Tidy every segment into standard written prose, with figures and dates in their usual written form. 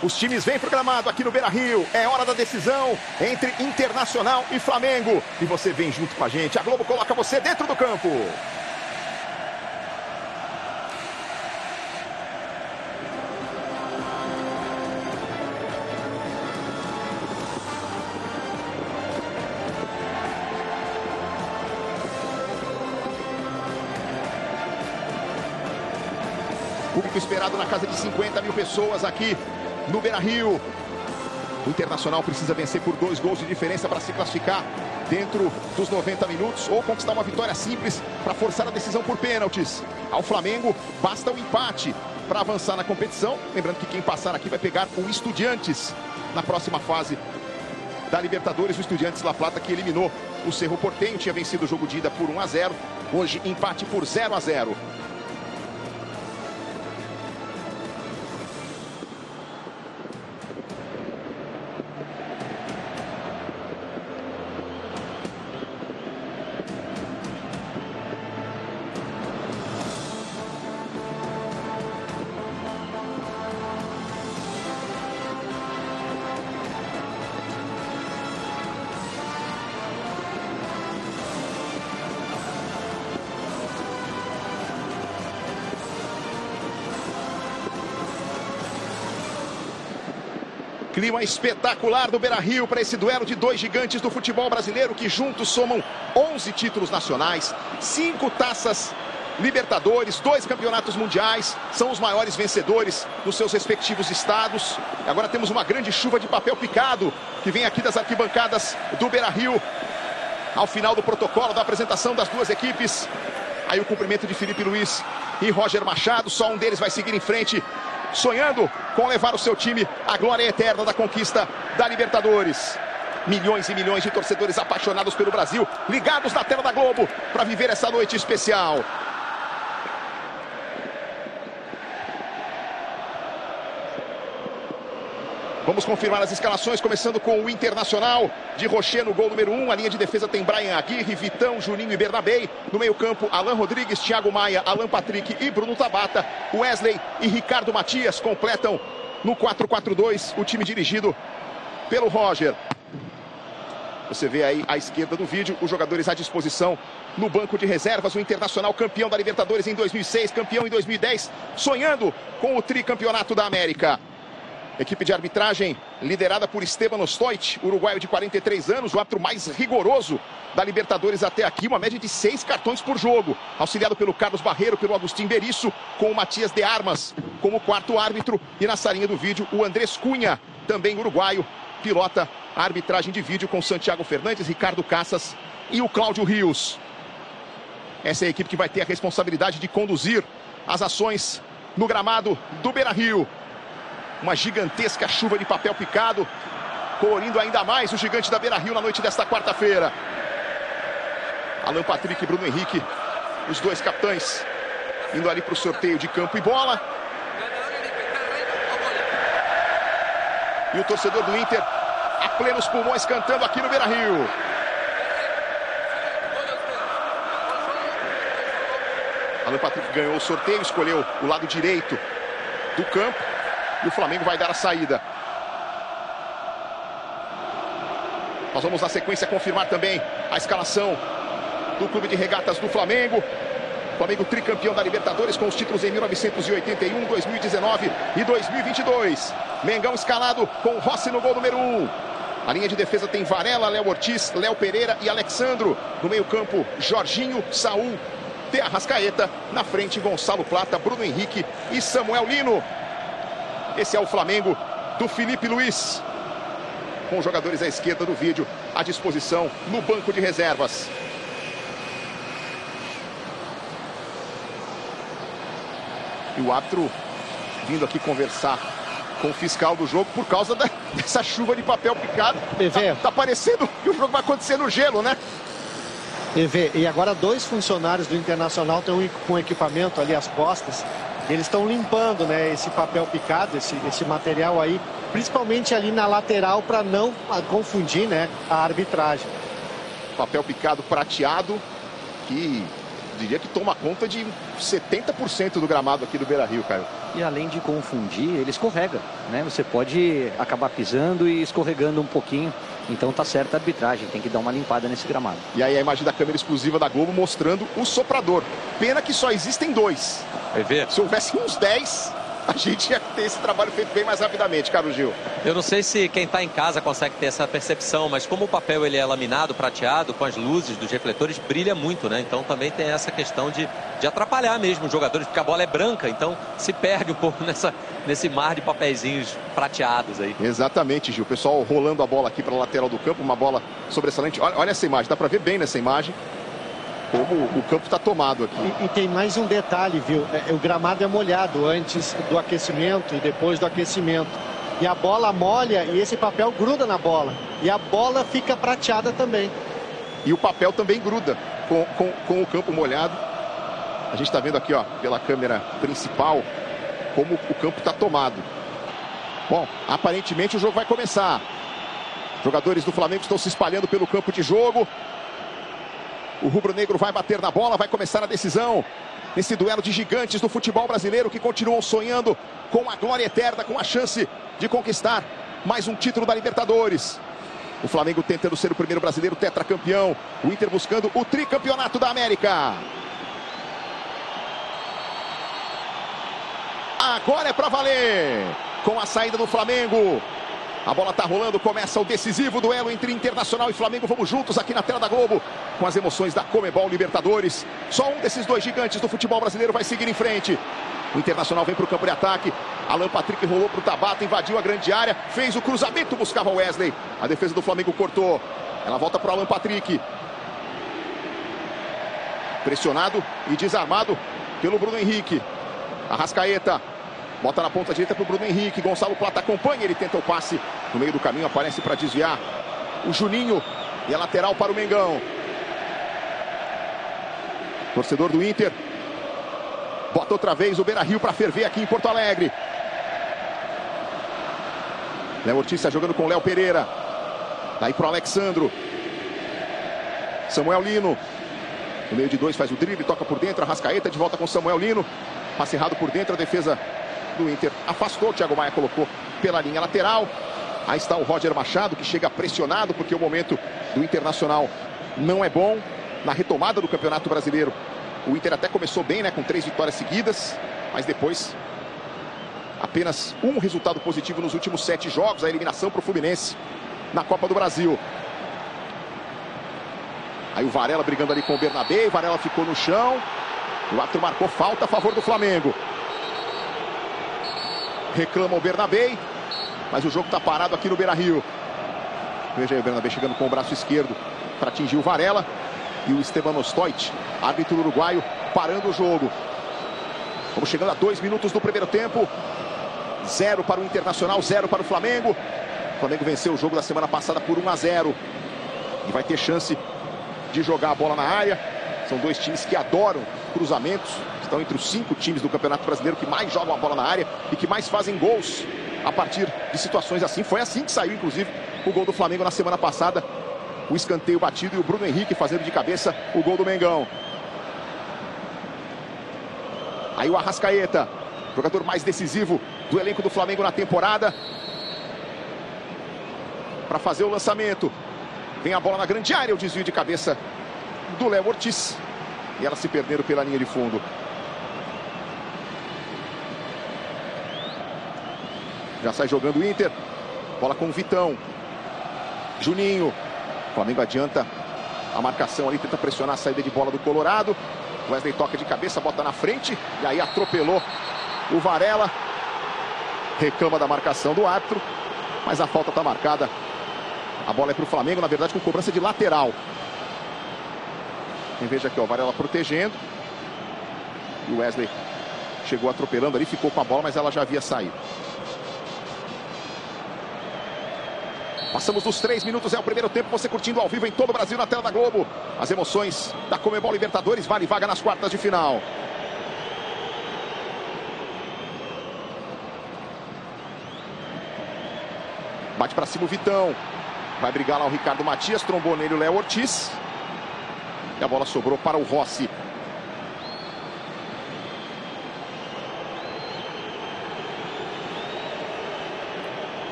Os times vêm pro gramado aqui no Beira-Rio. É hora da decisão entre Internacional e Flamengo. E você vem junto com a gente. A Globo coloca você dentro do campo. Público esperado na casa de 50 mil pessoas aqui no Beira-Rio. O Internacional precisa vencer por 2 gols de diferença para se classificar dentro dos 90 minutos ou conquistar uma vitória simples para forçar a decisão por pênaltis. Ao Flamengo basta o empate para avançar na competição. Lembrando que quem passar aqui vai pegar o Estudiantes na próxima fase da Libertadores. O Estudiantes La Plata, que eliminou o Cerro Porteño, tinha vencido o jogo de ida por 1-0. Hoje empate por 0-0. Clima espetacular do Beira-Rio para esse duelo de 2 gigantes do futebol brasileiro que juntos somam 11 títulos nacionais, 5 taças Libertadores, 2 campeonatos mundiais, são os maiores vencedores dos seus respectivos estados. Agora temos uma grande chuva de papel picado que vem aqui das arquibancadas do Beira-Rio. Ao final do protocolo da apresentação das duas equipes, aí o cumprimento de Felipe Luiz e Roger Machado, só um deles vai seguir em frente, sonhando com levar o seu time à glória eterna da conquista da Libertadores. Milhões e milhões de torcedores apaixonados pelo Brasil, ligados na tela da Globo para viver essa noite especial. Vamos confirmar as escalações, começando com o Internacional. De Rocher no gol número 1. A linha de defesa tem Brian Aguirre, Vitão, Juninho e Bernabei. No meio-campo, Alan Rodrigues, Thiago Maia, Alan Patrick e Bruno Tabata. Wesley e Ricardo Matias completam no 4-4-2 o time dirigido pelo Roger. Você vê aí à esquerda do vídeo os jogadores à disposição no banco de reservas. O Internacional, campeão da Libertadores em 2006, campeão em 2010, sonhando com o tricampeonato da América. Equipe de arbitragem liderada por Esteban Ostoit, uruguaio de 43 anos, o árbitro mais rigoroso da Libertadores até aqui, uma média de 6 cartões por jogo. Auxiliado pelo Carlos Barreiro, pelo Agustín Berisso, com o Matias de Armas como quarto árbitro. E na salinha do vídeo, o Andrés Cunha, também uruguaio, pilota a arbitragem de vídeo com Santiago Fernandes, Ricardo Cassas e o Cláudio Rios. Essa é a equipe que vai ter a responsabilidade de conduzir as ações no gramado do Beira-Rio. Uma gigantesca chuva de papel picado, colorindo ainda mais o gigante da Beira-Rio na noite desta quarta-feira. Alan Patrick e Bruno Henrique, os dois capitães, indo ali para o sorteio de campo e bola. E o torcedor do Inter, a plenos pulmões, cantando aqui no Beira-Rio. Alan Patrick ganhou o sorteio, escolheu o lado direito do campo. E o Flamengo vai dar a saída. Nós vamos na sequência confirmar também a escalação do Clube de Regatas do Flamengo. Flamengo tricampeão da Libertadores com os títulos em 1981, 2019 e 2022. Mengão escalado com Rossi no gol número 1. A linha de defesa tem Varela, Léo Ortiz, Léo Pereira e Alexandro. No meio-campo, Jorginho, Saul, De Arrascaeta. Na frente, Gonçalo Plata, Bruno Henrique e Samuel Lino. Esse é o Flamengo do Felipe Luiz, com os jogadores à esquerda do vídeo à disposição no banco de reservas. E o árbitro vindo aqui conversar com o fiscal do jogo por causa dessa chuva de papel picado. Tá parecendo que o jogo vai acontecer no gelo, né? E agora 2 funcionários do Internacional estão com equipamento ali às costas. Eles estão limpando, né, esse papel picado, esse material aí, principalmente ali na lateral, para não confundir, né, a arbitragem. Papel picado prateado, que diria que toma conta de 70% do gramado aqui do Beira-Rio, Caio. E além de confundir, ele escorrega, né? Você pode acabar pisando e escorregando um pouquinho. Então tá certa a arbitragem, tem que dar uma limpada nesse gramado. E aí a imagem da câmera exclusiva da Globo mostrando o soprador. Pena que só existem 2. Vai ver? Se houvesse uns 10, a gente ia ter esse trabalho feito bem mais rapidamente, Carlos Gil. Eu não sei se quem está em casa consegue ter essa percepção, mas como o papel ele é laminado, prateado, com as luzes dos refletores, brilha muito, né? Então também tem essa questão de atrapalhar mesmo os jogadores, porque a bola é branca, então se perde um pouco nesse mar de papeizinhos prateados aí. Exatamente, Gil. O pessoal rolando a bola aqui para a lateral do campo, uma bola sobressalente. Olha essa imagem, dá para ver bem nessa imagem como o campo está tomado aqui. E tem mais um detalhe, viu? O gramado é molhado antes do aquecimento e depois do aquecimento. E a bola molha e esse papel gruda na bola. E a bola fica prateada também. E o papel também gruda com o campo molhado. A gente está vendo aqui, ó, pela câmera principal, como o campo está tomado. Bom, aparentemente o jogo vai começar. Jogadores do Flamengo estão se espalhando pelo campo de jogo. O rubro-negro vai bater na bola, vai começar a decisão nesse duelo de gigantes do futebol brasileiro que continuam sonhando com a glória eterna, com a chance de conquistar mais um título da Libertadores. O Flamengo tentando ser o primeiro brasileiro tetracampeão, o Inter buscando o tricampeonato da América. Agora é para valer, com a saída do Flamengo. A bola tá rolando, começa o decisivo duelo entre Internacional e Flamengo. Vamos juntos aqui na tela da Globo, com as emoções da Comebol Libertadores. Só um desses 2 gigantes do futebol brasileiro vai seguir em frente. O Internacional vem para o campo de ataque. Alan Patrick rolou para o Tabata, invadiu a grande área, fez o cruzamento, buscava o Wesley. A defesa do Flamengo cortou. Ela volta para o Alan Patrick. Pressionado e desarmado pelo Bruno Henrique. Arrascaeta. Bota na ponta direita para o Bruno Henrique. Gonçalo Plata acompanha, ele tenta o passe. No meio do caminho aparece para desviar o Juninho. E a lateral para o Mengão. Torcedor do Inter. Bota outra vez o Beira-Rio para ferver aqui em Porto Alegre. Léo Ortiz está jogando com o Léo Pereira. Daí para o Alexandro. Samuel Lino. No meio de 2 faz o drible, toca por dentro. Arrascaeta de volta com Samuel Lino. Passe errado por dentro, a defesa do Inter afastou. O Thiago Maia colocou pela linha lateral. Aí está o Roger Machado, que chega pressionado, porque o momento do Internacional não é bom. Na retomada do Campeonato Brasileiro, o Inter até começou bem, né, com 3 vitórias seguidas, mas depois apenas um resultado positivo nos últimos 7 jogos, a eliminação para o Fluminense na Copa do Brasil. Aí o Varela brigando ali com o Bernabé, o Varela ficou no chão. O árbitro marcou falta a favor do Flamengo. Reclama o Bernabé, mas o jogo está parado aqui no Beira-Rio. Veja aí o Bernabé chegando com o braço esquerdo para atingir o Varela. E o Esteban Ostoit, árbitro uruguaio, parando o jogo. Vamos chegando a 2 minutos do primeiro tempo. 0 para o Internacional, 0 para o Flamengo. O Flamengo venceu o jogo da semana passada por 1-0. E vai ter chance de jogar a bola na área. São 2 times que adoram cruzamentos. Estão entre os 5 times do Campeonato Brasileiro que mais jogam a bola na área e que mais fazem gols a partir de situações assim. Foi assim que saiu, inclusive, o gol do Flamengo na semana passada. O escanteio batido e o Bruno Henrique fazendo de cabeça o gol do Mengão. Aí o Arrascaeta, jogador mais decisivo do elenco do Flamengo na temporada, para fazer o lançamento. Vem a bola na grande área, o desvio de cabeça do Léo Ortiz. E ela se perdendo pela linha de fundo. Já sai jogando o Inter. Bola com o Vitão. Juninho. O Flamengo adianta a marcação ali, tenta pressionar a saída de bola do Colorado. Wesley toca de cabeça, bota na frente. E aí atropelou o Varela. Reclama da marcação do árbitro. Mas a falta está marcada. A bola é para o Flamengo, na verdade com cobrança de lateral. Veja aqui, ó, o Varela protegendo. E o Wesley chegou atropelando ali, ficou com a bola, mas ela já havia saído. Passamos dos 3 minutos, é o primeiro tempo. Você curtindo ao vivo em todo o Brasil, na tela da Globo. As emoções da Comebol Libertadores, vale vaga nas quartas de final. Bate para cima o Vitão. Vai brigar lá o Ricardo Matias, trombou nele o Léo Ortiz. E a bola sobrou para o Rossi.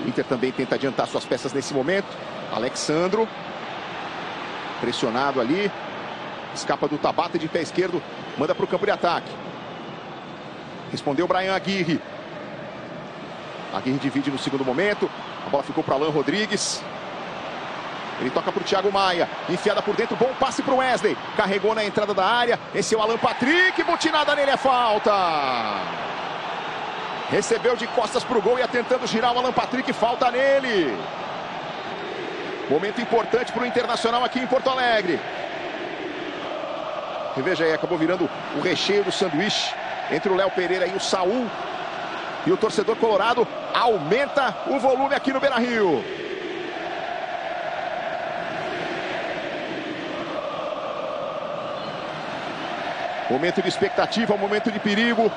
O Inter também tenta adiantar suas peças nesse momento. Alexandro, pressionado ali. Escapa do Tabata de pé esquerdo, manda para o campo de ataque. Respondeu Bryan Aguirre. Aguirre divide no segundo momento. A bola ficou para Alan Rodrigues. Ele toca para o Thiago Maia. Enfiada por dentro, bom passe para o Wesley. Carregou na entrada da área. Esse é o Alan Patrick. Butinada nele, é falta. Recebeu de costas para o gol e ia tentando girar o Alan Patrick. Falta nele. Momento importante para o Internacional aqui em Porto Alegre. E veja aí, acabou virando o recheio do sanduíche entre o Léo Pereira e o Saul. E o torcedor colorado aumenta o volume aqui no Beira-Rio. Momento de expectativa, momento de perigo.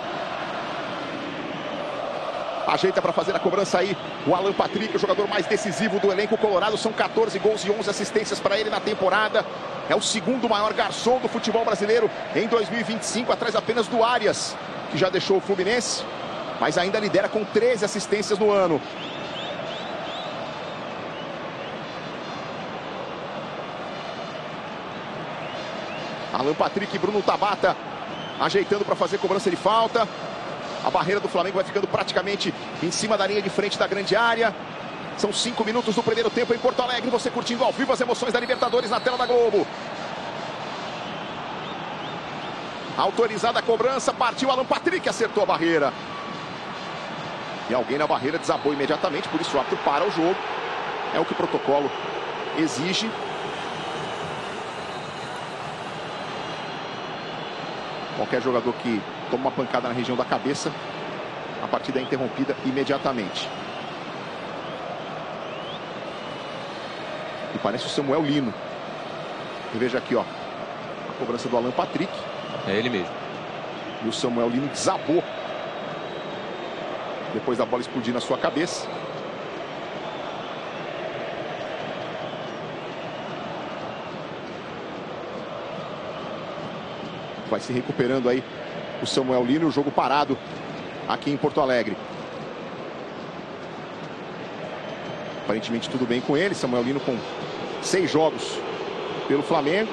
Ajeita para fazer a cobrança aí o Alan Patrick, o jogador mais decisivo do elenco colorado. São 14 gols e 11 assistências para ele na temporada. É o segundo maior garçom do futebol brasileiro em 2025, atrás apenas do Arias, que já deixou o Fluminense, mas ainda lidera com 13 assistências no ano. Alan Patrick e Bruno Tabata ajeitando para fazer cobrança de falta. A barreira do Flamengo vai ficando praticamente em cima da linha de frente da grande área. São 5 minutos do primeiro tempo em Porto Alegre. Você curtindo ao vivo as emoções da Libertadores na tela da Globo. Autorizada a cobrança, partiu Alan Patrick, acertou a barreira. E alguém na barreira desabou imediatamente, por isso o árbitro para o jogo. É o que o protocolo exige. Qualquer jogador que toma uma pancada na região da cabeça, a partida é interrompida imediatamente. E parece o Samuel Lino. E veja aqui, ó, a cobrança do Alan Patrick. É ele mesmo. E o Samuel Lino desabou depois da bola explodir na sua cabeça. Vai se recuperando aí o Samuel Lino, o jogo parado aqui em Porto Alegre. Aparentemente tudo bem com ele. Samuel Lino com 6 jogos pelo Flamengo.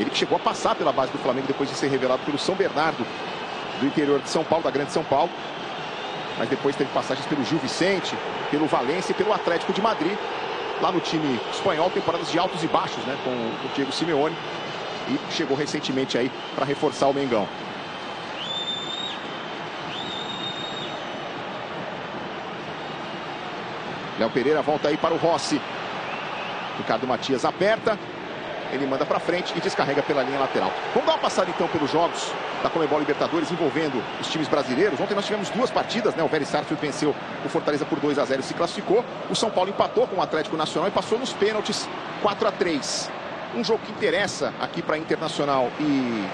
Ele que chegou a passar pela base do Flamengo depois de ser revelado pelo São Bernardo, do interior de São Paulo, da Grande São Paulo. Mas depois teve passagens pelo Gil Vicente, pelo Valência e pelo Atlético de Madrid. Lá no time espanhol, temporadas de altos e baixos, né, com o Diego Simeone. E chegou recentemente aí para reforçar o Mengão. Léo Pereira volta aí para o Rossi. Ricardo Matias aperta. Ele manda para frente e descarrega pela linha lateral. Vamos dar uma passada então pelos jogos da Conmebol Libertadores envolvendo os times brasileiros. Ontem nós tivemos 2 partidas, né? O Vélez Sarsfield venceu o Fortaleza por 2-0 e se classificou. O São Paulo empatou com o Atlético Nacional e passou nos pênaltis 4-3. Um jogo que interessa aqui para Internacional e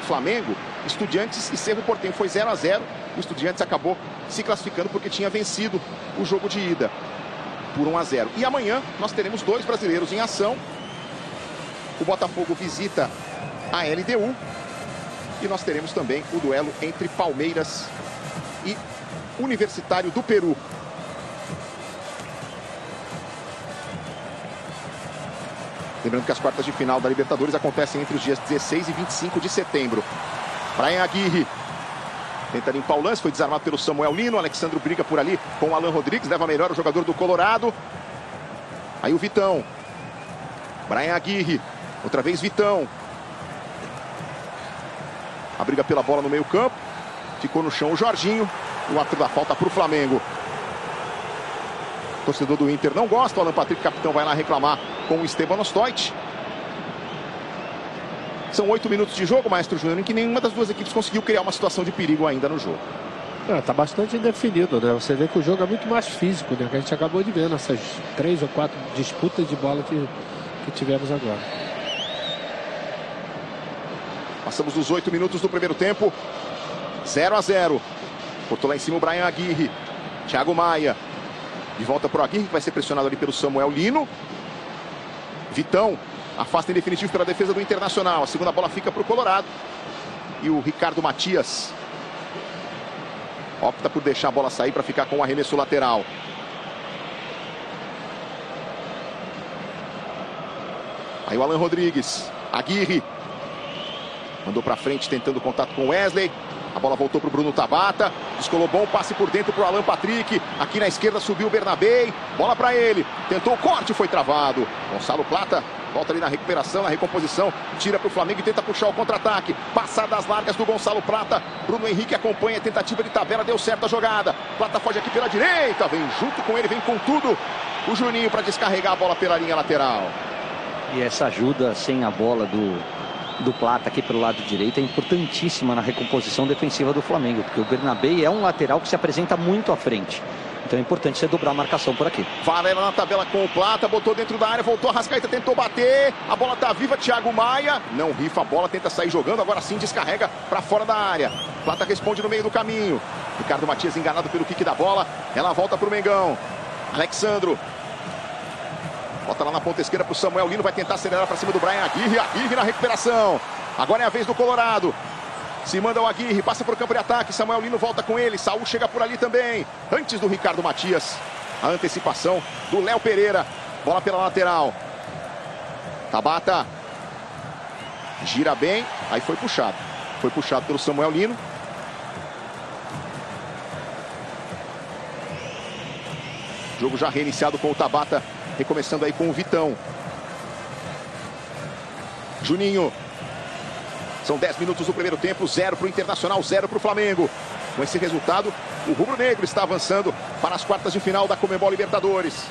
Flamengo. Estudiantes e Cerro Porteño foi 0-0. O Estudiantes acabou se classificando porque tinha vencido o jogo de ida por 1-0. E amanhã nós teremos 2 brasileiros em ação. O Botafogo visita a LDU. E nós teremos também o duelo entre Palmeiras e Universitário do Peru. Lembrando que as quartas de final da Libertadores acontecem entre os dias 16 e 25 de setembro. Bryan Aguirre tenta limpar o lance, foi desarmado pelo Samuel Lino. Alexandro briga por ali com o Alan Rodrigues, leva melhor o jogador do Colorado. Aí o Vitão. Bryan Aguirre, outra vez Vitão. A briga pela bola no meio campo. Ficou no chão o Jorginho. O árbitro da falta para o Flamengo. O torcedor do Inter não gosta. O Alan Patrick, capitão, vai lá reclamar com o Esteban Ostoit. São 8 minutos de jogo, Maestro Júnior, em que nenhuma das duas equipes conseguiu criar uma situação de perigo ainda no jogo. Tá bastante indefinido, né? Você vê que o jogo é muito mais físico, né? Que a gente acabou de ver nessas 3 ou 4 disputas de bola que tivemos agora. Passamos dos 8 minutos do primeiro tempo. 0-0. Cortou lá em cima o Bryan Aguirre. Thiago Maia. De volta para o Aguirre, que vai ser pressionado ali pelo Samuel Lino. Vitão afasta em definitivo pela defesa do Internacional. A segunda bola fica para o Colorado. E o Ricardo Matias. Opta por deixar a bola sair para ficar com o arremesso lateral. Aí o Alan Rodrigues. Aguirre. Mandou para frente, tentando contato com o Wesley. A bola voltou para o Bruno Tabata. Descolou bom passe por dentro para o Alan Patrick. Aqui na esquerda subiu o Bernabei. Bola para ele. Tentou o corte, foi travado. Gonçalo Plata volta ali na recuperação, na recomposição. Tira para o Flamengo e tenta puxar o contra-ataque. Passadas largas do Gonçalo Plata. Bruno Henrique acompanha a tentativa de tabela. Deu certo a jogada. Plata foge aqui pela direita. Vem junto com ele, vem com tudo. O Juninho para descarregar a bola pela linha lateral. E essa ajuda sem a bola do Plata aqui pelo lado direito é importantíssima na recomposição defensiva do Flamengo, porque o Bernabei é um lateral que se apresenta muito à frente. Então é importante você dobrar a marcação por aqui. Varela na tabela com o Plata, botou dentro da área, voltou, a Arrascaeta tentou bater, a bola tá viva, Thiago Maia, não rifa a bola, tenta sair jogando, agora sim descarrega para fora da área. Plata responde no meio do caminho. Ricardo Matias enganado pelo kick da bola, ela volta pro Mengão. Alexandro. Bota lá na ponta esquerda pro Samuel Lino, vai tentar acelerar para cima do Brian Aguirre. Aguirre na recuperação. Agora é a vez do Colorado. Se manda o Aguirre, passa pro campo de ataque. Samuel Lino volta com ele. Saul chega por ali também. Antes do Ricardo Matias. A antecipação do Léo Pereira. Bola pela lateral. Tabata. Gira bem. Aí foi puxado. Foi puxado pelo Samuel Lino. Jogo já reiniciado com o Tabata. Recomeçando aí com o Vitão. Juninho. São 10 minutos do primeiro tempo. 0 para o Internacional, 0 para o Flamengo. Com esse resultado, o rubro-negro está avançando para as quartas de final da Conmebol Libertadores.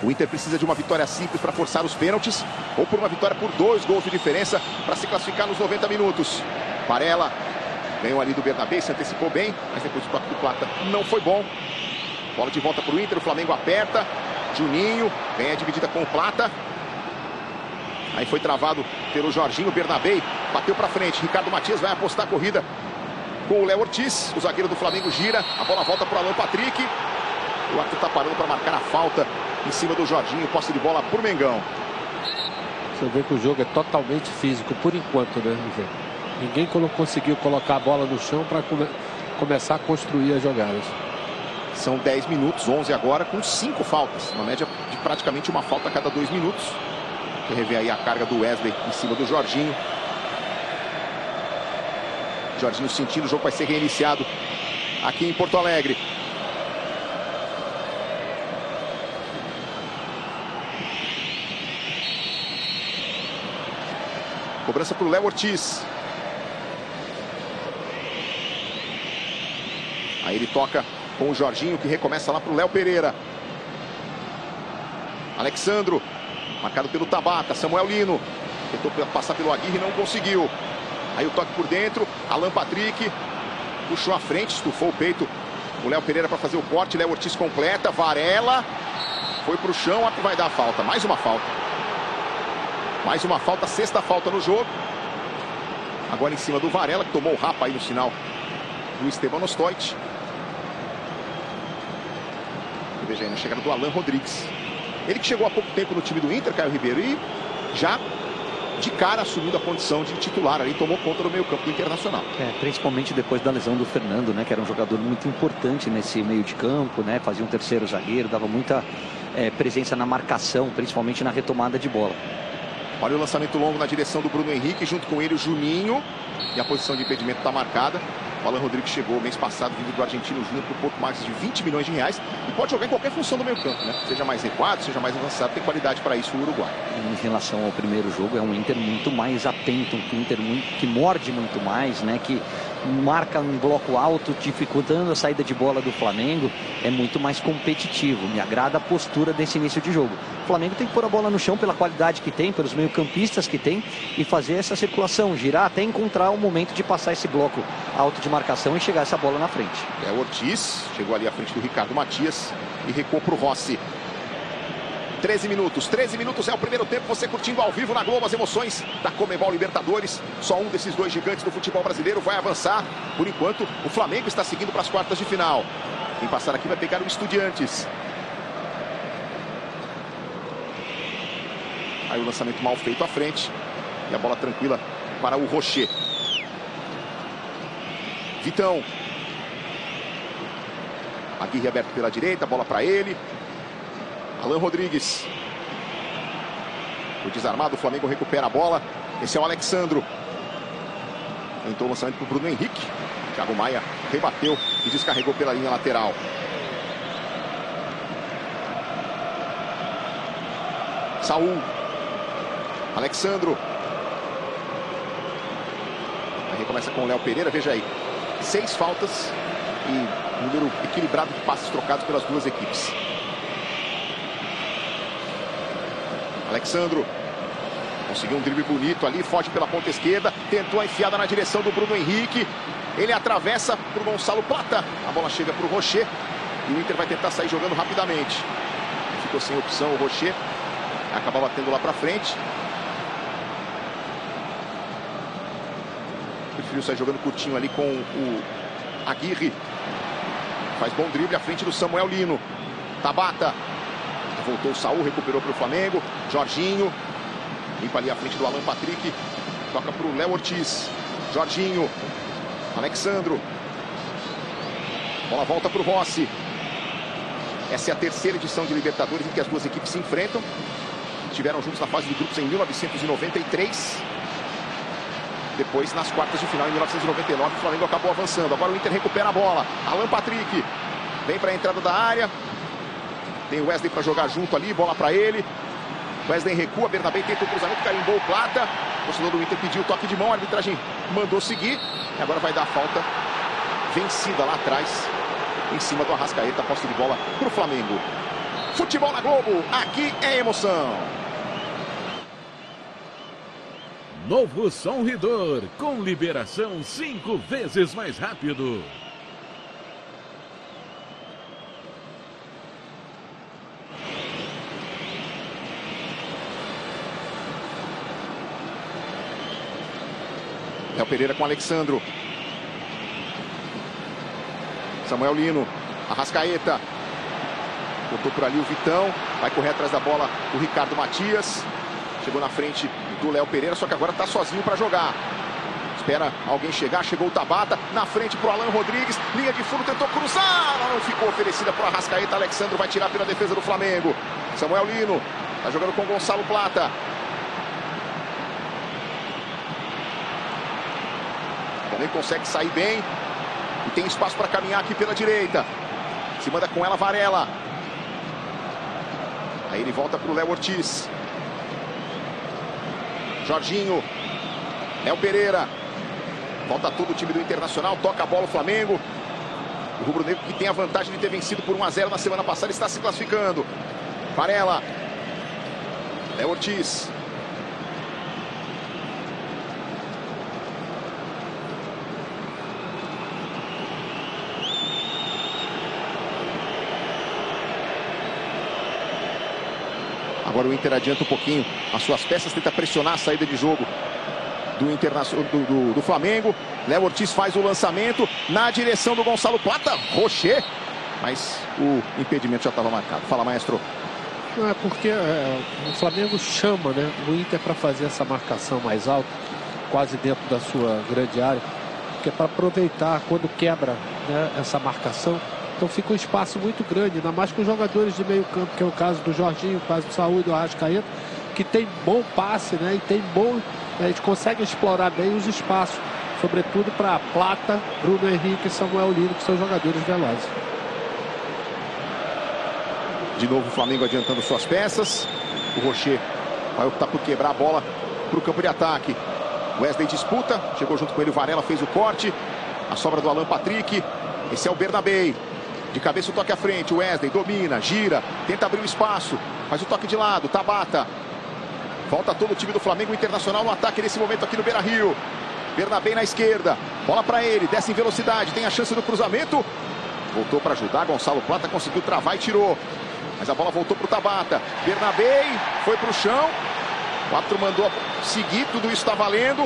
O Inter precisa de uma vitória simples para forçar os pênaltis ou por uma vitória por 2 gols de diferença para se classificar nos 90 minutos. Varela ganhou ali do Bernabé, se antecipou bem, mas depois o toque do Plata não foi bom. Bola de volta para o Inter, o Flamengo aperta. Juninho ganha a dividida com o Plata. Aí foi travado pelo Jorginho. Bernabei bateu para frente. Ricardo Matias vai apostar a corrida com o Léo Ortiz. O zagueiro do Flamengo gira. A bola volta para o Alan Patrick. O árbitro está parando para marcar a falta em cima do Jorginho. Posse de bola por Mengão. Você vê que o jogo é totalmente físico por enquanto, né? Ninguém conseguiu colocar a bola no chão para começar a construir as jogadas. São 10 minutos, 11 agora, com 5 faltas. Uma média de praticamente uma falta a cada 2 minutos. Você revê aí a carga do Wesley em cima do Jorginho. Jorginho sentindo, o jogo vai ser reiniciado aqui em Porto Alegre. Cobrança para o Léo Ortiz. Aí ele toca com o Jorginho, que recomeça lá para o Léo Pereira. Alexandro, marcado pelo Tabata. Samuel Lino tentou passar pelo Aguirre, não conseguiu. Aí o toque por dentro. Alan Patrick puxou à frente, estufou o peito o Léo Pereira para fazer o corte. Léo Ortiz completa. Varela foi para o chão, vai dar a falta. Mais uma falta. Mais uma falta, 6ª falta no jogo. Agora em cima do Varela, que tomou o rapa aí no sinal do Esteban Ostoit. Veja aí na chegada do Alan Rodrigues. Ele que chegou há pouco tempo no time do Inter, Caio Ribeiro, e já de cara assumindo a condição de titular ali, tomou conta do meio-campo do Internacional. Principalmente depois da lesão do Fernando, né, que era um jogador muito importante nesse meio de campo, né, fazia um terceiro zagueiro, dava muita presença na marcação, principalmente na retomada de bola. Olha o lançamento longo na direção do Bruno Henrique, junto com ele o Juninho, e a posição de impedimento está marcada. O Alan Rodrigues chegou mês passado, vindo do Argentino Júnior, por pouco mais de 20 milhões de reais. E pode jogar em qualquer função do meio campo, né? Seja mais recuado, seja mais avançado, tem qualidade para isso o Uruguai. Em relação ao primeiro jogo, é um Inter muito mais atento, um Inter que morde muito mais, né? Que marca um bloco alto, dificultando a saída de bola do Flamengo. É muito mais competitivo. Me agrada a postura desse início de jogo. O Flamengo tem que pôr a bola no chão pela qualidade que tem, pelos meio-campistas que tem, e fazer essa circulação, girar até encontrar o momento de passar esse bloco alto de marcação e chegar essa bola na frente. O Ortiz chegou ali à frente do Ricardo Matias e recuou para o Rossi. 13 minutos é o primeiro tempo, você curtindo ao vivo na Globo as emoções da Conmebol Libertadores. Só um desses 2 gigantes do futebol brasileiro vai avançar. Por enquanto, o Flamengo está seguindo para as quartas de final. Quem passar aqui vai pegar o Estudiantes. Aí o lançamento mal feito à frente. E a bola tranquila para o Rocher. Vitão. Aguirre aberto pela direita, bola para ele. Alan Rodrigues. O desarmado, o Flamengo recupera a bola. Esse é o Alexandro. Tentou o lançamento para o Bruno Henrique. Thiago Maia rebateu e descarregou pela linha lateral. Saul. Alexandro. Aí recomeça com o Léo Pereira, veja aí. 6 faltas e número equilibrado de passes trocados pelas duas equipes. Alexandro. Conseguiu um drible bonito ali, foge pela ponta esquerda. Tentou a enfiada na direção do Bruno Henrique. Ele atravessa para o Gonçalo Plata. A bola chega para o Rocher. E o Inter vai tentar sair jogando rapidamente. Ficou sem opção o Rocher. Acaba batendo lá para frente. Preferiu sair jogando curtinho ali com o Aguirre. Faz bom drible à frente do Samuel Lino. Tabata. Voltou o Saul, recuperou para o Flamengo. Jorginho. Limpa ali à frente do Alan Patrick. Toca para o Léo Ortiz. Jorginho. Alexandro. Bola volta para o Rossi. Essa é a terceira edição de Libertadores em que as duas equipes se enfrentam. Estiveram juntos na fase de grupos em 1993. Depois, nas quartas de final, em 1999, o Flamengo acabou avançando. Agora o Inter recupera a bola. Alan Patrick vem para a entrada da área. Tem o Wesley para jogar junto ali. Bola para ele. Wesley recua. Bernabé tenta o cruzamento. Carimbou o Plata. O torcedor do Inter pediu o toque de mão. A arbitragem mandou seguir. E agora vai dar a falta vencida lá atrás. Em cima do Arrascaeta. Posse de bola para o Flamengo. Futebol na Globo. Aqui é emoção. Novo Sonridor, com liberação 5 vezes mais rápido. Léo Pereira com Alexandro. Samuel Lino. Arrascaeta. Botou por ali o Vitão. Vai correr atrás da bola o Ricardo Matias. Chegou na frente do Léo Pereira, só que agora está sozinho para jogar. Espera alguém chegar, chegou o Tabata, na frente para o Alan Rodrigues, linha de fundo, tentou cruzar, ela não ficou oferecida para o Arrascaeta. Alexandro vai tirar pela defesa do Flamengo. Samuel Lino, está jogando com Gonçalo Plata. Também consegue sair bem e tem espaço para caminhar aqui pela direita. Se manda com ela Varela. Aí ele volta para o Léo Ortiz. Jorginho. Léo Pereira. Volta todo o time do Internacional. Toca a bola o Flamengo. O rubro-negro, que tem a vantagem de ter vencido por 1-0 na semana passada, está se classificando. Varela. Léo Ortiz. Agora o Inter adianta um pouquinho as suas peças, tenta pressionar a saída de jogo do Internacional, do Flamengo. Léo Ortiz faz o lançamento na direção do Gonçalo Plata. Rocher, mas o impedimento já estava marcado. Fala, maestro. Não, é porque o Flamengo chama, né, o Inter para fazer essa marcação mais alta, quase dentro da sua grande área, que é para aproveitar quando quebra, né, essa marcação. Então fica um espaço muito grande, ainda mais com os jogadores de meio campo, que é o caso do Jorginho, o caso do Saúl e do Arrascaeta, que tem bom passe, né? E tem bom. Eles conseguem explorar bem os espaços, sobretudo para Plata, Bruno Henrique e Samuel Lino, que são jogadores velozes. De novo o Flamengo adiantando suas peças. O Rocher vai optar por quebrar a bola para o campo de ataque. Wesley disputa, chegou junto com ele o Varela, fez o corte. A sobra do Alan Patrick. Esse é o Bernabé. De cabeça o toque à frente, o Wesley domina, gira, tenta abrir o espaço, faz o toque de lado, Tabata. Volta todo o time do Flamengo. Internacional no ataque nesse momento aqui no Beira-Rio. Bernabé na esquerda, bola para ele, desce em velocidade, tem a chance do cruzamento. Voltou para ajudar, Gonçalo Plata conseguiu travar e tirou. Mas a bola voltou para o Tabata. Bernabé foi para o chão. O árbitro mandou seguir, tudo isso está valendo.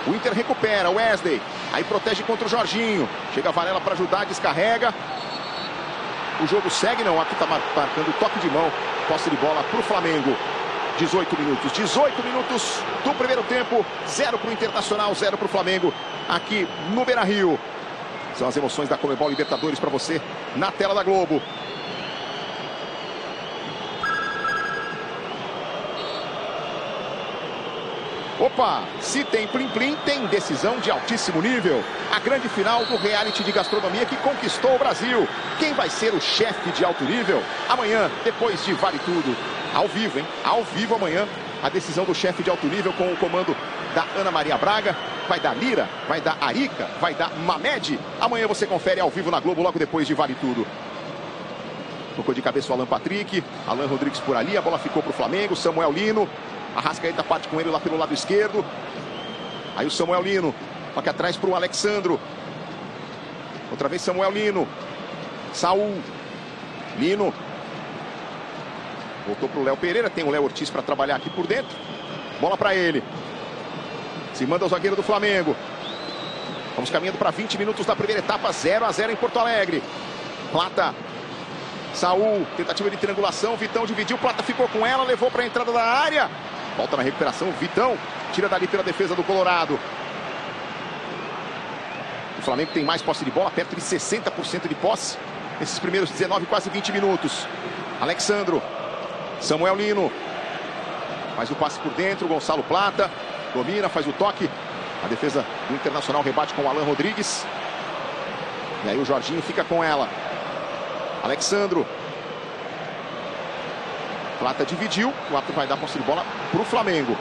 O Inter recupera, o Wesley. Aí protege contra o Jorginho. Chega a Varela para ajudar, descarrega. O jogo segue, não, aqui está marcando o toque de mão. Posse de bola para o Flamengo. 18 minutos. 18 minutos do primeiro tempo. 0 para o Internacional, 0 para o Flamengo. Aqui no Beira-Rio. São as emoções da Conmebol Libertadores para você na tela da Globo. Opa, se tem plim-plim, tem decisão de altíssimo nível. A grande final do reality de gastronomia que conquistou o Brasil. Quem vai ser o chefe de alto nível? Amanhã, depois de Vale Tudo. Ao vivo, hein? Ao vivo amanhã, a decisão do chefe de alto nível com o comando da Ana Maria Braga. Vai dar Lira, vai dar Arica, vai dar Mamed. Amanhã você confere ao vivo na Globo, logo depois de Vale Tudo. Tocou de cabeça o Alan Patrick, Alan Rodrigues por ali, a bola ficou para o Flamengo, Samuel Lino. Arrascaeta parte com ele lá pelo lado esquerdo. Aí o Samuel Lino, toque atrás para o Alexandro. Outra vez Samuel Lino. Saul. Lino. Voltou para o Léo Pereira, tem o Léo Ortiz para trabalhar aqui por dentro. Bola para ele. Se manda o zagueiro do Flamengo. Vamos caminhando para 20 minutos da primeira etapa, 0-0 em Porto Alegre. Plata. Saul, tentativa de triangulação, Vitão dividiu, Plata ficou com ela, levou para a entrada da área. Volta na recuperação, Vitão tira dali pela defesa do Colorado. O Flamengo tem mais posse de bola, perto de 60% de posse. Nesses primeiros 19, quase 20 minutos. Alexandro, Samuel Lino. Faz o passe por dentro, Gonçalo Plata. Domina, faz o toque. A defesa do Internacional rebate com o Alan Rodrigues. E aí o Jorginho fica com ela. Alexandro. Plata dividiu. O árbitro vai dar posse de bola para o Flamengo.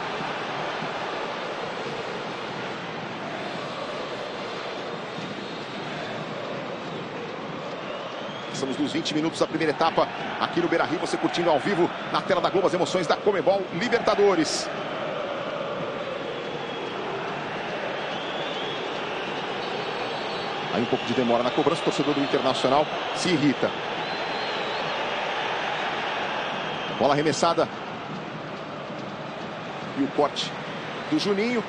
Estamos nos 20 minutos da primeira etapa aqui no Beira-Rio. Você curtindo ao vivo na tela da Globo as emoções da Conmebol Libertadores. Aí um pouco de demora na cobrança. O torcedor do Internacional se irrita. Bola arremessada. E o corte do Juninho.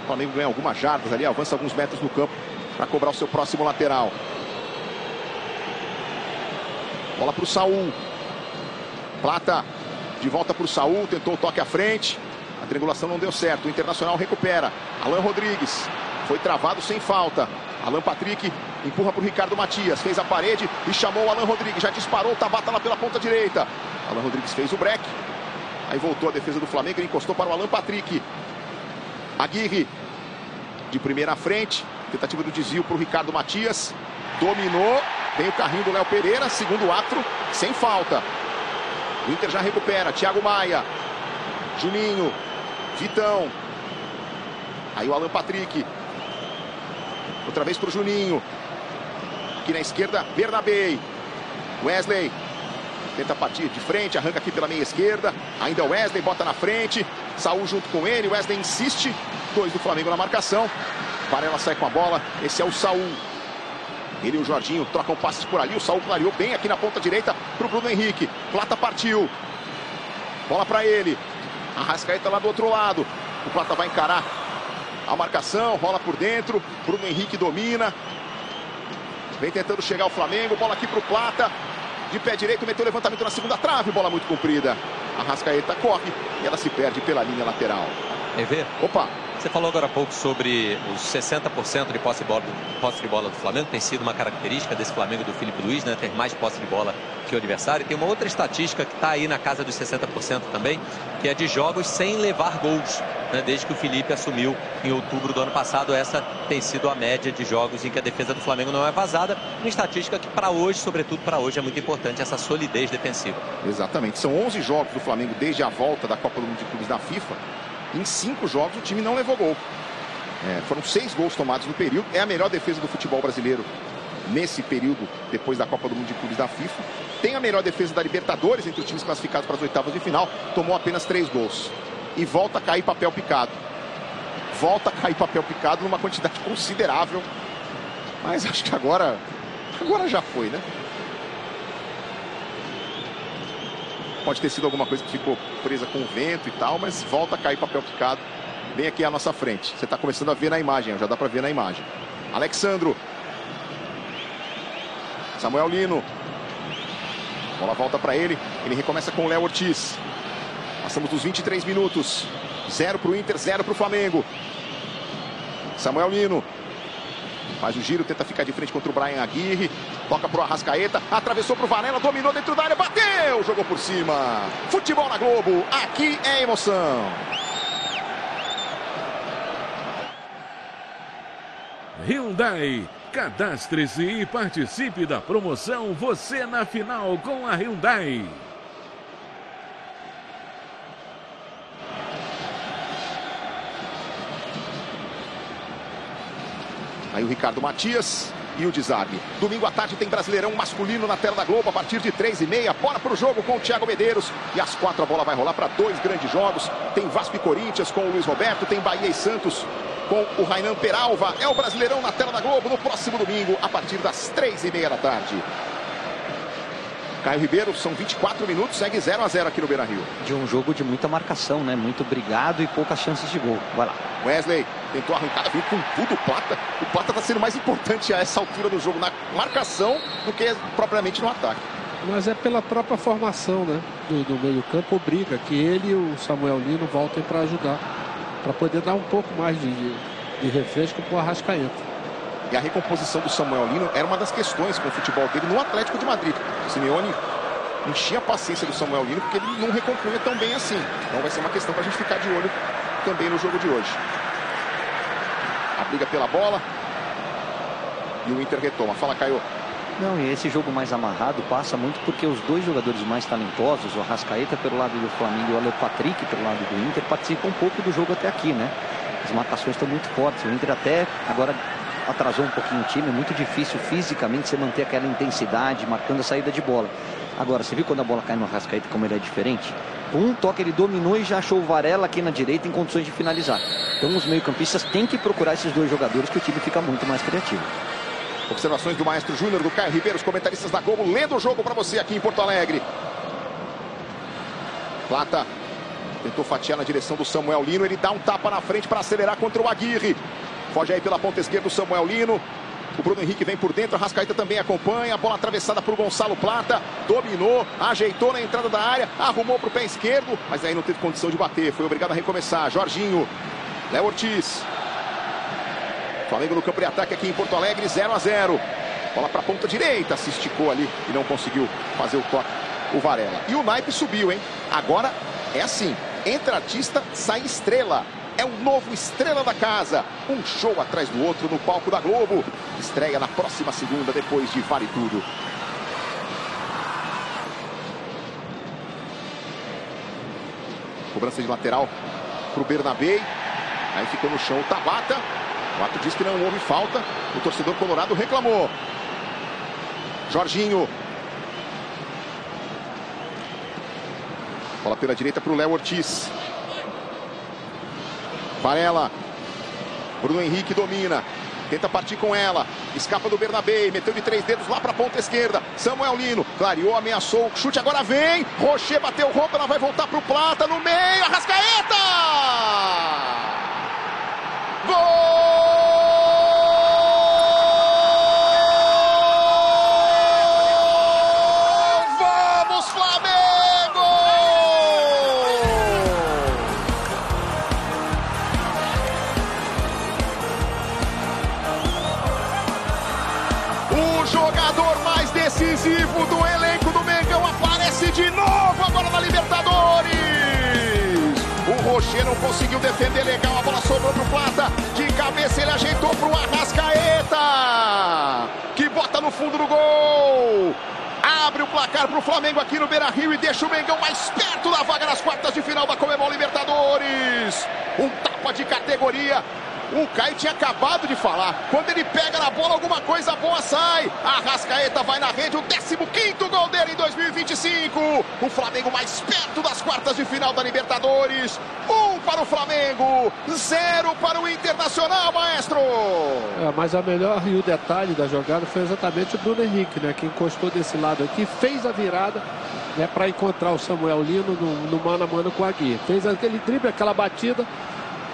O Flamengo ganha algumas jardas ali, avança alguns metros no campo para cobrar o seu próximo lateral. Bola para o Saul. Plata de volta para o Saul, tentou o toque à frente. A triangulação não deu certo, o Internacional recupera. Alan Rodrigues foi travado sem falta. Alan Patrick empurra para o Ricardo Matias, fez a parede e chamou o Alan Rodrigues. Já disparou o Tabata lá pela ponta direita. Alan Rodrigues fez o break. Aí voltou a defesa do Flamengo, ele encostou para o Alan Patrick. Aguirre de primeira à frente. Tentativa do desvio para o Ricardo Matias. Dominou. Tem o carrinho do Léo Pereira. Segundo ato, sem falta. O Inter já recupera. Thiago Maia. Juninho. Vitão. Aí o Alan Patrick. Outra vez para o Juninho. Aqui na esquerda, Bernabei. Wesley. Tenta partir de frente, arranca aqui pela meia esquerda. Ainda o Wesley, bota na frente. Saul junto com ele, Wesley insiste. 2 do Flamengo na marcação. Varela sai com a bola, esse é o Saul. Ele e o Jorginho trocam passes por ali. O Saul clareou bem aqui na ponta direita para o Bruno Henrique. Plata partiu. Bola para ele. Arrascaeta lá do outro lado. O Plata vai encarar a marcação, rola por dentro. Bruno Henrique domina. Vem tentando chegar o Flamengo. Bola aqui para o Plata. De pé direito, meteu o levantamento na segunda trave. Bola muito comprida. Arrascaeta corre e ela se perde pela linha lateral. EV? Opa! Você falou agora há pouco sobre os 60% de posse de bola do Flamengo. Tem sido uma característica desse Flamengo do Filipe Luiz, né? Ter mais posse de bola que o adversário. E tem uma outra estatística que está aí na casa dos 60% também, que é de jogos sem levar gols, né? Desde que o Filipe assumiu em outubro do ano passado. Essa tem sido a média de jogos em que a defesa do Flamengo não é vazada. Uma estatística que para hoje, sobretudo para hoje, é muito importante, essa solidez defensiva. Exatamente. São 11 jogos do Flamengo desde a volta da Copa do Mundo de Clubes da FIFA. Em 5 jogos o time não levou gol. Foram 6 gols tomados no período. É a melhor defesa do futebol brasileiro nesse período, depois da Copa do Mundo de Clubes da FIFA. Tem a melhor defesa da Libertadores entre os times classificados para as oitavas de final. Tomou apenas 3 gols. E volta a cair papel picado. Volta a cair papel picado numa quantidade considerável. Mas acho que agora já foi, né? Pode ter sido alguma coisa que ficou presa com o vento e tal, mas volta a cair papel picado bem aqui à nossa frente. Você está começando a ver na imagem, já dá para ver na imagem. Alexandro. Samuel Lino. Bola volta para ele. Ele recomeça com o Léo Ortiz. Passamos dos 23 minutos. 0 para o Inter, 0 para o Flamengo. Samuel Lino. Faz o giro, tenta ficar de frente contra o Bryan Aguirre. Toca pro Arrascaeta, atravessou pro Varela, dominou dentro da área, bateu, jogou por cima. Futebol na Globo, aqui é emoção. Hyundai. Cadastre-se e participe da promoção Você na Final com a Hyundai. Aí o Ricardo Matias e o desarme. Domingo à tarde tem Brasileirão masculino na tela da Globo a partir de 3h30. Bora pro jogo com o Thiago Medeiros. E às 4 a bola vai rolar para 2 grandes jogos. Tem Vasco e Corinthians com o Luiz Roberto. Tem Bahia e Santos com o Rainan Peralva. É o Brasileirão na tela da Globo no próximo domingo a partir das 3h30 da tarde. Caio Ribeiro, são 24 minutos, segue 0-0 aqui no Beira-Rio. De um jogo de muita marcação, né? Muito brigado e poucas chances de gol. Vai lá. Wesley tentou arrancar, viu com tudo o Plata. O Plata está sendo mais importante a essa altura do jogo na marcação do que propriamente no ataque. Mas é pela própria formação, né? Do meio-campo, obriga que ele e o Samuel Lino voltem para ajudar, para poder dar um pouco mais de refresco para o Arrascaeta. E a recomposição do Samuel Lino era uma das questões com o futebol dele no Atlético de Madrid. O Simeone enchia a paciência do Samuel Lino porque ele não recompunha tão bem assim. Então vai ser uma questão para a gente ficar de olho também no jogo de hoje. A briga pela bola. E o Inter retoma. Fala, Caio. Não, e esse jogo mais amarrado passa muito porque os dois jogadores mais talentosos, o Arrascaeta pelo lado do Flamengo e o Alan Patrick pelo lado do Inter, participam um pouco do jogo até aqui, né? As marcações estão muito fortes. O Inter até agora atrasou um pouquinho o time, é muito difícil fisicamente você manter aquela intensidade, marcando a saída de bola. Agora, você viu quando a bola cai no Arrascaeta como ele é diferente? Com um toque ele dominou e já achou o Varela aqui na direita em condições de finalizar. Então os meio-campistas têm que procurar esses dois jogadores que o time fica muito mais criativo. Observações do Maestro Júnior, do Caio Ribeiro, os comentaristas da Globo, lendo o jogo para você aqui em Porto Alegre. Plata tentou fatiar na direção do Samuel Lino, ele dá um tapa na frente para acelerar contra o Aguirre. Foge aí pela ponta esquerda o Samuel Lino. O Bruno Henrique vem por dentro, a Arrascaeta também acompanha. A bola atravessada por Gonçalo Plata. Dominou, ajeitou na entrada da área, arrumou para o pé esquerdo, mas aí não teve condição de bater. Foi obrigado a recomeçar. Jorginho, Léo Ortiz. Flamengo no campo de ataque aqui em Porto Alegre, 0-0. Bola para a ponta direita, se esticou ali e não conseguiu fazer o toque o Varela. E o naipe subiu, hein? Agora é assim, entra artista, sai estrela. É o novo estrela da casa. Um show atrás do outro no palco da Globo. Estreia na próxima segunda, depois de Vale Tudo. Cobrança de lateral para o Bernabé. Aí ficou no chão o Tabata. O árbitro diz que não houve falta. O torcedor colorado reclamou. Jorginho. Bola pela direita para o Léo Ortiz. Varela. Bruno Henrique domina. Tenta partir com ela. Escapa do Bernabé. Meteu de 3 dedos lá para a ponta esquerda. Samuel Lino. Clareou, ameaçou. Chute agora vem. Rocher bateu roupa. Ela vai voltar para o Plata. No meio. Arrascaeta! Gol! Vamos, Flamengo! O jogador mais decisivo do elenco do Mengão aparece de novo agora na Libertadores. O Rocher não conseguiu defender legal, a bola sobrou pro Plata. De cabeça ele ajeitou pro Arrascaeta, que bota no fundo do gol. Abre o placar pro Flamengo aqui no Beira-Rio e deixa o Mengão mais perto da vaga nas quartas de final da Conmebol Libertadores. Um tapa de categoria. O Caio tinha acabado de falar. Quando ele pega na bola, alguma coisa boa sai. A Arrascaeta vai na rede, o 15º gol dele em 2025. O Flamengo mais perto das quartas de final da Libertadores. 1 para o Flamengo, 0 para o Internacional, maestro. Mas a melhor e o detalhe da jogada foi exatamente o Bruno Henrique, né? Que encostou desse lado aqui, fez a virada, né, para encontrar o Samuel Lino no mano a mano com a Aguirre. Fez aquele drible, aquela batida.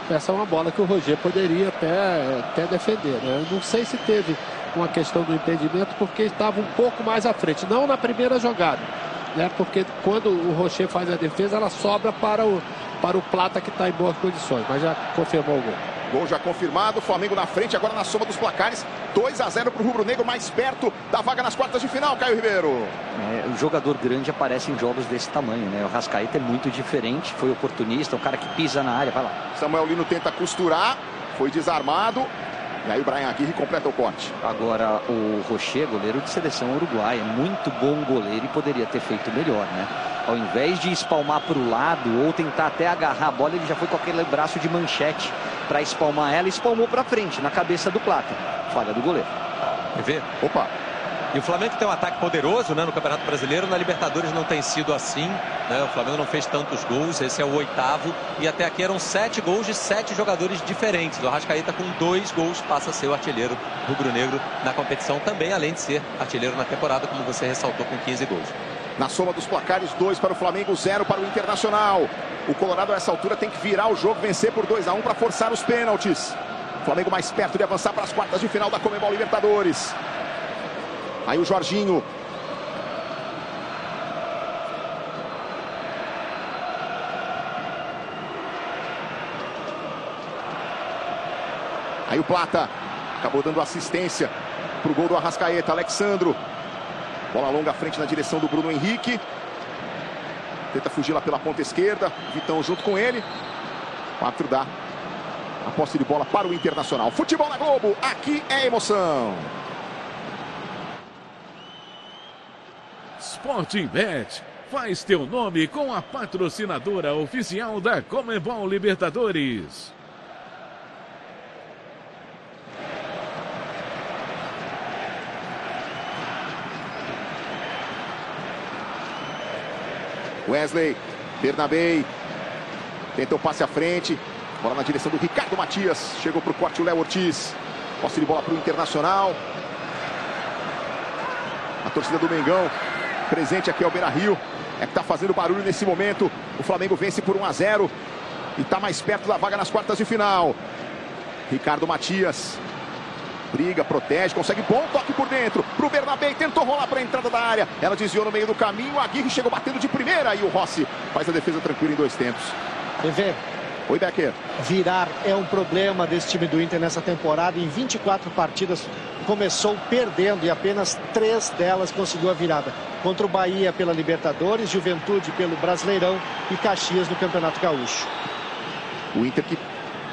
Essa é uma bola que o Roger poderia até defender, né? Eu não sei se teve uma questão do impedimento porque estava um pouco mais à frente, não na primeira jogada, né? Porque quando o Rocher faz a defesa, ela sobra para o Plata, que está em boas condições, mas já confirmou o gol. Gol já confirmado, Flamengo na frente, agora na soma dos placares. 2-0 para o rubro-negro, mais perto da vaga nas quartas de final, Caio Ribeiro. O jogador grande aparece em jogos desse tamanho, né? O Arrascaeta é muito diferente, foi oportunista, um cara que pisa na área, vai lá. Samuel Lino tenta costurar, foi desarmado. E aí o Bryan Aguirre completa o corte. Agora o Rocher, goleiro de seleção uruguaia, muito bom goleiro e poderia ter feito melhor, né? Ao invés de espalmar para o lado ou tentar até agarrar a bola, ele já foi com aquele braço de manchete para espalmar ela e espalmou para frente, na cabeça do Plata. Falha do goleiro. Quer ver? Opa! E o Flamengo tem um ataque poderoso, né, no Campeonato Brasileiro. Na Libertadores não tem sido assim, né? O Flamengo não fez tantos gols, esse é o 8º. E até aqui eram 7 gols de 7 jogadores diferentes. O Arrascaeta com 2 gols passa a ser o artilheiro rubro-negro na competição também, além de ser artilheiro na temporada, como você ressaltou, com 15 gols. Na soma dos placares, 2 para o Flamengo, 0 para o Internacional. O Colorado a essa altura tem que virar o jogo, vencer por 2-1 para forçar os pênaltis. O Flamengo mais perto de avançar para as quartas de final da Conmebol Libertadores. Aí o Jorginho. Aí o Plata acabou dando assistência para o gol do Arrascaeta. Alexandro. Bola longa à frente na direção do Bruno Henrique. Tenta fugir lá pela ponta esquerda. Vitão junto com ele. 4 dá a posse de bola para o Internacional. Futebol na Globo. Aqui é emoção. Sportingbet, faz teu nome com a patrocinadora oficial da Conmebol Libertadores. Wesley, Bernabei, tenta o passe à frente, bola na direção do Ricardo Matias, chegou para o corte o Léo Ortiz, posse de bola para o Internacional. A torcida do Mengão, presente aqui ao Beira-Rio, é que está fazendo barulho nesse momento. O Flamengo vence por 1-0 e está mais perto da vaga nas quartas de final. Ricardo Matias briga, protege, consegue bom toque por dentro para o Bernabei, tentou rolar para a entrada da área, ela desviou no meio do caminho, a Aguirre chegou batendo de primeira e o Rossi faz a defesa tranquila em 2 tempos. Vê. Oi, Becker. Virar é um problema desse time do Inter nessa temporada. Em 24 partidas começou perdendo e apenas 3 delas conseguiu a virada. Contra o Bahia pela Libertadores, Juventude pelo Brasileirão e Caxias no Campeonato Gaúcho. O Inter que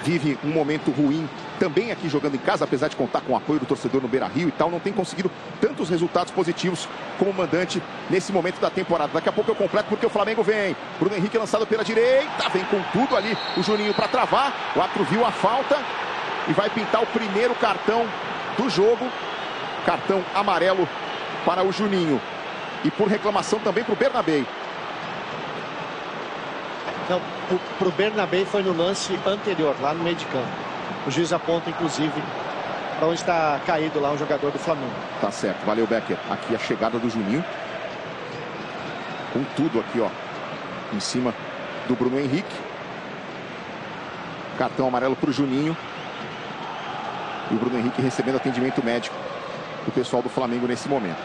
vive um momento ruim também aqui jogando em casa, apesar de contar com o apoio do torcedor no Beira-Rio e tal, não tem conseguido tantos resultados positivos como mandante nesse momento da temporada. Daqui a pouco eu completo porque o Flamengo vem. Bruno Henrique lançado pela direita, vem com tudo ali o Juninho para travar. O árbitro viu a falta e vai pintar o primeiro cartão do jogo. Cartão amarelo para o Juninho. E por reclamação também para o Bernabei. Não, para o Bernabei foi no lance anterior, lá no meio de campo. O juiz aponta, inclusive, para onde está caído lá um jogador do Flamengo. Tá certo, valeu, Becker. Aqui a chegada do Juninho. Com tudo aqui, ó. Em cima do Bruno Henrique. Cartão amarelo para o Juninho. E o Bruno Henrique recebendo atendimento médico do pessoal do Flamengo nesse momento.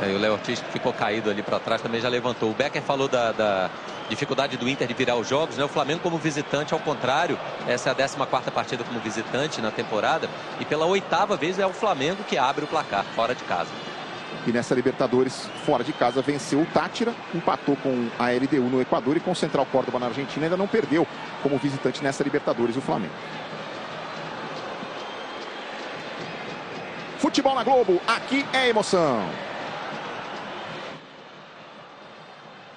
E o Léo Ortiz, que ficou caído ali para trás, também já levantou. O Becker falou da dificuldade do Inter de virar os jogos, né? O Flamengo como visitante, ao contrário, essa é a 14ª partida como visitante na temporada. E pela 8ª vez é o Flamengo que abre o placar, fora de casa. E nessa Libertadores, fora de casa, venceu o Táchira, empatou com a LDU no Equador e com o Central Córdoba na Argentina. Ainda não perdeu como visitante nessa Libertadores o Flamengo. Futebol na Globo, aqui é emoção.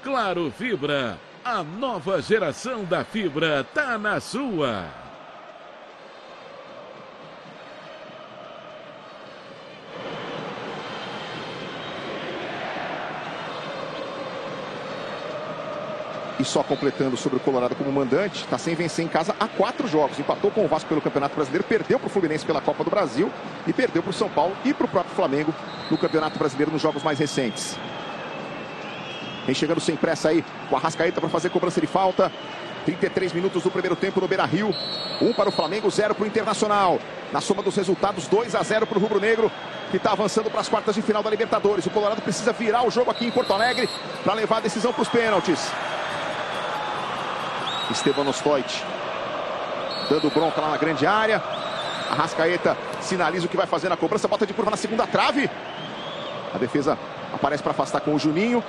Claro Fibra, a nova geração da fibra tá na sua. E só completando sobre o Colorado como mandante, está sem vencer em casa há 4 jogos. Empatou com o Vasco pelo Campeonato Brasileiro, perdeu para o Fluminense pela Copa do Brasil e perdeu para o São Paulo e para o próprio Flamengo no Campeonato Brasileiro nos jogos mais recentes. Vem chegando sem pressa aí o Arrascaeta para fazer cobrança de falta. 33 minutos do primeiro tempo no Beira-Rio. 1 para o Flamengo, 0 para o Internacional. Na soma dos resultados, 2-0 para o Rubro Negro, que está avançando para as quartas de final da Libertadores. O Colorado precisa virar o jogo aqui em Porto Alegre para levar a decisão para os pênaltis. Esteban Ostoit dando bronca lá na grande área. Arrascaeta sinaliza o que vai fazer na cobrança, bota de curva na segunda trave. A defesa aparece para afastar com o Juninho.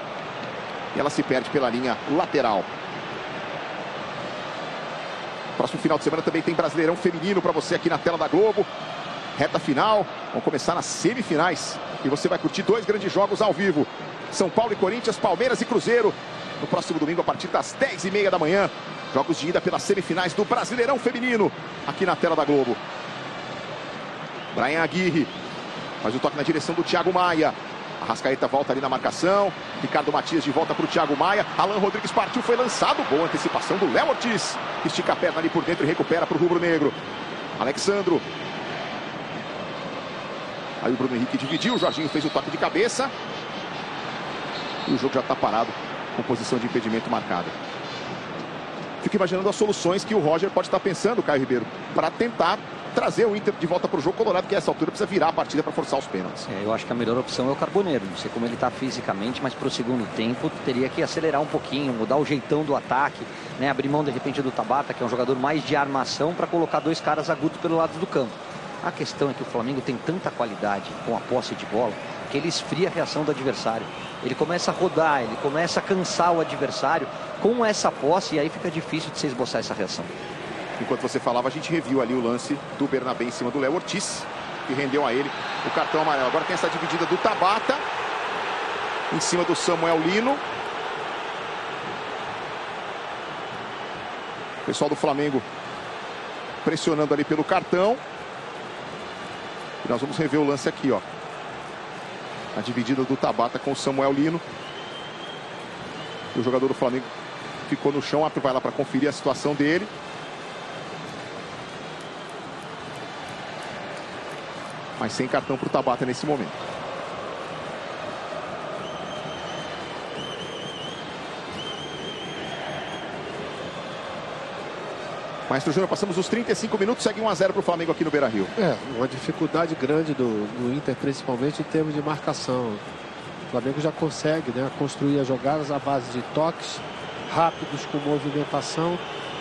E ela se perde pela linha lateral. Próximo final de semana também tem Brasileirão Feminino para você aqui na tela da Globo. Reta final, vamos começar nas semifinais. E você vai curtir 2 grandes jogos ao vivo. São Paulo e Corinthians, Palmeiras e Cruzeiro. No próximo domingo, a partir das 10h30 da manhã. Jogos de ida pelas semifinais do Brasileirão Feminino. Aqui na tela da Globo. Brian Aguirre faz o toque na direção do Thiago Maia. Arrascaeta volta ali na marcação. Ricardo Matias de volta para o Thiago Maia. Alan Rodrigues partiu, foi lançado. Boa antecipação do Léo Ortiz. Estica a perna ali por dentro e recupera para o rubro-negro. Alexandro. Aí o Bruno Henrique dividiu. O Jorginho fez o toque de cabeça. E o jogo já está parado com posição de impedimento marcada. Fico imaginando as soluções que o Roger pode estar pensando, Caio Ribeiro, para tentar trazer o Inter de volta para o jogo colorado, que a essa altura precisa virar a partida para forçar os pênaltis. Eu acho que a melhor opção é o Carboneiro. Não sei como ele está fisicamente, mas para o segundo tempo teria que acelerar um pouquinho, mudar o jeitão do ataque, né? Abrir mão de repente do Tabata, que é um jogador mais de armação, para colocar 2 caras agudos pelo lado do campo. A questão é que o Flamengo tem tanta qualidade com a posse de bola que ele esfria a reação do adversário. Ele começa a rodar, ele começa a cansar o adversário com essa posse, e aí fica difícil de você esboçar essa reação. Enquanto você falava, a gente reviu ali o lance do Bernabé em cima do Léo Ortiz, que rendeu a ele o cartão amarelo. Agora tem essa dividida do Tabata em cima do Samuel Lino. O pessoal do Flamengo pressionando ali pelo cartão. E nós vamos rever o lance aqui, ó. A dividida do Tabata com o Samuel Lino. E o jogador do Flamengo ficou no chão. O árbitro vai lá para conferir a situação dele. Mas sem cartão para o Tabata nesse momento. Maestro Júnior, passamos os 35 minutos, segue 1-0 para o Flamengo aqui no Beira-Rio. Uma dificuldade grande do Inter, principalmente em termos de marcação. O Flamengo já consegue, né, construir as jogadas à base de toques rápidos, com movimentação,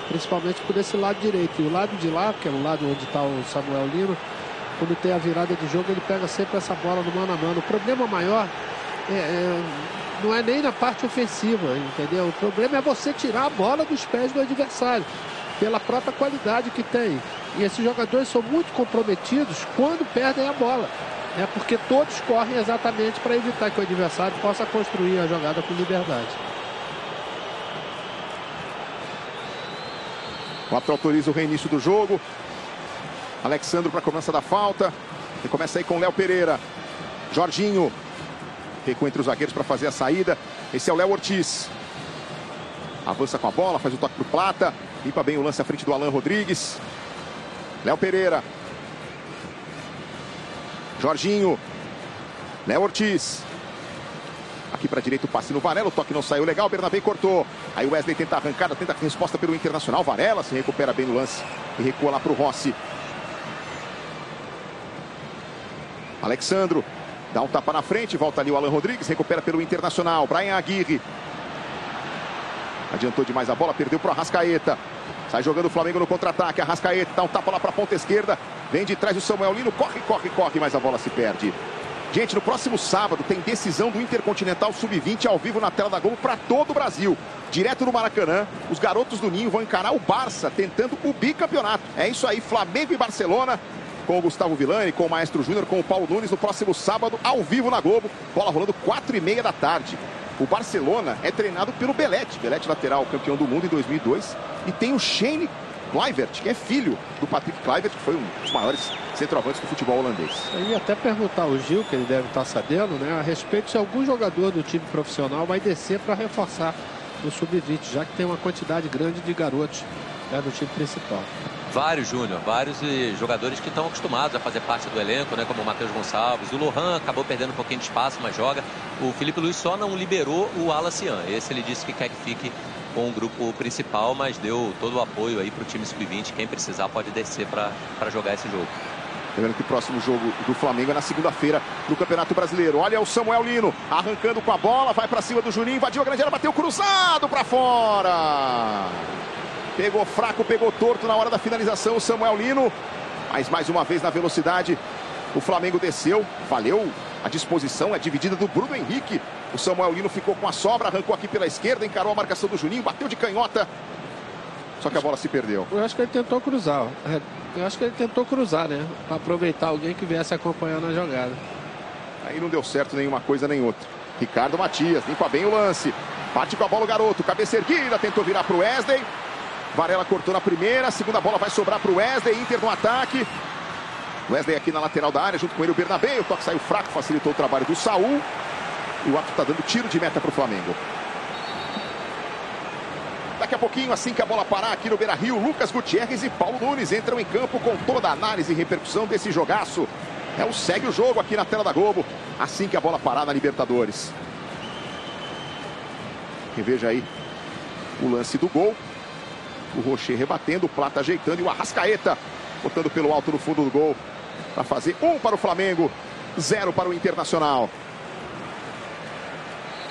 principalmente por esse lado direito. E o lado de lá, que é o lado onde está o Samuel Lino, quando tem a virada de jogo, ele pega sempre essa bola no mano a mano. O problema maior não é nem na parte ofensiva, entendeu? O problema é você tirar a bola dos pés do adversário, pela própria qualidade que tem. E esses jogadores são muito comprometidos quando perdem a bola, né? Porque todos correm exatamente para evitar que o adversário possa construir a jogada com liberdade. O árbitro autoriza o reinício do jogo. Alexandro para a cobrança da falta. E começa aí com Léo Pereira. Jorginho recua entre os zagueiros para fazer a saída. Esse é o Léo Ortiz. Avança com a bola, faz o toque para o Plata. Limpa bem o lance à frente do Alan Rodrigues. Léo Pereira. Jorginho. Léo Ortiz. Aqui para a direita o passe no Varela. O toque não saiu legal. Bernabé cortou. Aí o Wesley tenta a arrancada, tenta a resposta pelo Internacional. Varela se recupera bem no lance e recua lá para o Rossi. Alexandro dá um tapa na frente, volta ali o Alan Rodrigues, recupera pelo Internacional. Brian Aguirre adiantou demais a bola, perdeu para o Arrascaeta. Sai jogando o Flamengo no contra-ataque. Arrascaeta dá um tapa lá para a ponta esquerda. Vem de trás o Samuel Lino, corre, mas a bola se perde. Gente, no próximo sábado tem decisão do Intercontinental Sub-20 ao vivo na tela da Globo para todo o Brasil. Direto no Maracanã, os garotos do Ninho vão encarar o Barça, tentando o bicampeonato. É isso aí, Flamengo e Barcelona, com o Gustavo Villani, com o Maestro Júnior, com o Paulo Nunes, no próximo sábado, ao vivo na Globo. Bola rolando 4h30 da tarde. O Barcelona é treinado pelo Belete. Belete lateral, campeão do mundo em 2002. E tem o Shane Kluivert, que é filho do Patrick Kluivert, que foi um dos maiores centroavantes do futebol holandês. Eu ia até perguntar ao Gil, que ele deve estar sabendo, né, a respeito se algum jogador do time profissional vai descer para reforçar no Sub-20, já que tem uma quantidade grande de garotos, né, do time principal. Vários, Júnior, vários jogadores que estão acostumados a fazer parte do elenco, né, como o Matheus Gonçalves. O Lohan acabou perdendo um pouquinho de espaço, mas joga. O Felipe Luiz só não liberou o Alacian. Esse ele disse que quer que fique com o grupo principal, mas deu todo o apoio aí para o time Sub-20. Quem precisar pode descer para jogar esse jogo. Lembrando que o próximo jogo do Flamengo é na segunda-feira no Campeonato Brasileiro. Olha o Samuel Lino arrancando com a bola, vai para cima do Juninho, invadiu a grande área, bateu cruzado para fora. Pegou fraco, pegou torto na hora da finalização o Samuel Lino. Mas mais uma vez na velocidade o Flamengo desceu. Valeu a disposição, é dividida do Bruno Henrique. O Samuel Lino ficou com a sobra, arrancou aqui pela esquerda, encarou a marcação do Juninho, bateu de canhota. Só que a bola se perdeu. Eu acho que ele tentou cruzar. Eu acho que ele tentou cruzar, né? Para aproveitar alguém que viesse acompanhando a jogada. Aí não deu certo nenhuma coisa nem outra. Ricardo Matias limpa bem o lance. Bate com a bola o garoto. Cabeça erguida, tentou virar para o Wesley. Varela cortou na primeira. Segunda bola vai sobrar para o Wesley. Inter no ataque. Wesley aqui na lateral da área, junto com ele o Bernabé. O toque saiu fraco, facilitou o trabalho do Saul. E o árbitro está dando tiro de meta para o Flamengo. Daqui a pouquinho, assim que a bola parar aqui no Beira-Rio, Lucas Gutierrez e Paulo Nunes entram em campo com toda a análise e repercussão desse jogaço. É o segue o jogo aqui na tela da Globo, assim que a bola parar na Libertadores. Reveja aí o lance do gol. O Rocher rebatendo, o Plata ajeitando e o Arrascaeta botando pelo alto no fundo do gol para fazer 1 para o Flamengo, 0 para o Internacional.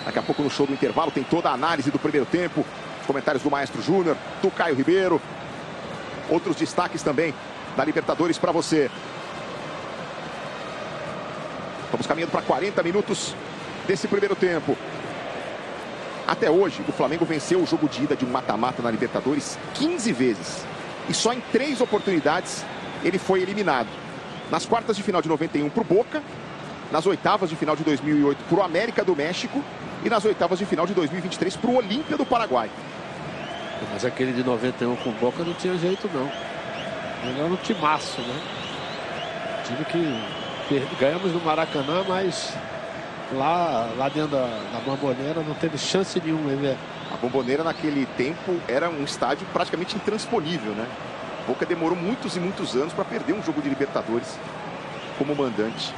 Daqui a pouco no show do intervalo tem toda a análise do primeiro tempo. Comentários do Maestro Júnior, do Caio Ribeiro. Outros destaques também da Libertadores para você. Estamos caminhando para 40 minutos desse primeiro tempo. Até hoje, o Flamengo venceu o jogo de ida de um mata-mata na Libertadores 15 vezes. E só em 3 oportunidades ele foi eliminado. Nas quartas de final de 91 para o Boca, nas oitavas de final de 2008 para o América do México e nas oitavas de final de 2023 para o Olímpia do Paraguai. Mas aquele de 91 com o Boca não tinha jeito, não. Ele era um timaço, né? Time que ganhamos no Maracanã, mas lá dentro da Bombonera não teve chance nenhuma, né? A Bombonera naquele tempo era um estádio praticamente intransponível, né? Boca demorou muitos e muitos anos para perder um jogo de Libertadores como mandante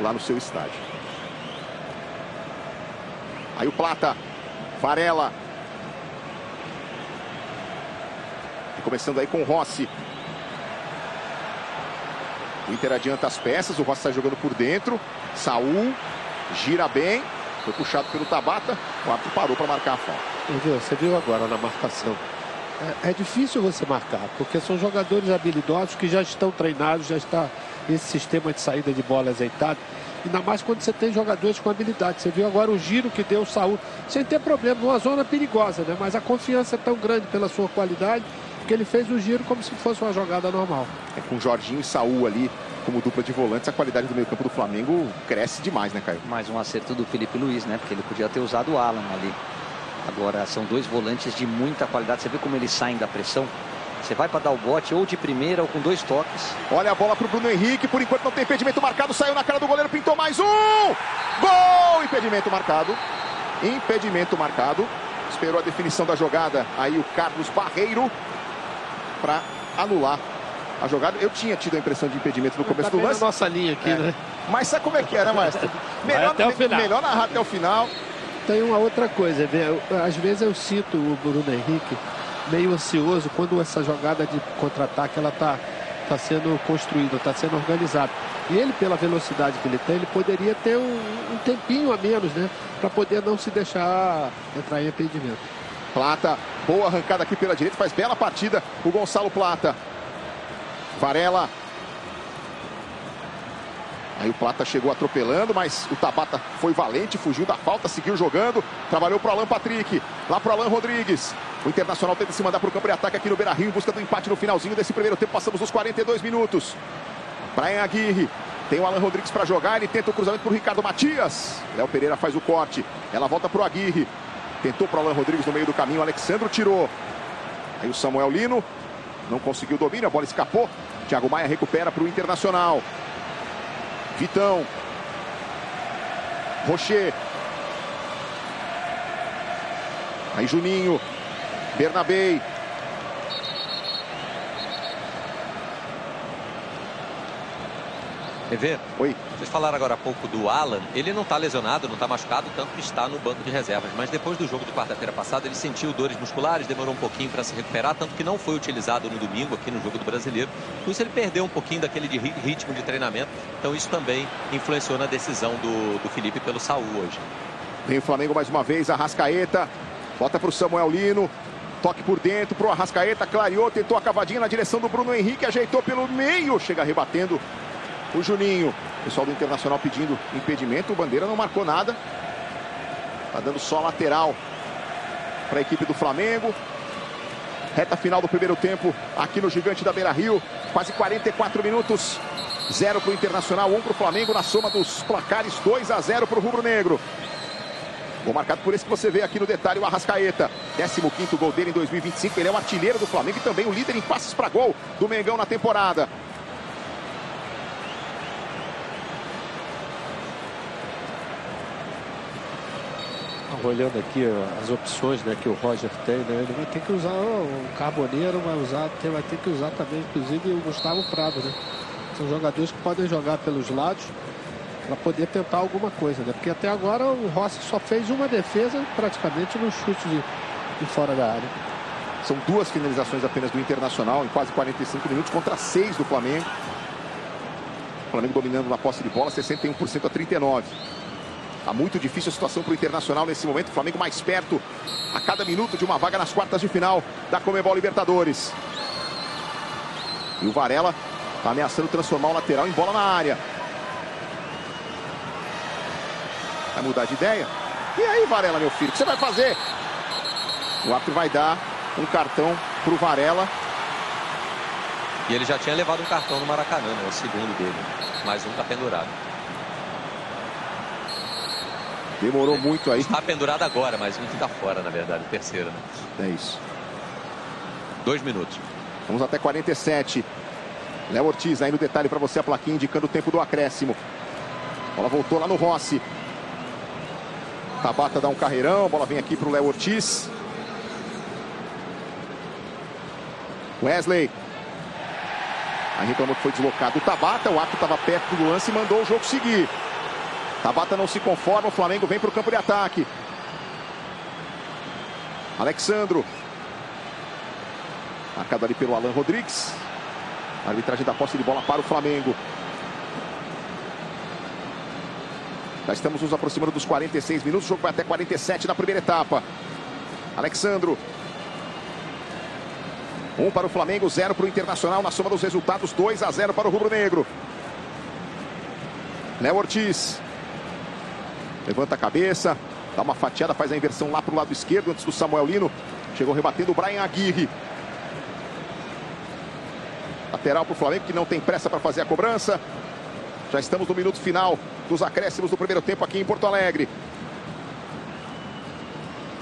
lá no seu estádio. Aí o Plata, Varela. E começando aí com o Rossi. O Inter adianta as peças, o Rossi sai jogando por dentro. Saul gira bem, foi puxado pelo Tabata, o árbitro parou para marcar a falta. Você viu agora na marcação. É difícil você marcar, porque são jogadores habilidosos que já estão treinados, já está esse sistema de saída de bola azeitado. Ainda mais quando você tem jogadores com habilidade. Você viu agora o giro que deu o Saul, sem ter problema, numa zona perigosa, né? Mas a confiança é tão grande pela sua qualidade que ele fez o giro como se fosse uma jogada normal. Com Jorginho e Saul ali como dupla de volantes, a qualidade do meio-campo do Flamengo cresce demais, né, Caio? Mais um acerto do Felipe Luiz, né? Porque ele podia ter usado o Alan ali. Agora são 2 volantes de muita qualidade. Você vê como eles saem da pressão? Você vai para dar o bote ou de primeira ou com 2 toques. Olha a bola para o Bruno Henrique. Por enquanto não tem impedimento marcado. Saiu na cara do goleiro, pintou mais um. Gol! Impedimento marcado. Impedimento marcado. Esperou a definição da jogada. Aí o Carlos Barreiro para anular a jogada. Eu tinha tido a impressão de impedimento no começo do lance. Nossa linha aqui, né? Mas sabe como é que é, né, Maestro? Melhor narrar até o final. Tem uma outra coisa, às vezes eu sinto o Bruno Henrique meio ansioso quando essa jogada de contra-ataque ela tá sendo construída, está sendo organizada. E ele, pela velocidade que ele tem, ele poderia ter um tempinho a menos, né? Para poder não se deixar entrar em impedimento. Plata, boa arrancada aqui pela direita, faz bela partida o Gonçalo Plata. Varela. Aí o Plata chegou atropelando, mas o Tabata foi valente, fugiu da falta, seguiu jogando, trabalhou para o Alan Patrick, lá para o Alan Rodrigues. O Internacional tenta se mandar para o campo de ataque aqui no Beira-Rio, em busca do empate no finalzinho desse primeiro tempo. Passamos os 42 minutos. Brian Aguirre, tem o Alan Rodrigues para jogar, ele tenta o cruzamento para o Ricardo Matias. Léo Pereira faz o corte, ela volta para o Aguirre. Tentou para o Alan Rodrigues no meio do caminho, o Alexandro tirou. Aí o Samuel Lino, não conseguiu o domínio, a bola escapou. Thiago Maia recupera para o Internacional. Vitão. Rocher. Aí Juninho. Bernabé. EV, oi. Vocês falaram agora há pouco do Alan. Ele não está lesionado, não está machucado, tanto que está no banco de reservas. Mas depois do jogo de quarta-feira passada, ele sentiu dores musculares, demorou um pouquinho para se recuperar, tanto que não foi utilizado no domingo aqui no jogo do Brasileiro. Com isso ele perdeu um pouquinho daquele ritmo de treinamento. Então isso também influenciou na decisão do Felipe pelo Saul hoje. Vem o Flamengo mais uma vez, Arrascaeta. Bota para o Samuel Lino. Toque por dentro pro Arrascaeta, clareou, tentou a cavadinha na direção do Bruno Henrique, ajeitou pelo meio, chega rebatendo o Juninho. O pessoal do Internacional pedindo impedimento, o Bandeira não marcou nada. Tá dando só lateral para a equipe do Flamengo. Reta final do primeiro tempo aqui no Gigante da Beira-Rio. Quase 44 minutos. 0 para o Internacional, 1 para o Flamengo. Na soma dos placares, 2-0 para o Rubro Negro. Gol marcado por esse que você vê aqui no detalhe, o Arrascaeta. 15º gol dele em 2025. Ele é o artilheiro do Flamengo e também o líder em passes para gol do Mengão na temporada. Olhando aqui as opções, né, que o Roger tem, né, ele vai ter que usar o Carboneiro, vai ter que usar também, inclusive, o Gustavo Prado, né? São jogadores que podem jogar pelos lados para poder tentar alguma coisa, né? Porque até agora o Rossi só fez uma defesa praticamente no chute de fora da área. São 2 finalizações apenas do Internacional em quase 45 minutos contra 6 do Flamengo. O Flamengo dominando na posse de bola, 61% a 39%. Tá muito difícil a situação para o Internacional nesse momento. O Flamengo mais perto a cada minuto de uma vaga nas quartas de final da Conmebol Libertadores. E o Varela tá ameaçando transformar o lateral em bola na área. Vai mudar de ideia? E aí, Varela, meu filho, o que você vai fazer? O árbitro vai dar um cartão pro Varela. E ele já tinha levado um cartão no Maracanã, né? O segundo dele. Mais um tá pendurado. Demorou muito aí. Está pendurado agora, mas um fica fora, na verdade, o terceiro, né? É isso. 2 minutos. Vamos até 47. Léo Ortiz aí no detalhe para você, a plaquinha indicando o tempo do acréscimo. A bola voltou lá no Rossi. Tabata dá um carreirão, a bola vem aqui para o Léo Ortiz. Wesley. Aí reclamou que foi deslocado o Tabata, o árbitro estava perto do lance e mandou o jogo seguir. Tabata não se conforma, o Flamengo vem para o campo de ataque. Alexandro. Marcado ali pelo Alan Rodrigues. A arbitragem da posse de bola para o Flamengo. Já estamos nos aproximando dos 46 minutos. O jogo vai até 47 na primeira etapa. Alexandro. 1 para o Flamengo, 0 para o Internacional. Na soma dos resultados, 2-0 para o Rubro Negro. Léo Ortiz. Levanta a cabeça. Dá uma fatiada, faz a inversão lá para o lado esquerdo. Antes do Samuel Lino. Chegou rebatendo o Brian Aguirre. Lateral para o Flamengo, que não tem pressa para fazer a cobrança. Já estamos no minuto final dos acréscimos do primeiro tempo aqui em Porto Alegre.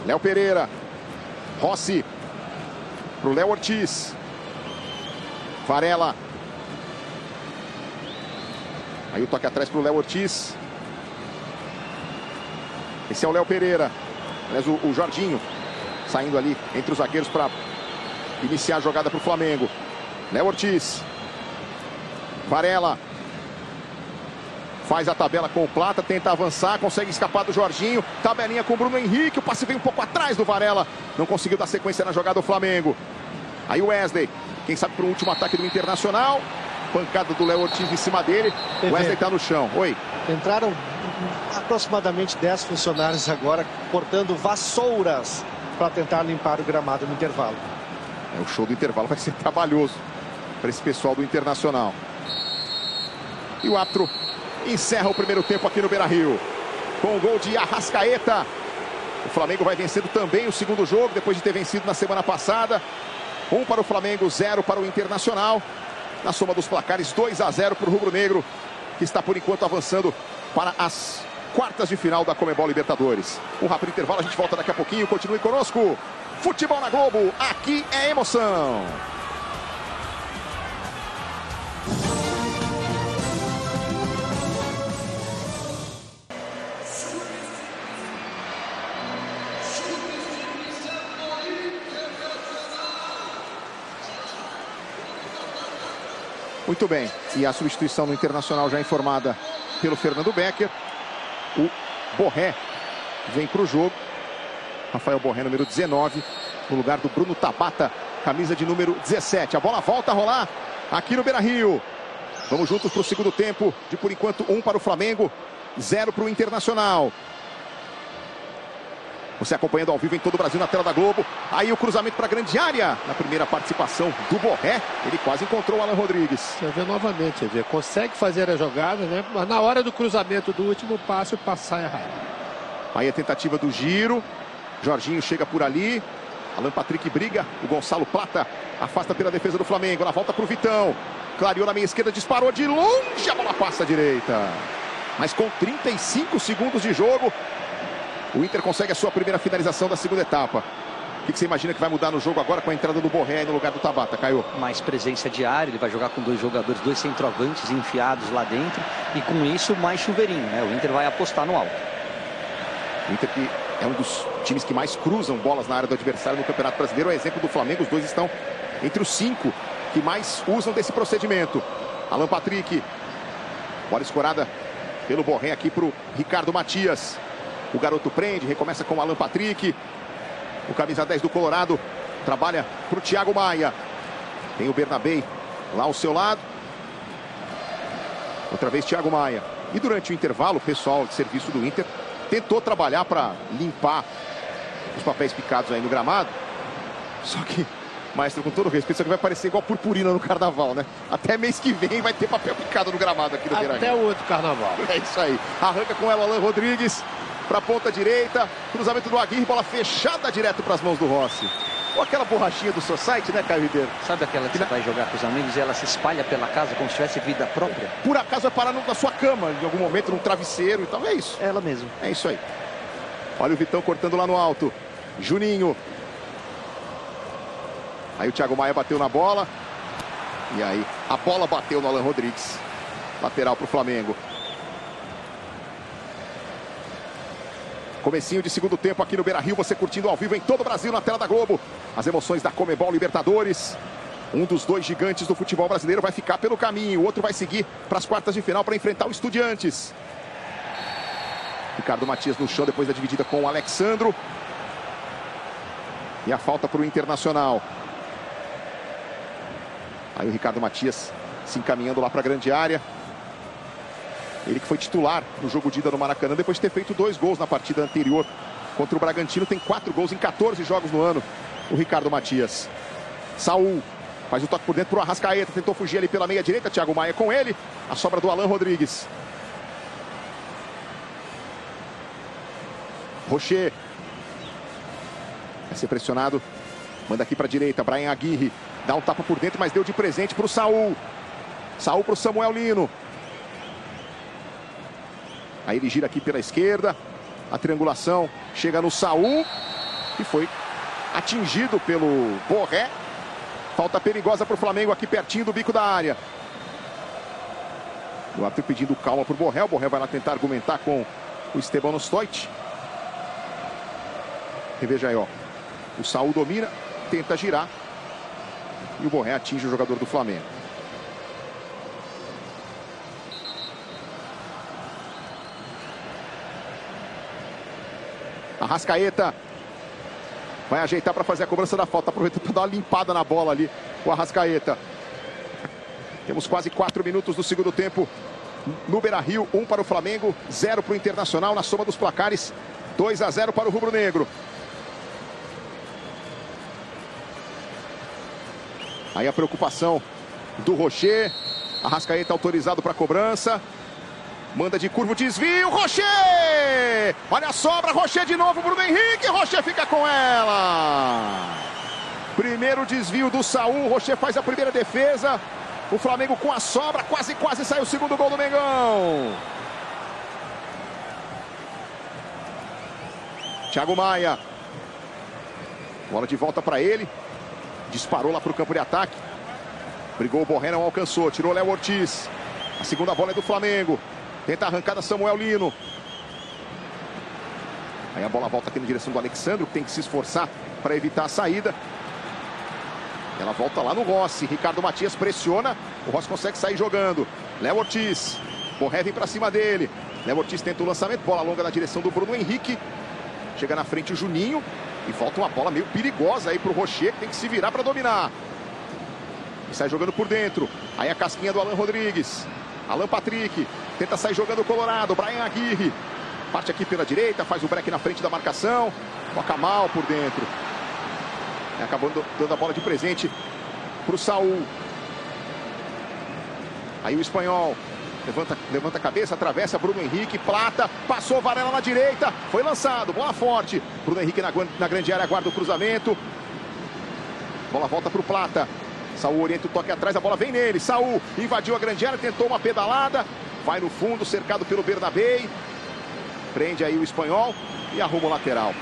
Léo Pereira. Rossi. Para o Léo Ortiz. Varela. Aí o toque atrás para o Léo Ortiz. Esse é o Léo Pereira. Aliás, o Jorginho saindo ali entre os zagueiros para iniciar a jogada para o Flamengo. Léo Ortiz. Varela. Faz a tabela com o Plata, tenta avançar, consegue escapar do Jorginho. Tabelinha com o Bruno Henrique, o passe vem um pouco atrás do Varela. Não conseguiu dar sequência na jogada do Flamengo. Aí o Wesley, quem sabe para o último ataque do Internacional. Pancada do Léo Ortiz em cima dele. O Wesley está no chão. Oi. Entraram aproximadamente 10 funcionários agora, cortando vassouras para tentar limpar o gramado no intervalo. O show do intervalo vai ser trabalhoso para esse pessoal do Internacional. E o árbitro encerra o primeiro tempo aqui no Beira-Rio. Com o gol de Arrascaeta. O Flamengo vai vencendo também o segundo jogo, depois de ter vencido na semana passada. 1 para o Flamengo, 0 para o Internacional. Na soma dos placares, 2-0 para o Rubro Negro, que está por enquanto avançando para as quartas de final da Conmebol Libertadores. Um rápido intervalo, a gente volta daqui a pouquinho. Continue conosco. Futebol na Globo, aqui é emoção. Muito bem, e a substituição no Internacional já informada pelo Fernando Becker. O Borré vem para o jogo. Rafael Borré, número 19, no lugar do Bruno Tabata, camisa de número 17. A bola volta a rolar aqui no Beira-Rio. Vamos juntos para o segundo tempo, de por enquanto 1 para o Flamengo, 0 para o Internacional. Você acompanhando ao vivo em todo o Brasil na tela da Globo. Aí o cruzamento para a grande área. Na primeira participação do Borré, ele quase encontrou o Alan Rodrigues. Você vê novamente, você vê, consegue fazer a jogada, né? Mas na hora do cruzamento do último passe, o passe sai errado. Aí a tentativa do giro. Jorginho chega por ali. Alan Patrick briga. O Gonçalo Plata afasta pela defesa do Flamengo. Ela volta para o Vitão. Clareou na meia esquerda, disparou de longe. A bola passa à direita. Mas com 35 segundos de jogo, o Inter consegue a sua primeira finalização da segunda etapa. O que você imagina que vai mudar no jogo agora com a entrada do Borré aí no lugar do Tabata, Caio? Mais presença de área, ele vai jogar com 2 jogadores, 2 centroavantes enfiados lá dentro. E com isso, mais chuveirinho, né? O Inter vai apostar no alto. O Inter que é um dos times que mais cruzam bolas na área do adversário no Campeonato Brasileiro. É exemplo do Flamengo, os dois estão entre os 5 que mais usam desse procedimento. Alan Patrick, bola escorada pelo Borré aqui para o Ricardo Matias. O garoto prende, recomeça com o Alan Patrick. O camisa 10 do Colorado trabalha para o Thiago Maia. Tem o Bernabé lá ao seu lado. Outra vez Thiago Maia. E durante o intervalo, o pessoal de serviço do Inter tentou trabalhar para limpar os papéis picados aí no gramado. Só que, maestro, com todo respeito, isso aqui vai parecer igual purpurina no carnaval, né? Até mês que vem vai ter papel picado no gramado aqui no Beira-Rio. Até o outro carnaval. É isso aí. Arranca com ela o Alan Rodrigues para a ponta direita. Cruzamento do Aguirre, bola fechada direto para as mãos do Rossi. Ou aquela borrachinha do Society, né, Caio Ribeiro? Sabe aquela que você vai jogar com os amigos e ela se espalha pela casa como se tivesse vida própria? Por acaso vai parar na sua cama, em algum momento, num travesseiro e tal. É isso. Ela mesmo. É isso aí. Olha o Vitão cortando lá no alto. Juninho. Aí o Thiago Maia bateu na bola. E aí a bola bateu no Alan Rodrigues. Lateral para o Flamengo. Comecinho de segundo tempo aqui no Beira-Rio, você curtindo ao vivo em todo o Brasil na tela da Globo. As emoções da Conmebol Libertadores. Um dos 2 gigantes do futebol brasileiro vai ficar pelo caminho. O outro vai seguir para as quartas de final para enfrentar o Estudiantes. Ricardo Matias no chão depois da dividida com o Alexandro. E a falta para o Internacional. Aí o Ricardo Matias se encaminhando lá para a grande área. Ele que foi titular no jogo de ida no Maracanã, depois de ter feito 2 gols na partida anterior contra o Bragantino. Tem 4 gols em 14 jogos no ano, o Ricardo Matias. Saul faz o toque por dentro para o Arrascaeta. Tentou fugir ali pela meia direita, Thiago Maia com ele. A sobra do Alan Rodrigues. Rocher. Vai ser pressionado. Manda aqui para a direita, Brian Aguirre. Dá um tapa por dentro, mas deu de presente para o Saul. Saul para o Samuel Lino. Aí ele gira aqui pela esquerda. A triangulação chega no Saul, que foi atingido pelo Borré. Falta perigosa para o Flamengo aqui pertinho do bico da área. O árbitro pedindo calma para o Borré. O Borré vai lá tentar argumentar com o Esteban Stoit. E veja aí, ó. O Saul domina, tenta girar. E o Borré atinge o jogador do Flamengo. Arrascaeta vai ajeitar para fazer a cobrança da falta. Aproveita para dar uma limpada na bola ali o Arrascaeta. Temos quase 4 minutos do segundo tempo no Beira-Rio. 1 para o Flamengo, 0 para o Internacional. Na soma dos placares, 2-0 para o rubro-negro. Aí a preocupação do Rocher. Arrascaeta autorizado para a cobrança. Manda de curva o desvio, Rocher! Olha a sobra, Rocher de novo, Bruno Henrique, Rocher fica com ela. Primeiro desvio do Saul, Rocher faz a primeira defesa. O Flamengo com a sobra, quase sai o segundo gol do Mengão. Thiago Maia. Bola de volta para ele. Disparou lá para o campo de ataque. Brigou o Borré, não alcançou, tirou Léo Ortiz. A segunda bola é do Flamengo. Tenta a arrancada Samuel Lino. Aí a bola volta aqui na direção do Alexandro, que tem que se esforçar para evitar a saída. Ela volta lá no Rossi. Ricardo Matias pressiona. O Rossi consegue sair jogando. Léo Ortiz. Borré vem para cima dele. Léo Ortiz tenta o lançamento. Bola longa na direção do Bruno Henrique. Chega na frente o Juninho. E volta uma bola meio perigosa aí para o Rocher, que tem que se virar para dominar. E sai jogando por dentro. Aí a casquinha do Alan Rodrigues. Alan Patrick. Tenta sair jogando o Colorado. Brian Aguirre. Parte aqui pela direita. Faz o break na frente da marcação. Toca mal por dentro. Acabou dando a bola de presente para o Saul. Aí o espanhol levanta a cabeça, atravessa Bruno Henrique, Plata, passou Varela na direita, foi lançado, bola forte. Bruno Henrique na grande área, aguarda o cruzamento. Bola volta para o Plata. Saul orienta o toque atrás, a bola vem nele. Saul invadiu a grande área, tentou uma pedalada, vai no fundo, cercado pelo Bernabei. Prende aí o espanhol e arruma o lateral.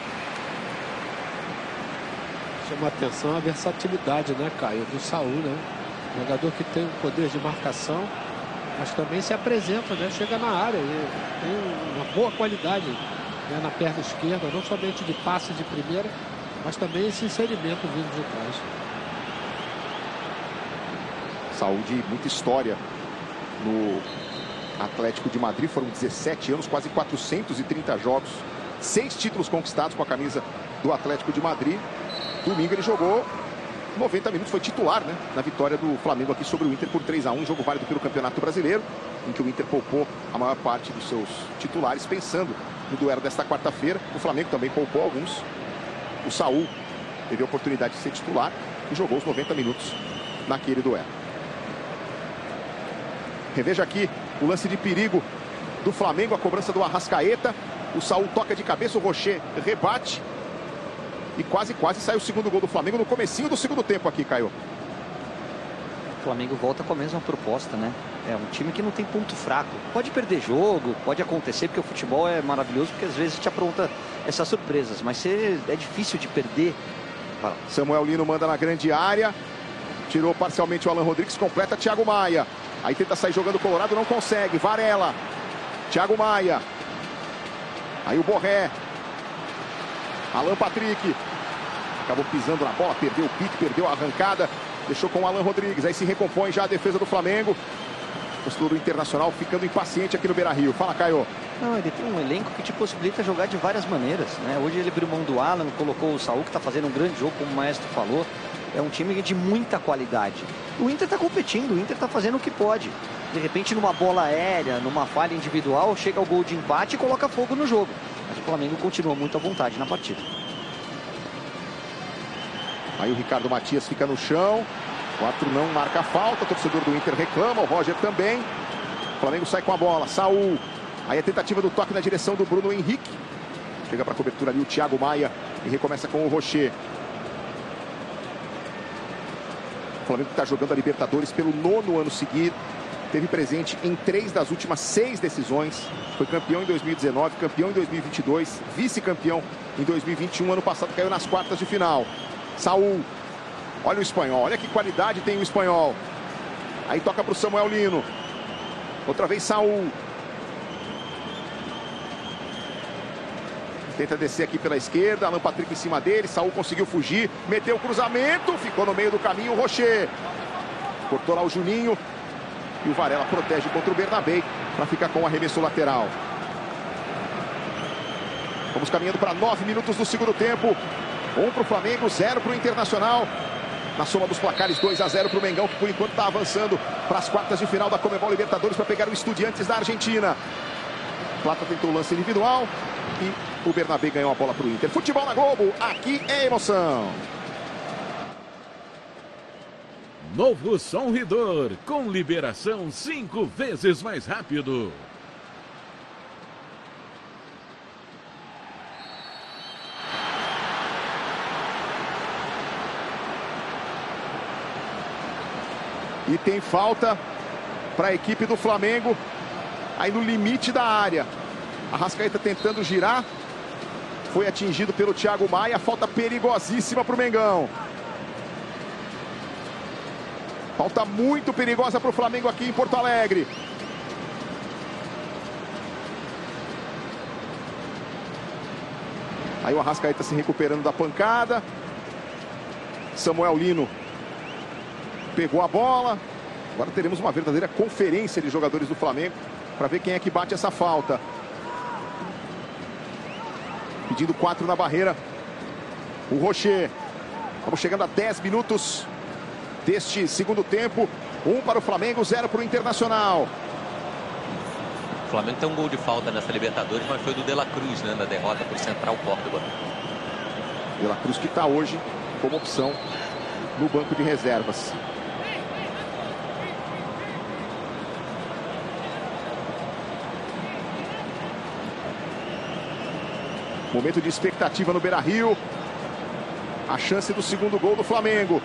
Chama a atenção a versatilidade, né, Caio, do Saul, né? Jogador que tem um poder de marcação, mas também se apresenta, né? Chega na área e tem uma boa qualidade, né, na perna esquerda, não somente de passe de primeira, mas também esse inserimento vindo de trás. Saul de muita história no Atlético de Madrid, foram 17 anos, quase 430 jogos, 6 títulos conquistados com a camisa do Atlético de Madrid. Domingo ele jogou 90 minutos, foi titular, né, na vitória do Flamengo aqui sobre o Inter por 3-1, jogo válido pelo Campeonato Brasileiro, em que o Inter poupou a maior parte dos seus titulares, pensando no duelo desta quarta-feira. O Flamengo também poupou alguns. O Saul teve a oportunidade de ser titular e jogou os 90 minutos naquele duelo. Reveja aqui o lance de perigo do Flamengo, a cobrança do Arrascaeta. O Saul toca de cabeça, o Rocher rebate. E quase sai o segundo gol do Flamengo no comecinho do segundo tempo aqui, Caio. O Flamengo volta com a mesma proposta, né? É um time que não tem ponto fraco. Pode perder jogo, pode acontecer, porque o futebol é maravilhoso, porque às vezes te apronta essas surpresas. Mas é difícil de perder. Samuel Lino manda na grande área. Tirou parcialmente o Alan Rodrigues, completa Thiago Maia. Aí tenta sair jogando o Colorado, não consegue. Varela. Thiago Maia. Aí o Borré. Alan Patrick. Acabou pisando na bola, perdeu o pique, perdeu a arrancada. Deixou com o Alan Rodrigues. Aí se recompõe já a defesa do Flamengo. O torcedor do Internacional ficando impaciente aqui no Beira-Rio. Fala, Caio. Não, ele tem um elenco que te possibilita jogar de várias maneiras, né? Hoje ele abriu mão do Alan, colocou o Saul, que está fazendo um grande jogo, como o Maestro falou. É um time de muita qualidade. O Inter está competindo, o Inter está fazendo o que pode. De repente, numa bola aérea, numa falha individual, chega ao gol de empate e coloca fogo no jogo. Mas o Flamengo continua muito à vontade na partida. Aí o Ricardo Matias fica no chão. O árbitro não marca a falta. O torcedor do Inter reclama. O Roger também. O Flamengo sai com a bola. Saul. Aí a tentativa do toque na direção do Bruno Henrique. Chega para a cobertura ali o Thiago Maia. E recomeça com o Rocher. O Flamengo está jogando a Libertadores pelo 9º ano seguido. Teve presente em 3 das últimas 6 decisões. Foi campeão em 2019, campeão em 2022, vice-campeão em 2021. Ano passado caiu nas quartas de final. Saul. Olha o espanhol, olha que qualidade tem o espanhol. Aí toca para o Samuel Lino. Outra vez Saul. Tenta descer aqui pela esquerda, Alan Patrick em cima dele. Saul conseguiu fugir, meteu o cruzamento, ficou no meio do caminho o Rocher. Cortou lá o Juninho. E o Varela protege contra o Bernabei para ficar com o arremesso lateral. Vamos caminhando para 9 minutos do segundo tempo. 1 para o Flamengo, 0 para o Internacional. Na soma dos placares, 2-0 para o Mengão, que por enquanto está avançando para as quartas de final da Conmebol Libertadores para pegar o Estudiantes da Argentina. Plata tentou o lance individual e o Bernabei ganhou a bola para o Inter. Futebol na Globo, aqui é emoção. Novo Sorridor, com liberação 5 vezes mais rápido. E tem falta para a equipe do Flamengo, aí no limite da área. Arrascaeta tentando girar, foi atingido pelo Thiago Maia, falta perigosíssima para o Mengão. Falta muito perigosa para o Flamengo aqui em Porto Alegre. Aí o Arrascaeta se recuperando da pancada. Samuel Lino pegou a bola. Agora teremos uma verdadeira conferência de jogadores do Flamengo para ver quem é que bate essa falta. Pedindo 4 na barreira, o Rocher. Vamos chegando a 10 minutos deste segundo tempo. 1 para o Flamengo, 0 para o Internacional. O Flamengo tem um gol de falta nessa Libertadores, mas foi do De La Cruz, né, na derrota para o Central Córdoba. De La Cruz, que está hoje como opção no banco de reservas. Momento de expectativa no Beira-Rio. A chance do segundo gol do Flamengo.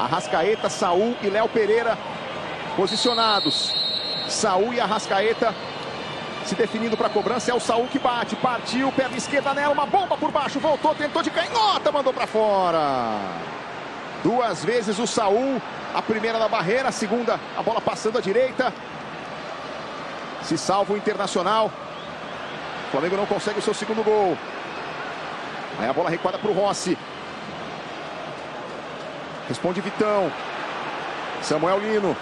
Arrascaeta, Saul e Léo Pereira posicionados. Saul e Arrascaeta se definindo para a cobrança. É o Saul que bate, partiu, perna esquerda nela, uma bomba por baixo, voltou, tentou de canhota, mandou para fora. Duas vezes o Saul, a primeira na barreira, a segunda a bola passando à direita. Se salva o Internacional. O Flamengo não consegue o seu segundo gol. Aí a bola recuada para o Rossi. Responde Vitão. Samuel Lino.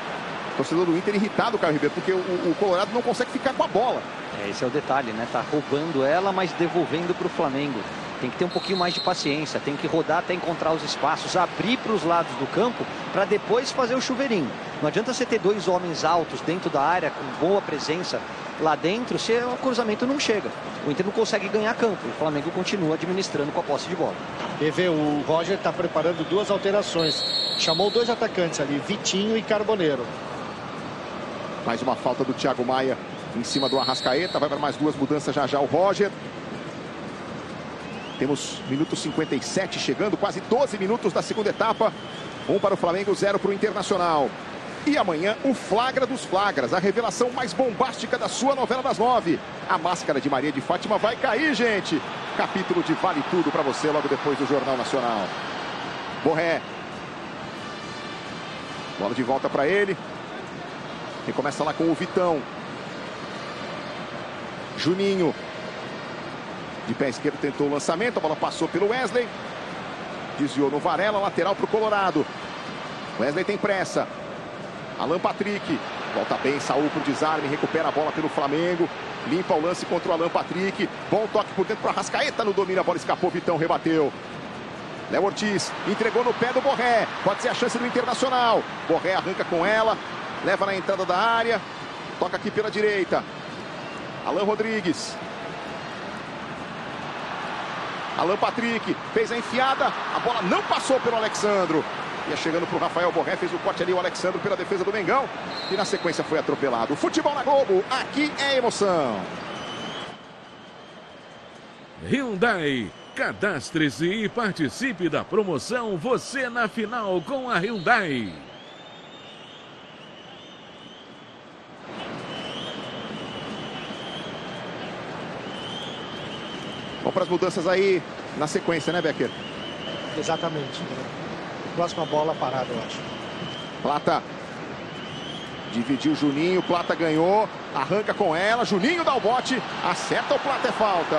Torcedor do Inter irritado, Caio Ribeiro, porque o Colorado não consegue ficar com a bola. Esse é o detalhe, né? Tá roubando ela, mas devolvendo para o Flamengo. Tem que ter um pouquinho mais de paciência, tem que rodar até encontrar os espaços, abrir para os lados do campo, para depois fazer o chuveirinho. Não adianta você ter dois homens altos dentro da área, com boa presença lá dentro, se o cruzamento não chega. O Inter não consegue ganhar campo, o Flamengo continua administrando com a posse de bola. O Roger está preparando duas alterações. Chamou dois atacantes ali, Vitinho e Carboneiro. Mais uma falta do Thiago Maia em cima do Arrascaeta. Vai para mais duas mudanças já o Roger. Temos minuto 57 chegando, quase 12 minutos da segunda etapa. 1 para o Flamengo, 0 para o Internacional. E amanhã o flagra dos flagras, a revelação mais bombástica da sua novela das 9. A máscara de Maria de Fátima vai cair, gente. Capítulo de Vale Tudo para você logo depois do Jornal Nacional. Borré. Bola de volta para ele. E começa lá com o Vitão. Juninho. De pé esquerdo tentou o lançamento, a bola passou pelo Wesley. Desviou no Varela, lateral para o Colorado. Wesley tem pressa. Alan Patrick. Volta bem, Saul para o desarme, recupera a bola pelo Flamengo. Limpa o lance contra o Alan Patrick. Bom toque por dentro para Arrascaeta no domínio, a bola escapou, Vitão rebateu. Léo Ortiz entregou no pé do Borré. Pode ser a chance do Internacional. Borré arranca com ela, leva na entrada da área. Toca aqui pela direita. Alan Rodrigues. Alan Patrick fez a enfiada, a bola não passou pelo Alexandro. Ia chegando para o Rafael Borré, fez o corte ali o Alexandro pela defesa do Mengão. E na sequência foi atropelado. O futebol na Globo, aqui é emoção. Hyundai, cadastre-se e participe da promoção Você na Final com a Hyundai. Vamos para as mudanças aí na sequência, né, Becker? Exatamente. Próxima bola parada, eu acho. Plata dividiu o Juninho, Plata ganhou, arranca com ela, Juninho dá o bote, acerta o Plata, é falta.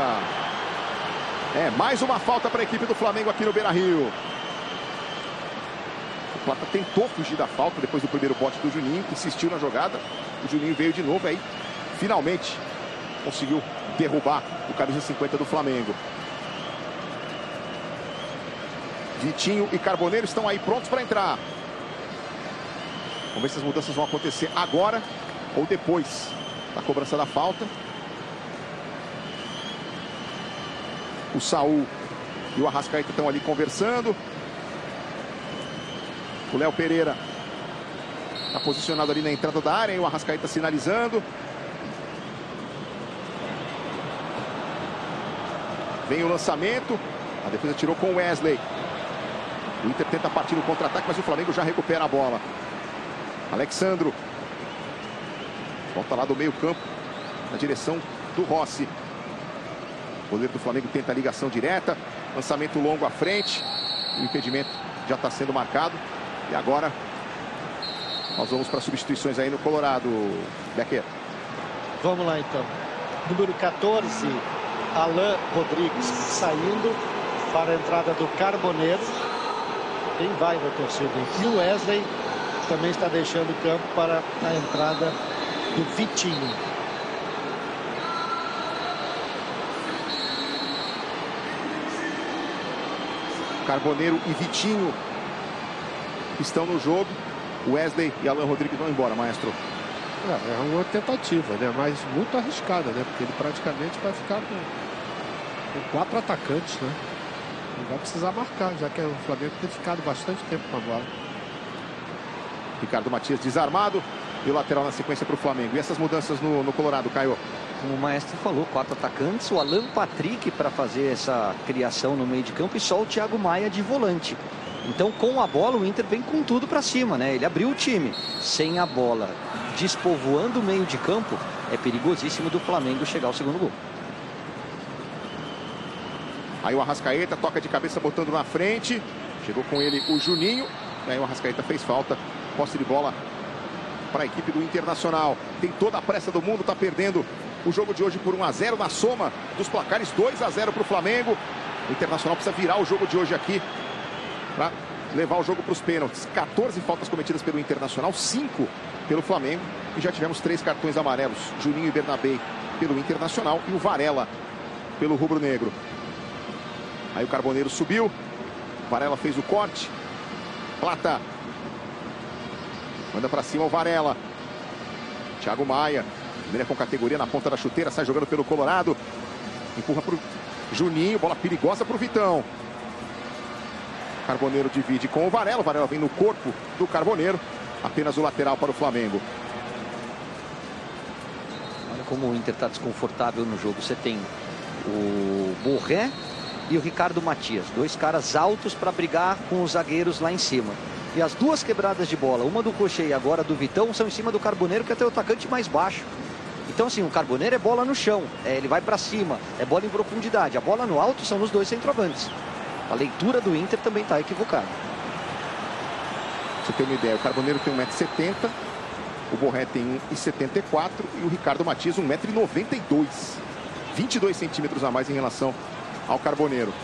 É, mais uma falta para a equipe do Flamengo aqui no Beira-Rio. O Plata tentou fugir da falta depois do primeiro bote do Juninho, insistiu na jogada, o Juninho veio de novo aí, finalmente conseguiu derrubar o camisa 50 do Flamengo. Vitinho e Carboneiro estão aí prontos para entrar. Vamos ver se as mudanças vão acontecer agora ou depois da cobrança da falta. O Saul e o Arrascaeta estão ali conversando. O Léo Pereira está posicionado ali na entrada da área, e o Arrascaeta sinalizando. Vem o lançamento. A defesa tirou com o Wesley. O Inter tenta partir no contra-ataque, mas o Flamengo já recupera a bola. Alexandro. Volta lá do meio campo, na direção do Rossi. O goleiro do Flamengo tenta a ligação direta. Lançamento longo à frente. O impedimento já está sendo marcado. E agora nós vamos para substituições aí no Colorado, Becker. Vamos lá então. Número 14, Alan Rodrigues saindo para a entrada do Carboneiro. Quem vai da torcida? E o Wesley também está deixando o campo para a entrada do Vitinho. Carboneiro e Vitinho estão no jogo. Wesley e Alan Rodrigues vão embora, maestro. É uma tentativa, né? Mas muito arriscada, né? Porque ele praticamente vai ficar com 4 atacantes, né? Não vai precisar marcar, já que o Flamengo tem ficado bastante tempo com a bola. Ricardo Matias desarmado e o lateral na sequência para o Flamengo. E essas mudanças no Colorado, Caio? Como o maestro falou, 4 atacantes, o Alan Patrick para fazer essa criação no meio de campo e só o Thiago Maia de volante. Então, com a bola, o Inter vem com tudo para cima, né? Ele abriu o time. Sem a bola, despovoando o meio de campo, é perigosíssimo do Flamengo chegar ao segundo gol. Aí o Arrascaeta toca de cabeça botando na frente. Chegou com ele o Juninho. E aí o Arrascaeta fez falta. Posse de bola para a equipe do Internacional. Tem toda a pressa do mundo, está perdendo o jogo de hoje por 1-0 na soma dos placares, 2-0 para o Flamengo. O Internacional precisa virar o jogo de hoje aqui para levar o jogo para os pênaltis. 14 faltas cometidas pelo Internacional, 5 pelo Flamengo. E já tivemos 3 cartões amarelos. Juninho e Bernabé pelo Internacional e o Varela pelo Rubro Negro. Aí o Carboneiro subiu. Varela fez o corte. Plata. Manda para cima o Varela. Thiago Maia. Primeira com categoria na ponta da chuteira. Sai jogando pelo Colorado. Empurra para o Juninho. Bola perigosa para o Vitão. Carboneiro divide com o Varela. O Varela vem no corpo do Carboneiro. Apenas o lateral para o Flamengo. Olha como o Inter está desconfortável no jogo. Você tem o Borré e o Ricardo Matias. 2 caras altos para brigar com os zagueiros lá em cima. E as 2 quebradas de bola, uma do Coxa e agora do Vitão, são em cima do Carboneiro, que é o atacante mais baixo. Então, assim, o Carboneiro é bola no chão, ele vai para cima, é bola em profundidade. A bola no alto são nos 2 centroavantes. A leitura do Inter também está equivocada. Pra você ter uma ideia, o Carboneiro tem 1,70 m, o Borré tem 1,74 m e o Ricardo Matias 1,92 m. 22 centímetros a mais em relação ao Carboneiro.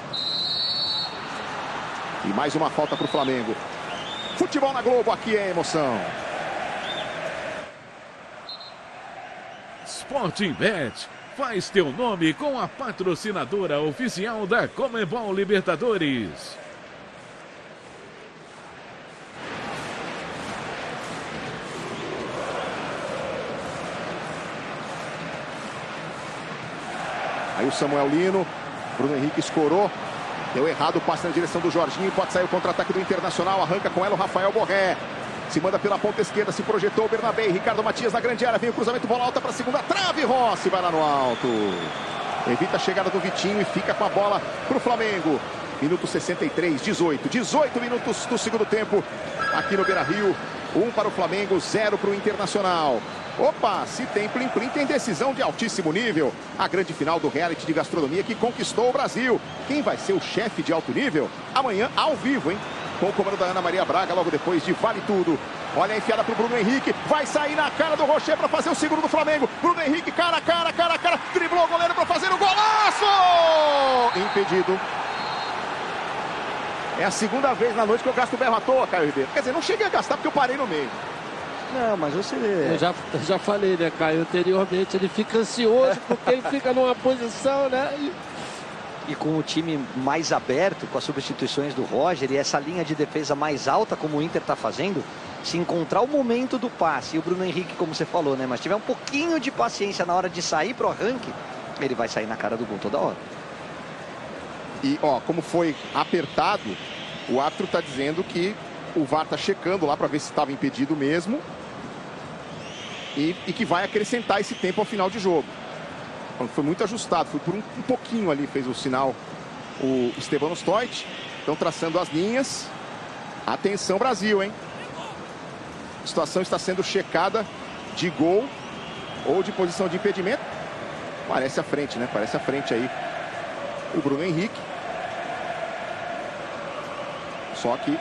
E mais uma falta para o Flamengo. Futebol na Globo, aqui é emoção. Sporting Bet. Faz teu nome com a patrocinadora oficial da Conmebol Libertadores. Aí o Samuel Lino. Bruno Henrique escorou. Deu errado o passe na direção do Jorginho. Pode sair o contra-ataque do Internacional. Arranca com ela o Rafael Borré. Se manda pela ponta esquerda. Se projetou o Bernabé. Ricardo Matias na grande área. Vem o cruzamento. Bola alta para a segunda trave. Rossi vai lá no alto. Evita a chegada do Vitinho e fica com a bola para o Flamengo. Minuto 63, 18 minutos do segundo tempo. Aqui no Beira-Rio. 1 para o Flamengo, 0 para o Internacional. Opa, se tem plim-plim, tem decisão de altíssimo nível. A grande final do reality de gastronomia que conquistou o Brasil. Quem vai ser o chefe de alto nível? Amanhã, ao vivo, hein? Com o comando da Ana Maria Braga, logo depois de Vale Tudo. Olha a enfiada pro Bruno Henrique. Vai sair na cara do Rocher para fazer o segundo do Flamengo. Bruno Henrique, cara a cara. Driblou o goleiro para fazer o golaço! Impedido. É a segunda vez na noite que eu gasto o berro à toa, Caio Ribeiro. Quer dizer, não cheguei a gastar porque eu parei no meio. Não, mas você... Eu já falei, né, Caio, anteriormente, ele fica ansioso porque ele fica numa posição, né? E com o time mais aberto, com as substituições do Roger e essa linha de defesa mais alta, como o Inter está fazendo, se encontrar o momento do passe, e o Bruno Henrique, como você falou, né, mas tiver um pouquinho de paciência na hora de sair pro arranque, ele vai sair na cara do gol toda hora. E, ó, como foi apertado, o árbitro está dizendo que o VAR está checando lá para ver se estava impedido mesmo. E que vai acrescentar esse tempo ao final de jogo. Foi muito ajustado, foi por um pouquinho ali, fez o sinal o Esteban Stoit. Estão traçando as linhas. Atenção, Brasil, hein? A situação está sendo checada de gol ou de posição de impedimento. Parece à frente, né? Parece à frente aí o Bruno Henrique. Só que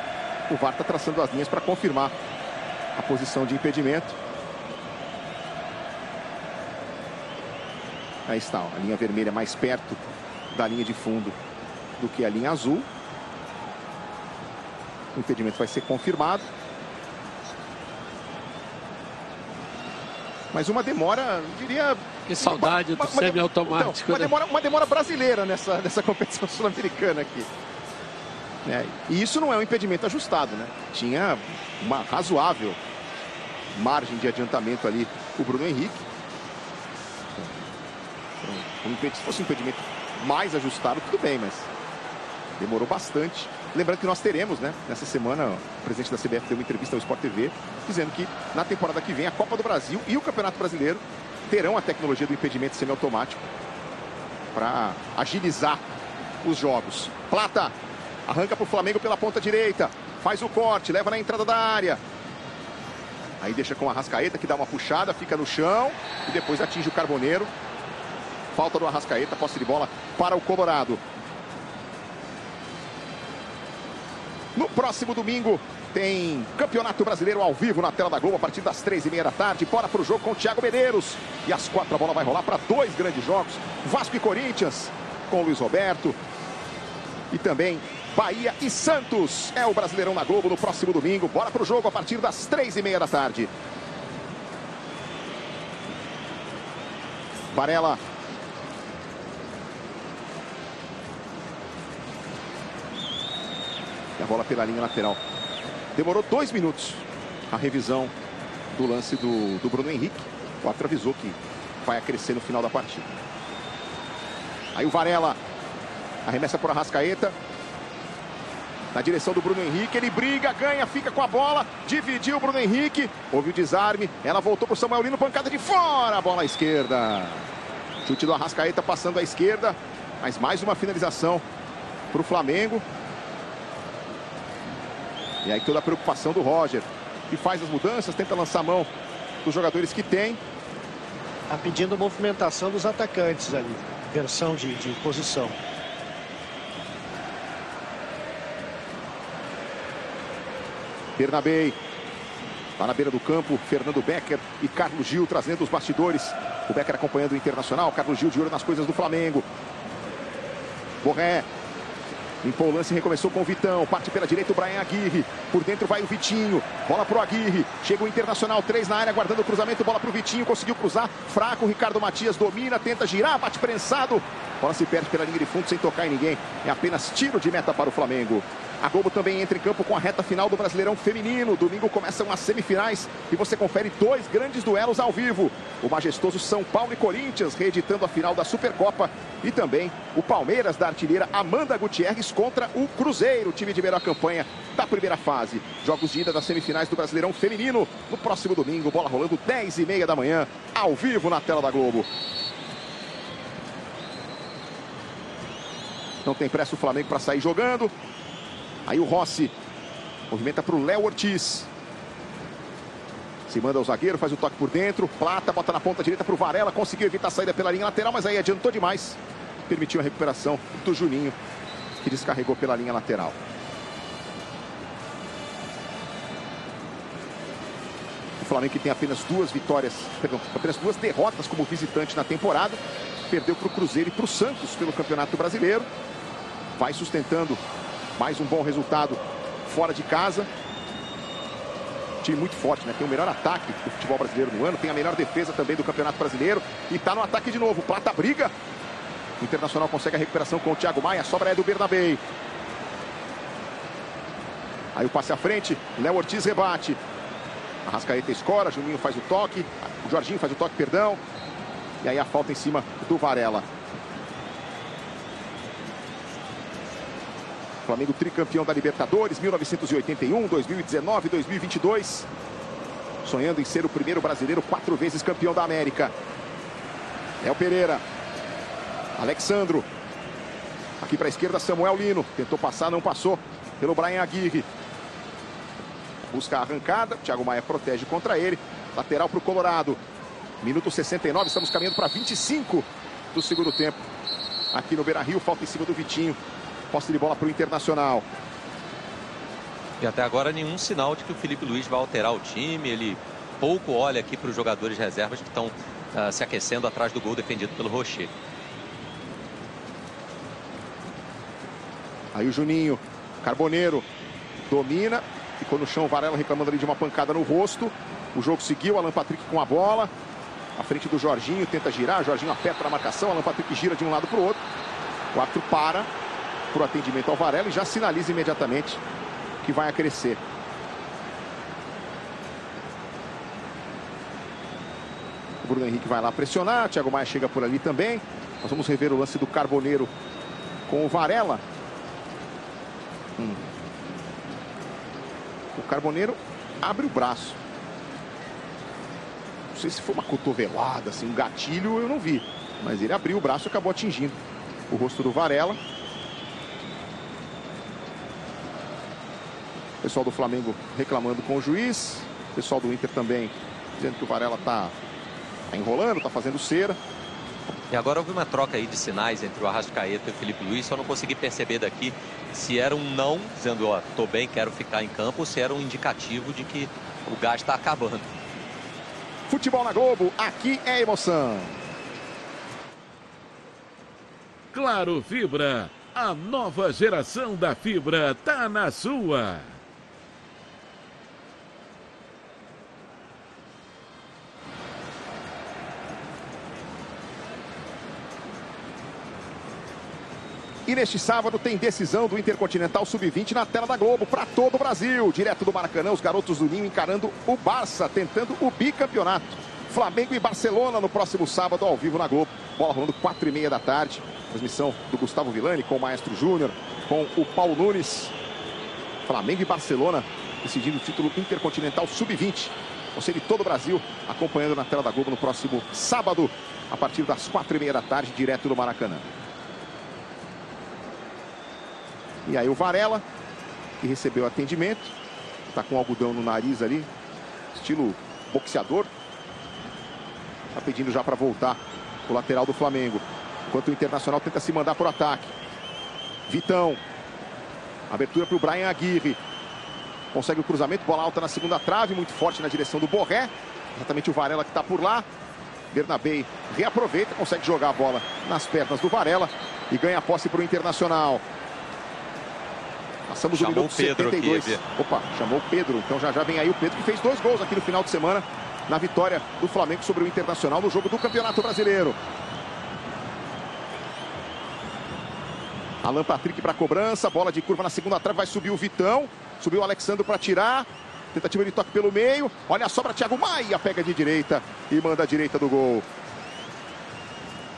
o VAR está traçando as linhas para confirmar a posição de impedimento. Aí está, ó, a linha vermelha mais perto da linha de fundo do que a linha azul. O impedimento vai ser confirmado. Mas uma demora, diria... Que saudade do semiautomático. Então, uma demora brasileira nessa competição sul-americana aqui. E isso não é um impedimento ajustado, né? Tinha uma razoável margem de adiantamento ali o Bruno Henrique. Se fosse um impedimento mais ajustado, tudo bem, mas demorou bastante. Lembrando que nós teremos, né, nessa semana, o presidente da CBF deu uma entrevista ao Sport TV, dizendo que na temporada que vem a Copa do Brasil e o Campeonato Brasileiro terão a tecnologia do impedimento semiautomático para agilizar os jogos. Plata arranca para o Flamengo pela ponta direita, faz o corte, leva na entrada da área. Aí deixa com o Arrascaeta, que dá uma puxada, fica no chão e depois atinge o Carboneiro. Falta do Arrascaeta, posse de bola para o Colorado. No próximo domingo tem Campeonato Brasileiro ao vivo na tela da Globo a partir das 3h30 da tarde. Bora para o jogo com o Thiago Medeiros. E às 4 a bola vai rolar para 2 grandes jogos. Vasco e Corinthians com o Luiz Roberto. E também Bahia e Santos. É o Brasileirão na Globo no próximo domingo. Bora para o jogo a partir das 3h30 da tarde. Varela. E a bola pela linha lateral. Demorou 2 minutos a revisão do lance do Bruno Henrique. O árbitro avisou que vai acrescer no final da partida. Aí o Varela arremessa por Arrascaeta. Na direção do Bruno Henrique, ele briga, ganha, fica com a bola, dividiu o Bruno Henrique, houve o desarme, ela voltou para o Samuel Lino, pancada de fora, a bola à esquerda. Chute do Arrascaeta passando à esquerda, mas mais uma finalização para o Flamengo. E aí toda a preocupação do Roger, que faz as mudanças, tenta lançar a mão dos jogadores que tem. Tá pedindo movimentação dos atacantes ali, versão de posição. Bernabei, lá na beira do campo, Fernando Becker e Carlos Gil trazendo os bastidores. O Becker acompanhando o Internacional, Carlos Gil de olho nas coisas do Flamengo. Borré limpou o lance e recomeçou com o Vitão. Parte pela direita o Bryan Aguirre. Por dentro vai o Vitinho. Bola pro Aguirre. Chega o Internacional, 3 na área, guardando o cruzamento. Bola pro Vitinho, conseguiu cruzar. Fraco, Ricardo Matias domina, tenta girar, bate prensado. Bola se perde pela linha de fundo sem tocar em ninguém. É apenas tiro de meta para o Flamengo. A Globo também entra em campo com a reta final do Brasileirão Feminino. Domingo começam as semifinais e você confere 2 grandes duelos ao vivo. O majestoso São Paulo e Corinthians, reeditando a final da Supercopa. E também o Palmeiras da artilheira Amanda Gutierrez contra o Cruzeiro, time de melhor campanha da primeira fase. Jogos de ida das semifinais do Brasileirão Feminino. No próximo domingo, bola rolando 10h30 da manhã, ao vivo na tela da Globo. Não tem pressa o Flamengo para sair jogando. Aí o Rossi movimenta para o Léo Ortiz. Se manda o zagueiro, faz o toque por dentro. Plata, bota na ponta direita para o Varela. Conseguiu evitar a saída pela linha lateral, mas aí adiantou demais. Permitiu a recuperação do Juninho, que descarregou pela linha lateral. O Flamengo, que tem apenas 2 vitórias, perdão, apenas 2 derrotas como visitante na temporada. Perdeu para o Cruzeiro e para o Santos pelo Campeonato Brasileiro. Vai sustentando mais um bom resultado fora de casa. Time muito forte, né? Tem o melhor ataque do futebol brasileiro no ano. Tem a melhor defesa também do Campeonato Brasileiro. E tá no ataque de novo. Plata briga. O Internacional consegue a recuperação com o Thiago Maia. A sobra é do Bernabei. Aí o passe à frente. Léo Ortiz rebate. Arrascaeta escora. Juninho faz o toque. O Jorginho faz o toque, perdão. E aí a falta em cima do Varela. Flamengo tricampeão da Libertadores, 1981, 2019, 2022. Sonhando em ser o primeiro brasileiro 4 vezes campeão da América. Léo Pereira. Alexandro. Aqui para a esquerda, Samuel Lino. Tentou passar, não passou. Pelo Bryan Aguirre. Busca a arrancada. Thiago Maia protege contra ele. Lateral para o Colorado. Minuto 69, estamos caminhando para 25 do segundo tempo. Aqui no Beira-Rio, falta em cima do Vitinho. Posse de bola para o Internacional. E até agora nenhum sinal de que o Felipe Luiz vai alterar o time. Ele pouco olha aqui para os jogadores reservas que estão se aquecendo atrás do gol defendido pelo Rocher. Aí o Juninho. Carboneiro domina. Ficou no chão, o Varela reclamando ali de uma pancada no rosto. O jogo seguiu, Alan Patrick com a bola. À frente do Jorginho, tenta girar. Jorginho aperta na marcação. Alan Patrick gira de um lado para o outro. O árbitro para. para o atendimento ao Varela e já sinaliza imediatamente que vai acrescer. O Bruno Henrique vai lá pressionar, Thiago Maia chega por ali também. Nós vamos rever o lance do Carboneiro com o Varela. O Carboneiro abre o braço. Não sei se foi uma cotovelada, assim, um gatilho, eu não vi. Mas ele abriu o braço e acabou atingindo o rosto do Varela. O pessoal do Flamengo reclamando com o juiz. O pessoal do Inter também dizendo que o Varela tá enrolando, tá fazendo cera. E agora houve uma troca aí de sinais entre o Arrascaeta e o Felipe Luiz. Só não consegui perceber daqui se era um não, dizendo, ó, tô bem, quero ficar em campo, ou se era um indicativo de que o gás está acabando. Futebol na Globo, aqui é emoção. Claro Fibra, a nova geração da fibra tá na sua. E neste sábado tem decisão do Intercontinental Sub-20 na tela da Globo para todo o Brasil. Direto do Maracanã, os garotos do Ninho encarando o Barça, tentando o bicampeonato. Flamengo e Barcelona no próximo sábado ao vivo na Globo. Bola rolando 4h30 da tarde. Transmissão do Gustavo Villani com o Maestro Júnior, com o Paulo Nunes. Flamengo e Barcelona decidindo o título Intercontinental Sub-20. Você de todo o Brasil acompanhando na tela da Globo no próximo sábado, a partir das 4h30 da tarde, direto do Maracanã. E aí o Varela, que recebeu atendimento, está com algodão no nariz ali, estilo boxeador. Está pedindo já para voltar o lateral do Flamengo. Enquanto o Internacional tenta se mandar por ataque. Vitão. Abertura para o Brian Aguirre. Consegue o cruzamento, bola alta na segunda trave, muito forte na direção do Borré. Exatamente o Varela que está por lá. Bernabei reaproveita, consegue jogar a bola nas pernas do Varela e ganha a posse para o Internacional. Passamos o minuto 72. Aqui, opa, chamou o Pedro. Então já vem aí o Pedro, que fez 2 gols aqui no final de semana na vitória do Flamengo sobre o Internacional no jogo do Campeonato Brasileiro. Alan Patrick para cobrança, bola de curva na segunda trave, vai subir o Vitão. Subiu o Alexandre para tirar. Tentativa de toque pelo meio. Olha a sobra, Thiago Maia pega de direita e manda a direita do gol.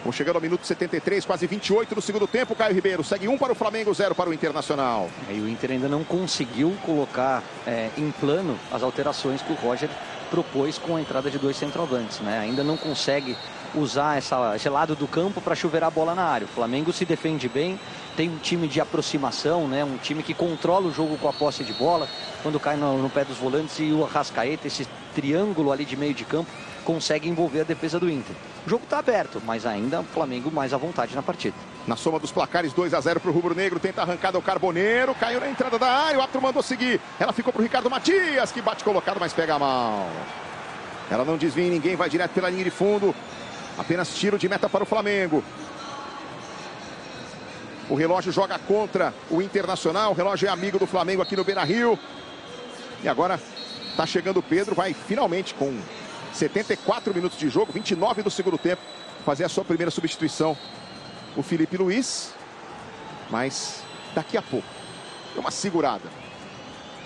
Vamos chegando ao minuto 73, quase 28 do segundo tempo. Caio Ribeiro segue 1 para o Flamengo, 0 para o Internacional. E o Inter ainda não conseguiu colocar em plano as alterações que o Roger propôs com a entrada de 2 centroavantes, né? Ainda não consegue usar esse lado do campo para chuveirar a bola na área. O Flamengo se defende bem, tem um time de aproximação, né? Um time que controla o jogo com a posse de bola, quando cai no pé dos volantes, e o Arrascaeta, esse triângulo ali de meio de campo, consegue envolver a defesa do Inter. O jogo está aberto, mas ainda o Flamengo mais à vontade na partida. Na soma dos placares, 2-0 para o Rubro Negro. Tenta a arrancada o Carboneiro. Caiu na entrada da área. O árbitro mandou seguir. Ela ficou para o Ricardo Matias, que bate colocado, mas pega mal. Ela não desvia em ninguém. Vai direto pela linha de fundo. Apenas tiro de meta para o Flamengo. O relógio joga contra o Internacional. O relógio é amigo do Flamengo aqui no Beira-Rio. E agora está chegando o Pedro. Vai finalmente com 74 minutos de jogo, 29 do segundo tempo, fazer a sua primeira substituição. O Felipe Luiz, mas daqui a pouco. É uma segurada.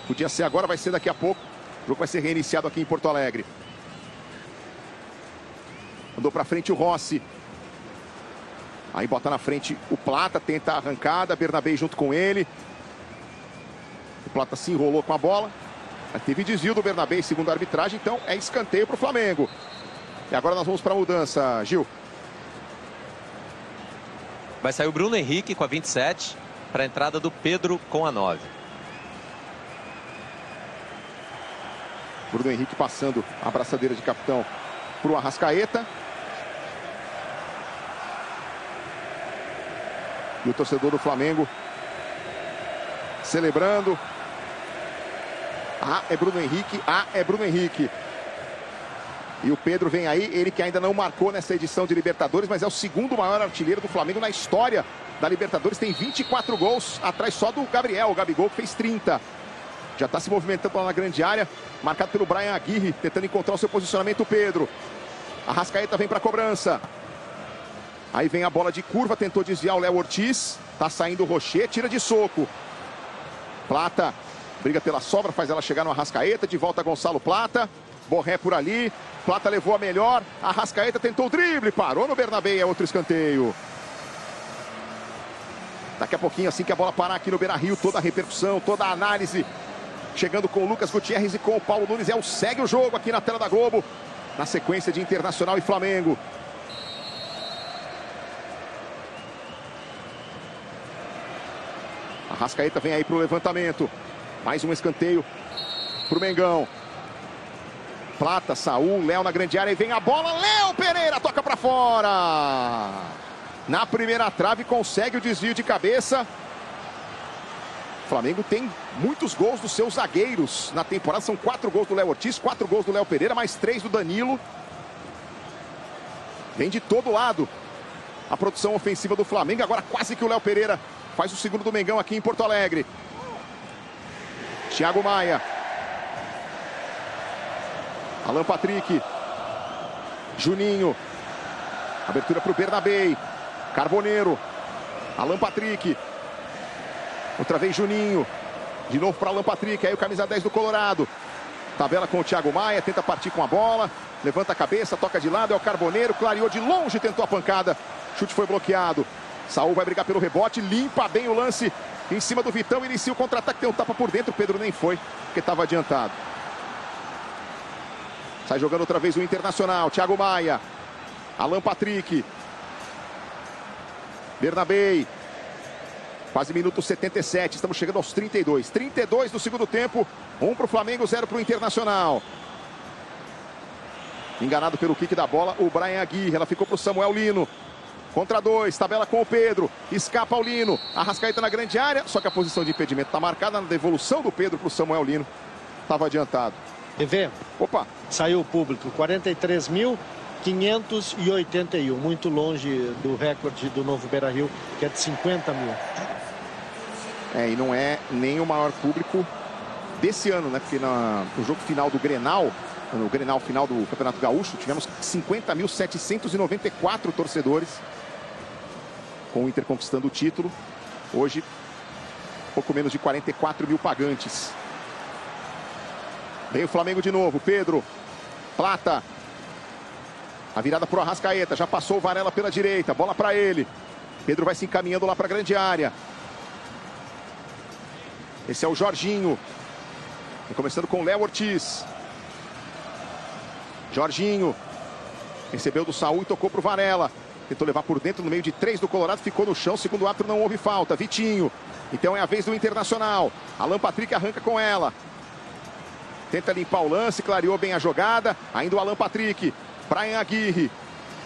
Podia ser agora, vai ser daqui a pouco. O jogo vai ser reiniciado aqui em Porto Alegre. Andou para frente o Rossi. Aí bota na frente o Plata, tenta a arrancada, Bernabei junto com ele. O Plata se enrolou com a bola. Mas teve desvio do Bernabei, segundo a arbitragem, então é escanteio para o Flamengo. E agora nós vamos para a mudança, Gil. Vai sair o Bruno Henrique com a 27 para a entrada do Pedro com a 9. Bruno Henrique passando a braçadeira de capitão para o Arrascaeta. E o torcedor do Flamengo celebrando. Ah, é Bruno Henrique. Ah, é Bruno Henrique. E o Pedro vem aí, ele que ainda não marcou nessa edição de Libertadores, mas é o segundo maior artilheiro do Flamengo na história da Libertadores. Tem 24 gols, atrás só do Gabriel, o Gabigol, que fez 30. Já está se movimentando lá na grande área, marcado pelo Brian Aguirre, tentando encontrar o seu posicionamento, o Pedro. Arrascaeta vem para a cobrança. Aí vem a bola de curva, tentou desviar o Léo Ortiz. Tá saindo o Rocher, tira de soco. Plata briga pela sobra, faz ela chegar no Arrascaeta. De volta Gonçalo Plata. Borré por ali. Plata levou a melhor. Arrascaeta tentou o drible. Parou no Bernabé. É outro escanteio. Daqui a pouquinho, assim que a bola parar aqui no Beira-Rio, toda a repercussão, toda a análise. Chegando com o Lucas Gutierrez e com o Paulo Nunes. Segue o jogo aqui na tela da Globo. Na sequência de Internacional e Flamengo. Arrascaeta vem aí para o levantamento. Mais um escanteio para o Mengão. Plata, Saul, Léo na grande área e vem a bola. Léo Pereira toca para fora. Na primeira trave consegue o desvio de cabeça. O Flamengo tem muitos gols dos seus zagueiros na temporada. São 4 gols do Léo Ortiz, 4 gols do Léo Pereira, mais 3 do Danilo. Vem de todo lado a produção ofensiva do Flamengo. Agora quase que o Léo Pereira faz o segundo do Mengão aqui em Porto Alegre. Thiago Maia. Alan Patrick. Juninho. Abertura para o Bernabé. Carboneiro. Alan Patrick. Outra vez Juninho. De novo para Alan Patrick. Aí o camisa 10 do Colorado. Tabela com o Thiago Maia. Tenta partir com a bola. Levanta a cabeça. Toca de lado. É o Carboneiro. Clareou de longe. Tentou a pancada. Chute foi bloqueado. Saul vai brigar pelo rebote. Limpa bem o lance em cima do Vitão. Inicia o contra-ataque. Tem um tapa por dentro. O Pedro nem foi, porque estava adiantado. Sai jogando outra vez o Internacional. Thiago Maia. Alan Patrick. Bernabé. Quase minuto 77. Estamos chegando aos 32. 32 do segundo tempo. 1 para o Flamengo, 0 para o Internacional. Enganado pelo kick da bola, o Brian Aguirre. Ela ficou para o Samuel Lino. Contra 2, tabela com o Pedro. Escapa o Lino. Arrascaeta na grande área. Só que a posição de impedimento está marcada na devolução do Pedro para o Samuel Lino. Estava adiantado. EV. Opa. Saiu o público. 43.581. Muito longe do recorde do novo Beira-Rio, que é de 50 mil. E não é nem o maior público desse ano, né? Porque no jogo final do Grenal, no Grenal final do Campeonato Gaúcho, tivemos 50.794 torcedores, com o Inter conquistando o título. Hoje, pouco menos de 44 mil pagantes. Vem o Flamengo de novo, Pedro, Plata. A virada para o Arrascaeta, já passou o Varela pela direita, bola para ele. Pedro vai se encaminhando lá para a grande área. Esse é o Jorginho. Começando com o Léo Ortiz. Jorginho. Recebeu do Saul e tocou para o Varela. Tentou levar por dentro no meio de 3 do Colorado. Ficou no chão. Segundo o árbitro, não houve falta. Vitinho. Então é a vez do Internacional. Alan Patrick arranca com ela. Tenta limpar o lance. Clareou bem a jogada. Ainda o Alan Patrick. Brian Aguirre.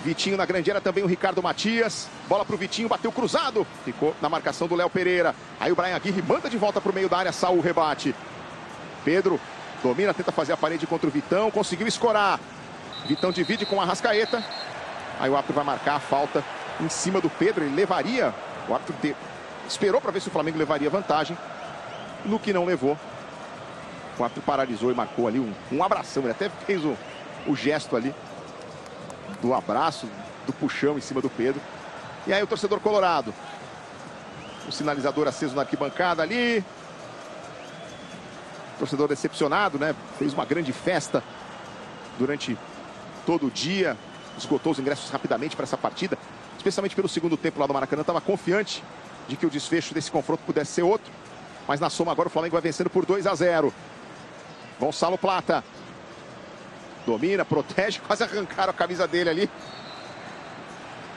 Vitinho na grande área, também o Ricardo Matias. Bola para o Vitinho, bateu cruzado. Ficou na marcação do Léo Pereira. Aí o Brian Aguirre manda de volta para o meio da área. Saul rebate. Pedro domina, tenta fazer a parede contra o Vitão. Conseguiu escorar. Vitão divide com a Arrascaeta. Aí o árbitro vai marcar a falta em cima do Pedro. Ele levaria. O árbitro esperou para ver se o Flamengo levaria vantagem. No que não levou. O árbitro paralisou e marcou ali um abração. Ele até fez o gesto ali do abraço, do puxão em cima do Pedro. E aí o torcedor colorado. O sinalizador aceso na arquibancada ali. O torcedor decepcionado, né? Fez uma grande festa durante todo o dia. Esgotou os ingressos rapidamente para essa partida. Especialmente pelo segundo tempo lá do Maracanã. Estava confiante de que o desfecho desse confronto pudesse ser outro. Mas na soma agora o Flamengo vai vencendo por 2-0. Gonçalo Plata. Domina, protege, quase arrancaram a camisa dele ali.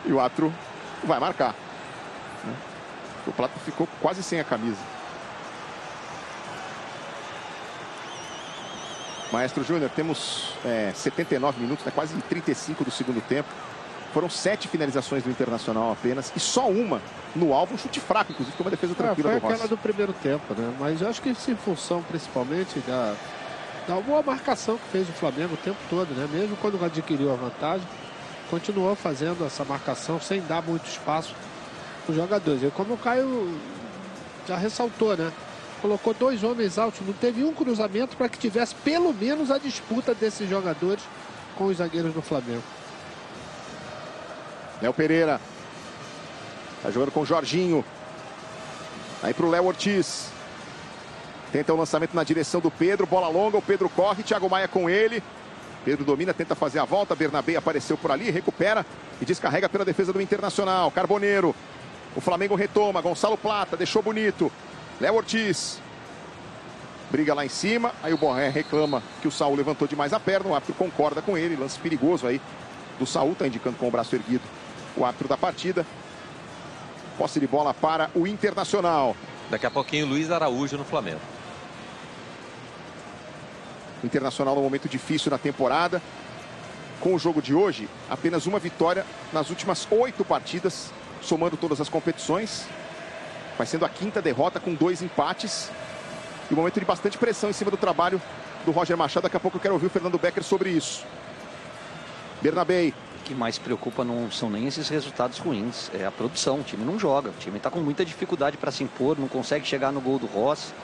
E o árbitro vai marcar. O Plata ficou quase sem a camisa. Maestro Júnior, temos 79 minutos, né, quase 35 do segundo tempo. Foram 7 finalizações do Internacional apenas. E só uma no alvo, um chute fraco, inclusive, foi uma defesa tranquila do Rossi. Foi aquela do primeiro tempo, né? Mas eu acho que isso em função, principalmente, da boa marcação que fez o Flamengo o tempo todo, né? Mesmo quando adquiriu a vantagem, continuou fazendo essa marcação sem dar muito espaço para os jogadores. E como o Caio já ressaltou, né? Colocou 2 homens altos, não teve um cruzamento para que tivesse pelo menos a disputa desses jogadores com os zagueiros do Flamengo. Léo Pereira. Tá jogando com o Jorginho. Aí para o Léo Ortiz. Tenta o lançamento na direção do Pedro. Bola longa, o Pedro corre. Thiago Maia com ele. Pedro domina, tenta fazer a volta. Bernabé apareceu por ali, recupera e descarrega pela defesa do Internacional. Carboneiro. O Flamengo retoma. Gonçalo Plata, deixou bonito. Léo Ortiz. Briga lá em cima. Aí o Borré reclama que o Saul levantou demais a perna. O árbitro concorda com ele. Lance perigoso aí do Saul. Está indicando com o braço erguido o árbitro da partida. Posse de bola para o Internacional. Daqui a pouquinho, Luiz Araújo no Flamengo. O Internacional num momento difícil na temporada. Com o jogo de hoje, apenas uma vitória nas últimas 8 partidas, somando todas as competições. Vai sendo a 5ª derrota com 2 empates. E um momento de bastante pressão em cima do trabalho do Roger Machado. Daqui a pouco eu quero ouvir o Fernando Becker sobre isso. Bernabé. O que mais preocupa não são nem esses resultados ruins, é a produção. O time não joga, o time está com muita dificuldade para se impor, não consegue chegar no gol do Rossi.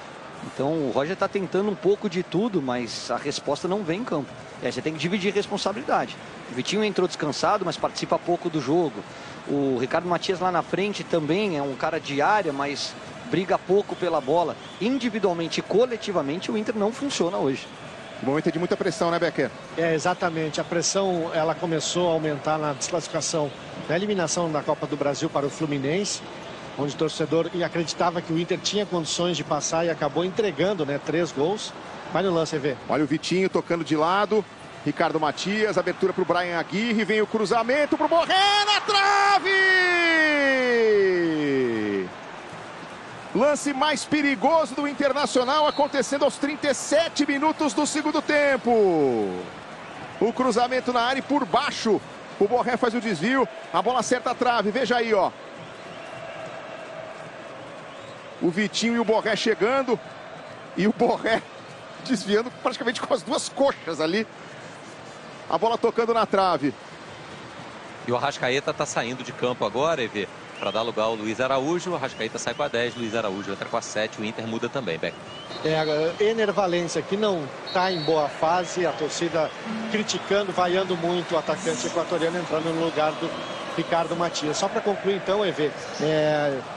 Então o Roger está tentando um pouco de tudo, mas a resposta não vem em campo. Aí você tem que dividir responsabilidade. O Vitinho entrou descansado, mas participa pouco do jogo. O Ricardo Matias lá na frente também é um cara de área, mas briga pouco pela bola. Individualmente e coletivamente o Inter não funciona hoje. O momento é de muita pressão, né, Becker? É, exatamente. A pressão, ela começou a aumentar na desclassificação, na eliminação da Copa do Brasil para o Fluminense, onde o torcedor acreditava que o Inter tinha condições de passar e acabou entregando, né, 3 gols. Vai no lance, vê. Olha o Vitinho tocando de lado. Ricardo Matias, abertura para o Brian Aguirre. Vem o cruzamento para o Borré na trave! Lance mais perigoso do Internacional acontecendo aos 37 minutos do segundo tempo. O cruzamento na área e por baixo. O Borré faz o desvio. A bola acerta a trave. Veja aí, ó. O Vitinho e o Borré chegando. E o Borré desviando praticamente com as 2 coxas ali. A bola tocando na trave. E o Arrascaeta está saindo de campo agora, Evê, para dar lugar ao Luiz Araújo. O Arrascaeta sai com a 10, Luiz Araújo entra com a 7. O Inter muda também, Beck. Ener Valencia, que não está em boa fase. A torcida criticando, vaiando muito o atacante equatoriano, entrando no lugar do Ricardo Matias. Só para concluir então, Evê,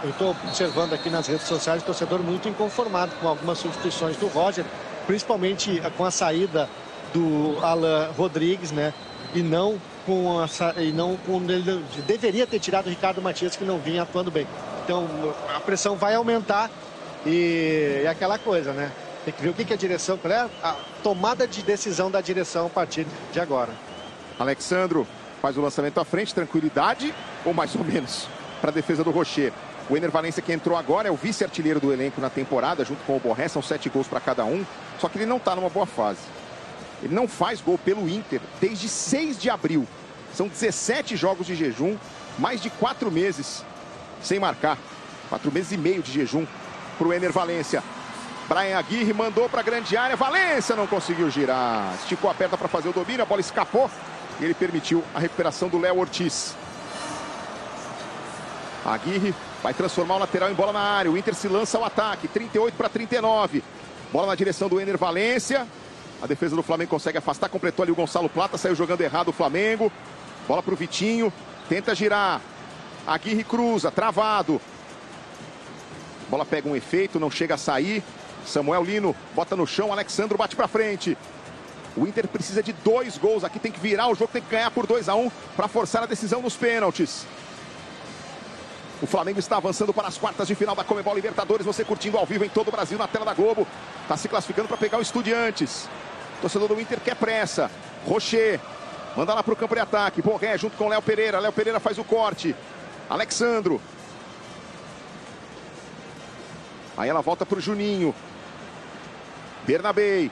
eu estou observando aqui nas redes sociais o torcedor muito inconformado com algumas substituições do Roger, principalmente com a saída do Alan Rodrigues, né? E não com ele deveria ter tirado o Ricardo Matias, que não vinha atuando bem. Então a pressão vai aumentar e é aquela coisa, né? Tem que ver o que a direção, a tomada de decisão da direção a partir de agora. Alexandro faz o lançamento à frente, tranquilidade ou mais ou menos para a defesa do Rocher. O Ener Valencia, que entrou agora, é o vice-artilheiro do elenco na temporada, junto com o Borré, são 7 gols para cada um, só que ele não está numa boa fase. Ele não faz gol pelo Inter desde 6 de abril. São 17 jogos de jejum, mais de 4 meses sem marcar. 4 meses e meio de jejum para o Ener Valencia. Brian Aguirre mandou para a grande área. Valencia não conseguiu girar. Esticou a perna para fazer o domínio, a bola escapou. E ele permitiu a recuperação do Léo Ortiz. Aguirre vai transformar o lateral em bola na área. O Inter se lança ao ataque. 38 para 39. Bola na direção do Ener Valencia. A defesa do Flamengo consegue afastar, completou ali o Gonçalo Plata, saiu jogando errado o Flamengo. Bola para o Vitinho, tenta girar. Aguirre cruza, travado. Bola pega um efeito, não chega a sair. Samuel Lino bota no chão, Alexandro bate para frente. O Inter precisa de 2 gols aqui, tem que virar o jogo, tem que ganhar por 2-1 para forçar a decisão nos pênaltis. O Flamengo está avançando para as quartas de final da Conmebol Libertadores. Você curtindo ao vivo em todo o Brasil, na tela da Globo. Está se classificando para pegar o Estudiantes. O torcedor do Inter quer pressa. Rocher manda lá para o campo de ataque. Borré junto com Léo Pereira. Léo Pereira faz o corte. Alexandro. Aí ela volta para o Juninho. Bernabé.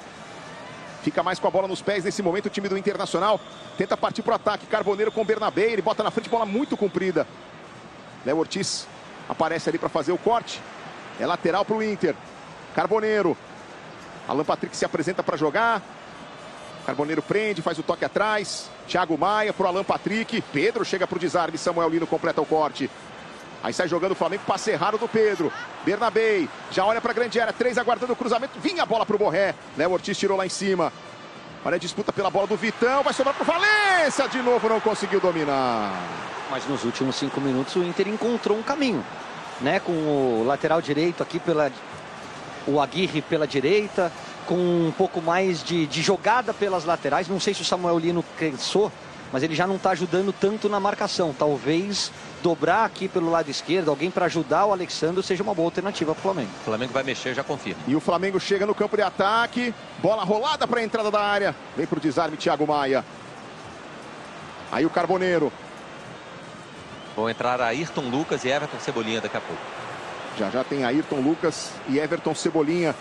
Fica mais com a bola nos pés nesse momento. O time do Internacional tenta partir para o ataque. Carboneiro com Bernabé. Ele bota na frente, bola muito comprida. Léo Ortiz aparece ali para fazer o corte. É lateral para o Inter. Carboneiro. Alan Patrick se apresenta para jogar. Carboneiro prende, faz o toque atrás. Thiago Maia para o Alan Patrick. Pedro chega para o desarme. Samuel Lino completa o corte. Aí sai jogando o Flamengo. Passe errado do Pedro. Bernabé já olha para a grande área. 3 aguardando o cruzamento. Vinha a bola para o Borré. Léo Ortiz tirou lá em cima. Olha a disputa pela bola do Vitão. Vai sobrar para o Valencia. De novo não conseguiu dominar. Mas nos últimos 5 minutos o Inter encontrou um caminho. né? Com o lateral direito aqui, o Aguirre pela direita, com um pouco mais de jogada pelas laterais. Não sei se o Samuel Lino cansou, mas ele já não está ajudando tanto na marcação. Talvez dobrar aqui pelo lado esquerdo, alguém para ajudar o Alexandre, seja uma boa alternativa para o Flamengo. O Flamengo vai mexer, já confirma. E o Flamengo chega no campo de ataque. Bola rolada para a entrada da área. Vem para o desarme Thiago Maia. Aí o Carboneiro. Vão entrar Ayrton Lucas e Everton Cebolinha daqui a pouco. Já tem Ayrton Lucas e Everton Cebolinha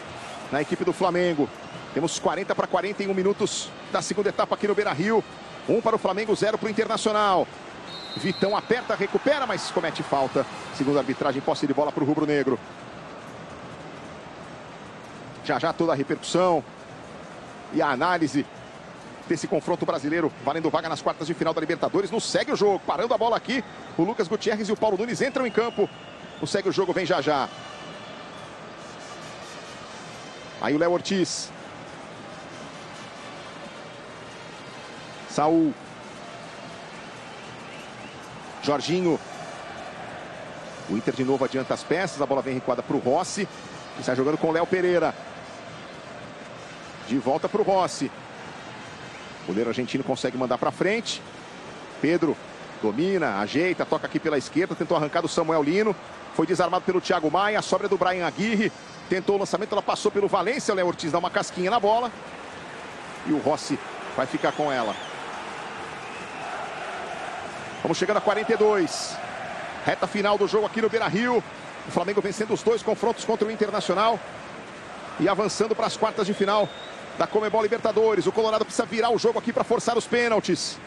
na equipe do Flamengo. Temos 40 para 41 minutos da segunda etapa aqui no Beira-Rio. 1 para o Flamengo, 0 para o Internacional. Vitão aperta, recupera, mas comete falta. Segundo a arbitragem, posse de bola para o rubro-negro. Já toda a repercussão e a análise desse confronto brasileiro, valendo vaga nas quartas de final da Libertadores. Não segue o jogo, parando a bola aqui. O Lucas Gutierrez e o Paulo Nunes entram em campo. O segue o jogo, vem já. Aí o Léo Ortiz. Saul. Jorginho. O Inter de novo adianta as peças. A bola vem recuada para o Rossi, que está jogando com o Léo Pereira. De volta para o Rossi. O goleiro argentino consegue mandar para frente. Pedro domina, ajeita, toca aqui pela esquerda. Tentou arrancar do Samuel Lino. Foi desarmado pelo Thiago Maia. A sobra do Brian Aguirre. Tentou o lançamento, ela passou pelo Valência. O Léo Ortiz dá uma casquinha na bola. E o Rossi vai ficar com ela. Vamos chegando a 42. Reta final do jogo aqui no Beira-Rio. O Flamengo vencendo os 2 confrontos contra o Internacional. E avançando para as quartas de final da Conmebol Libertadores. O Colorado precisa virar o jogo aqui para forçar os pênaltis.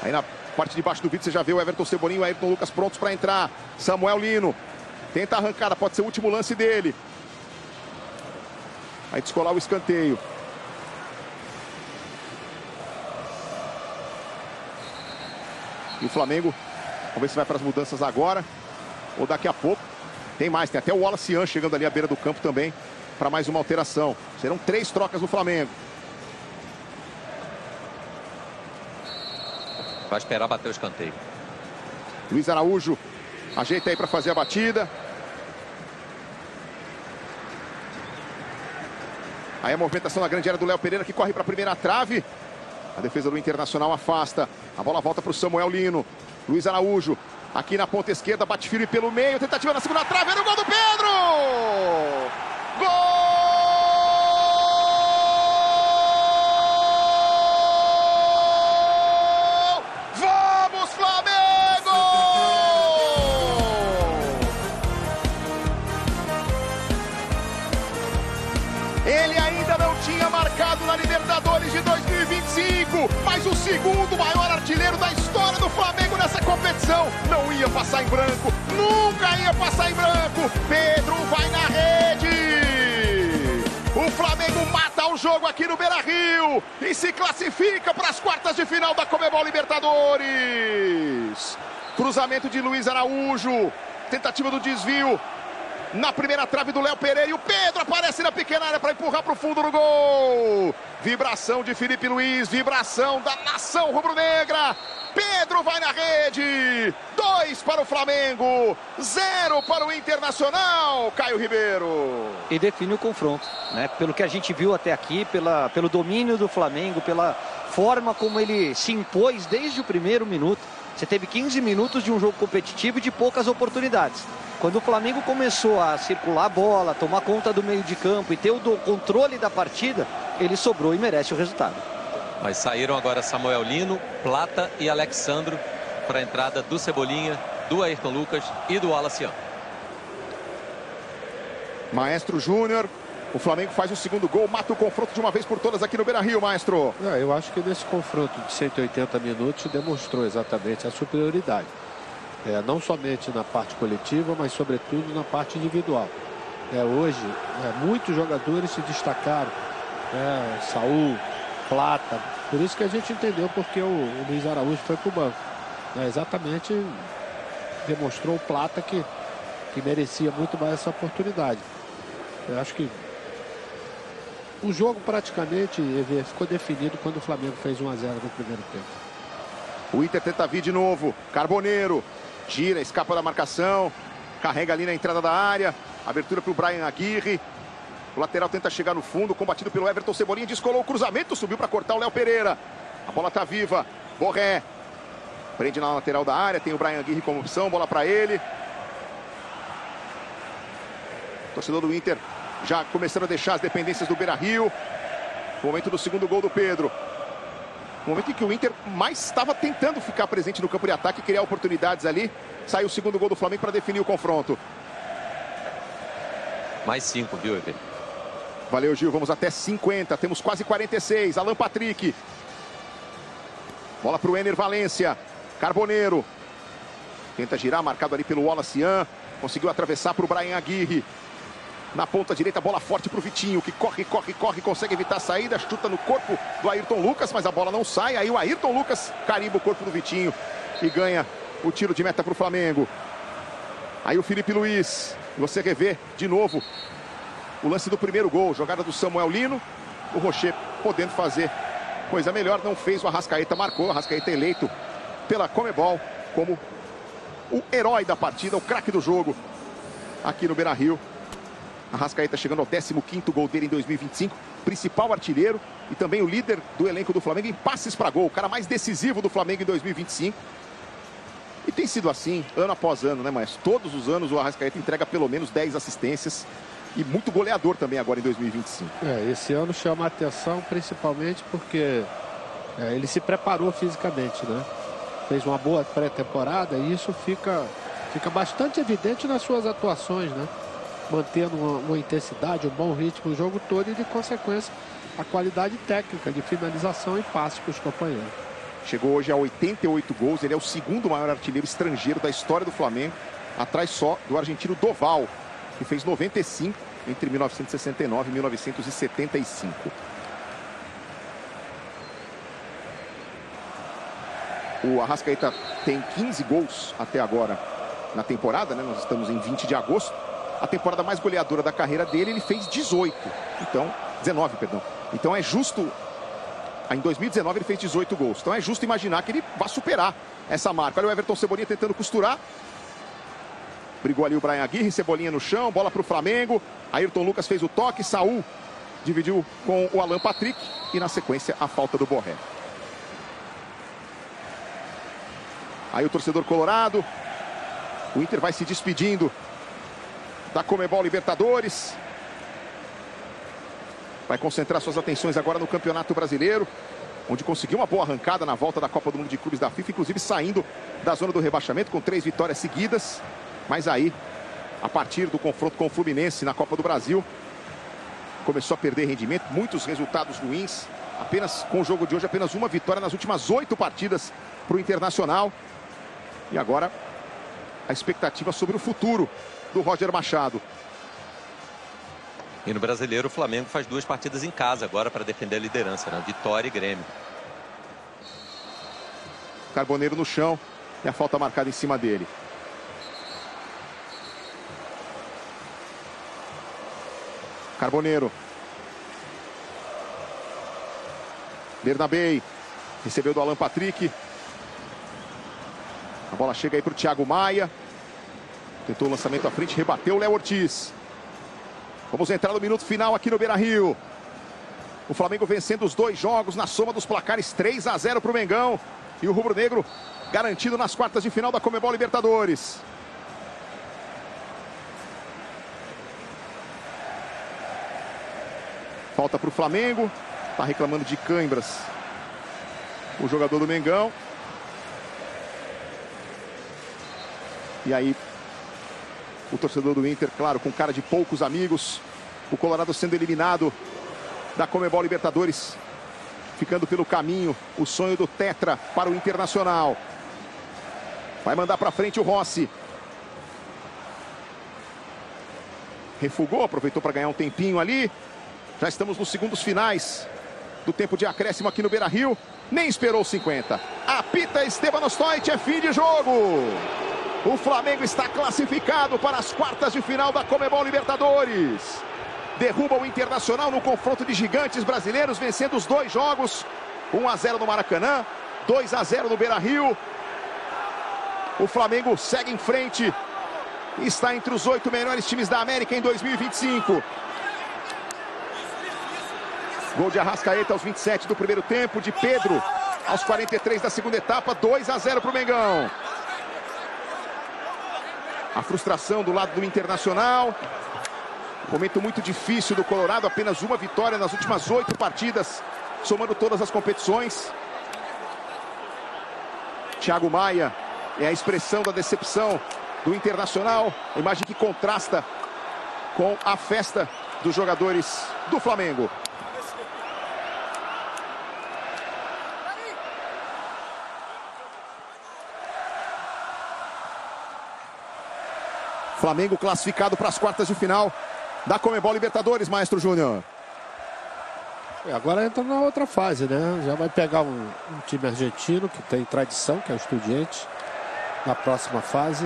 Aí na parte de baixo do vídeo você já vê o Everton Cebolinha e o Ayrton Lucas prontos para entrar. Samuel Lino tenta a arrancada, pode ser o último lance dele. Vai descolar o escanteio. E o Flamengo, vamos ver se vai para as mudanças agora ou daqui a pouco. Tem mais, tem até o Wallace Ian chegando ali à beira do campo também para mais uma alteração. Serão 3 trocas no Flamengo. Vai esperar bater o escanteio. Luiz Araújo ajeita aí para fazer a batida. Aí a movimentação na grande área do Léo Pereira, que corre para a primeira trave. A defesa do Internacional afasta. A bola volta para o Samuel Lino. Luiz Araújo aqui na ponta esquerda, bate firme pelo meio. Tentativa na segunda trave, era o gol do Pedro! Gol! Vamos, Flamengo! Ele ainda não tinha marcado na Libertadores de 2025, mas o segundo maior artilheiro da história do Flamengo nessa competição. Não ia passar em branco, nunca ia passar em branco. Pedro vai na rede. O Flamengo mata o jogo aqui no Beira-Rio e se classifica para as quartas de final da Conmebol Libertadores. Cruzamento de Luiz Araújo, tentativa do desvio na primeira trave do Léo Pereira, e o Pedro aparece na pequena área para empurrar para o fundo do gol. Vibração de Felipe Luiz, vibração da nação rubro-negra. Pedro vai na rede. 2 para o Flamengo, 0 para o Internacional. Caio Ribeiro. E define o confronto, né? Pelo que a gente viu até aqui, pelo domínio do Flamengo, pela forma como ele se impôs desde o primeiro minuto. Você teve 15 minutos de um jogo competitivo e de poucas oportunidades. Quando o Flamengo começou a circular a bola, tomar conta do meio de campo e ter o controle da partida, ele sobrou e merece o resultado. Mas saíram agora Samuel Lino, Plata e Alexandro para a entrada do Cebolinha, do Ayrton Lucas e do Wallace Ian. Maestro Júnior, o Flamengo faz o segundo gol, mata o confronto de uma vez por todas aqui no Beira-Rio, Maestro. Eu acho que nesse confronto de 180 minutos demonstrou exatamente a superioridade. Não somente na parte coletiva, mas sobretudo na parte individual. Hoje, muitos jogadores se destacaram. Saul, Plata. Por isso que a gente entendeu porque o Luiz Araújo foi para o banco. Exatamente demonstrou o Plata que merecia muito mais essa oportunidade. Eu acho que o jogo praticamente ficou definido quando o Flamengo fez 1 a 0 no primeiro tempo. O Inter tenta vir de novo. Carboneiro Gira, escapa da marcação. Carrega ali na entrada da área. Abertura para o Bryan Aguirre. O lateral tenta chegar no fundo, combatido pelo Everton Cebolinha. Descolou o cruzamento, subiu para cortar o Léo Pereira. A bola tá viva. Borré. Prende na lateral da área. Tem o Bryan Aguirre como opção. Bola para ele. Torcedor do Inter já começando a deixar as dependências do Beira-Rio. Momento do segundo gol do Pedro. Momento em que o Inter mais estava tentando ficar presente no campo de ataque, criar oportunidades ali. Saiu o segundo gol do Flamengo para definir o confronto. Mais 5, viu, Eber? Valeu, Gil. Vamos até 50. Temos quase 46. Alan Patrick. Bola para o Ener Valencia. Carboneiro. Tenta girar, marcado ali pelo Wallace Ian. Conseguiu atravessar para o Bryan Aguirre. Na ponta direita, bola forte para o Vitinho, que corre, consegue evitar a saída, chuta no corpo do Ayrton Lucas, mas a bola não sai. Aí o Ayrton Lucas carimba o corpo do Vitinho e ganha o tiro de meta para o Flamengo. Aí o Felipe Luiz, você revê de novo o lance do primeiro gol, jogada do Samuel Lino. O Rocher podendo fazer coisa melhor, não fez, o Arrascaeta marcou. O Arrascaeta eleito pela Conmebol como o herói da partida, o craque do jogo aqui no Beira-Rio. Arrascaeta chegando ao 15º gol dele em 2025, principal artilheiro e também o líder do elenco do Flamengo em passes para gol, o cara mais decisivo do Flamengo em 2025. E tem sido assim, ano após ano, né, Maestro? Todos os anos o Arrascaeta entrega pelo menos 10 assistências e muito goleador também agora em 2025. Esse ano chama a atenção principalmente porque ele se preparou fisicamente, né? Fez uma boa pré-temporada e isso fica bastante evidente nas suas atuações, né? Mantendo uma intensidade, um bom ritmo o jogo todo e, de consequência, a qualidade técnica de finalização e passe para os companheiros. Chegou hoje a 88 gols, ele é o segundo maior artilheiro estrangeiro da história do Flamengo, atrás só do argentino Doval, que fez 95 entre 1969 e 1975. O Arrascaeta tem 15 gols até agora na temporada, né? Nós estamos em 20 de agosto. A temporada mais goleadora da carreira dele, ele fez 19, perdão. Então é justo, em 2019 ele fez 18 gols. Então é justo imaginar que ele vai superar essa marca. Olha o Everton Cebolinha tentando costurar. Brigou ali o Bryan Aguirre, Cebolinha no chão, bola para o Flamengo. Ayrton Lucas fez o toque, Saul dividiu com o Alan Patrick e na sequência a falta do Borré. Aí o torcedor colorado, o Inter vai se despedindo da Conmebol Libertadores. Vai concentrar suas atenções agora no Campeonato Brasileiro, onde conseguiu uma boa arrancada na volta da Copa do Mundo de Clubes da FIFA, inclusive saindo da zona do rebaixamento com 3 vitórias seguidas. Mas aí, a partir do confronto com o Fluminense na Copa do Brasil, começou a perder rendimento, muitos resultados ruins. Apenas com o jogo de hoje, apenas uma vitória nas últimas 8 partidas para o Internacional. E agora, a expectativa sobre o futuro do Roger Machado. E no Brasileiro, o Flamengo faz 2 partidas em casa agora para defender a liderança, né? Vitória e Grêmio. Carboneiro no chão e a falta marcada em cima dele. Carboneiro. Bernabei recebeu do Alan Patrick. A bola chega aí para o Thiago Maia. Tentou o lançamento à frente, rebateu o Léo Ortiz. Vamos entrar no minuto final aqui no Beira-Rio. O Flamengo vencendo os 2 jogos na soma dos placares, 3-0 para o Mengão. E o rubro-negro garantido nas quartas de final da Conmebol Libertadores. Falta para o Flamengo. Está reclamando de câimbras o jogador do Mengão. E aí, o torcedor do Inter, claro, com cara de poucos amigos. O Colorado sendo eliminado da Conmebol Libertadores. Ficando pelo caminho o sonho do Tetra para o Internacional. Vai mandar para frente o Rossi. Refugou, aproveitou para ganhar um tempinho ali. Já estamos nos segundos finais do tempo de acréscimo aqui no Beira-Rio. Nem esperou 50. Apita Esteban Stoit, é fim de jogo. O Flamengo está classificado para as quartas de final da Conmebol Libertadores. Derruba o Internacional no confronto de gigantes brasileiros, vencendo os 2 jogos. 1-0 no Maracanã, 2-0 no Beira-Rio. O Flamengo segue em frente. Está entre os 8 melhores times da América em 2025. Gol de Arrascaeta aos 27 do primeiro tempo, de Pedro aos 43 da segunda etapa, 2-0 para o Mengão. A frustração do lado do Internacional. Momento muito difícil do Colorado, apenas uma vitória nas últimas 8 partidas, somando todas as competições. Thiago Maia é a expressão da decepção do Internacional, a imagem que contrasta com a festa dos jogadores do Flamengo. Flamengo classificado para as quartas de final da Conmebol Libertadores, Maestro Júnior. Agora entra na outra fase, né? Já vai pegar um time argentino que tem tradição, que é o Estudiantes, na próxima fase.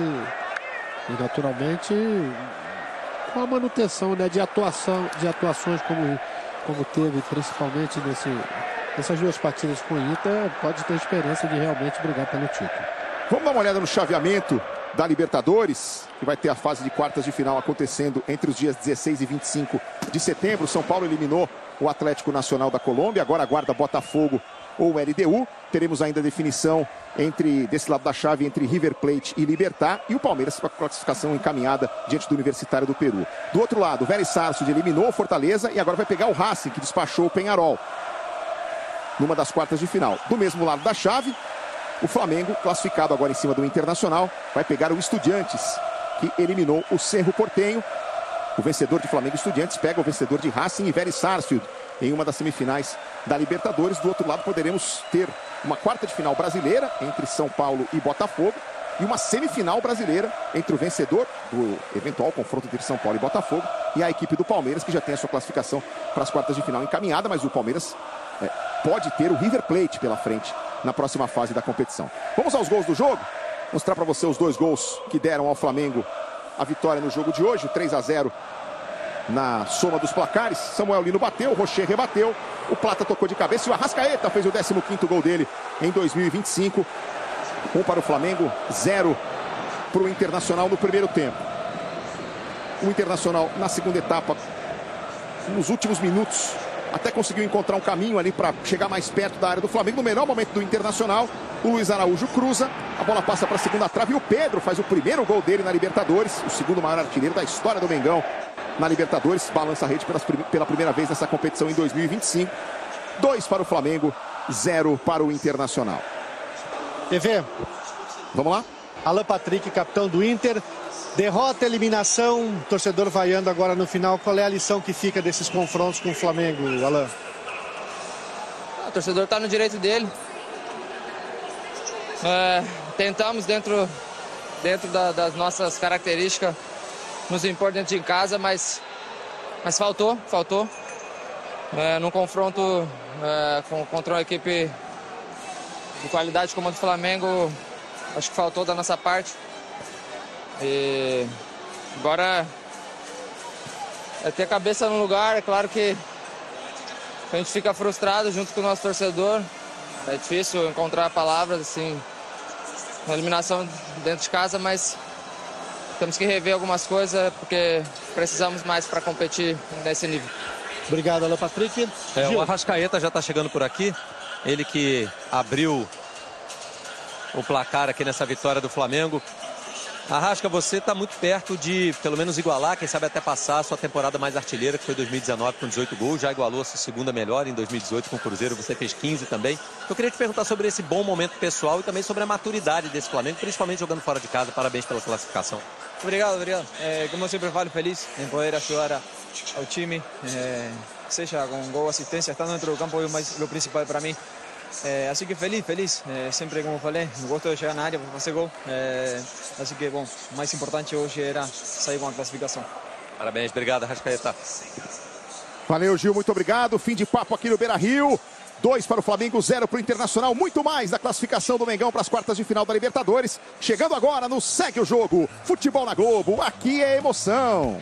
E naturalmente com a manutenção, né, de atuações como teve principalmente nessas 2 partidas com o Inter, pode ter esperança de realmente brigar pelo título. Vamos dar uma olhada no chaveamento da Libertadores, que vai ter a fase de quartas de final acontecendo entre os dias 16 e 25 de setembro. São Paulo eliminou o Atlético Nacional da Colômbia, agora aguarda Botafogo ou LDU. Teremos ainda a definição desse lado da chave entre River Plate e Libertad, e o Palmeiras com a classificação encaminhada diante do Universitário do Peru. Do outro lado, o Vélez Sarsfield eliminou o Fortaleza e agora vai pegar o Racing, que despachou o Peñarol numa das quartas de final. Do mesmo lado da chave, o Flamengo, classificado agora em cima do Internacional, vai pegar o Estudiantes, que eliminou o Cerro Porteño. O vencedor de Flamengo e Estudiantes pega o vencedor de Racing e Vélez Sarsfield em uma das semifinais da Libertadores. Do outro lado, poderemos ter uma quarta de final brasileira entre São Paulo e Botafogo e uma semifinal brasileira entre o vencedor do eventual confronto entre São Paulo e Botafogo e a equipe do Palmeiras, que já tem a sua classificação para as quartas de final encaminhada, mas o Palmeiras pode ter o River Plate pela frente na próxima fase da competição. Vamos aos gols do jogo. Mostrar para você os 2 gols que deram ao Flamengo a vitória no jogo de hoje, o 3-0 na soma dos placares. Samuel Lino bateu, o Rocher rebateu, o Plata tocou de cabeça e o Arrascaeta fez o 15º gol dele em 2025. 1 para o Flamengo, 0 para o Internacional no primeiro tempo. O Internacional na segunda etapa, nos últimos minutos, até conseguiu encontrar um caminho ali para chegar mais perto da área do Flamengo. No melhor momento do Internacional, o Luiz Araújo cruza, a bola passa para a segunda trave e o Pedro faz o primeiro gol dele na Libertadores, o segundo maior artilheiro da história do Mengão na Libertadores, balança a rede pela primeira vez nessa competição em 2025. 2 para o Flamengo, 0 para o Internacional. TV. Vamos lá? Alan Patrick, capitão do Inter. Derrota, eliminação, torcedor vaiando agora no final. Qual é a lição que fica desses confrontos com o Flamengo, Alan? O torcedor está no direito dele. Tentamos dentro das nossas características nos impor dentro de casa, mas faltou. Num confronto contra uma equipe de qualidade como a do Flamengo, acho que faltou da nossa parte. E agora é ter a cabeça no lugar. É claro que a gente fica frustrado junto com o nosso torcedor. É difícil encontrar palavras assim na eliminação dentro de casa, mas temos que rever algumas coisas porque precisamos mais para competir nesse nível. Obrigado, Alan Patrick. O Arrascaeta já está chegando por aqui. Ele que abriu o placar aqui nessa vitória do Flamengo. Arrasca, você está muito perto de, pelo menos, igualar, quem sabe até passar a sua temporada mais artilheira, que foi 2019 com 18 gols. Já igualou a sua segunda melhor em 2018 com o Cruzeiro, você fez 15 também. Eu queria te perguntar sobre esse bom momento pessoal e também sobre a maturidade desse Flamengo, principalmente jogando fora de casa. Parabéns pela classificação. Obrigado. Como eu sempre falo, feliz em poder ajudar ao time, seja com gol, assistência, estando dentro do campo é o principal para mim. Assim que feliz. Sempre, como falei, gosto de chegar na área para fazer gol. Assim que, bom, o mais importante hoje era sair com a classificação. Parabéns, obrigado, Arrascaeta. Valeu, Gil, muito obrigado. Fim de papo aqui no Beira-Rio. 2 para o Flamengo, 0 para o Internacional. Muito mais da classificação do Mengão para as quartas de final da Libertadores. Chegando agora no Segue o Jogo. Futebol na Globo, aqui é emoção.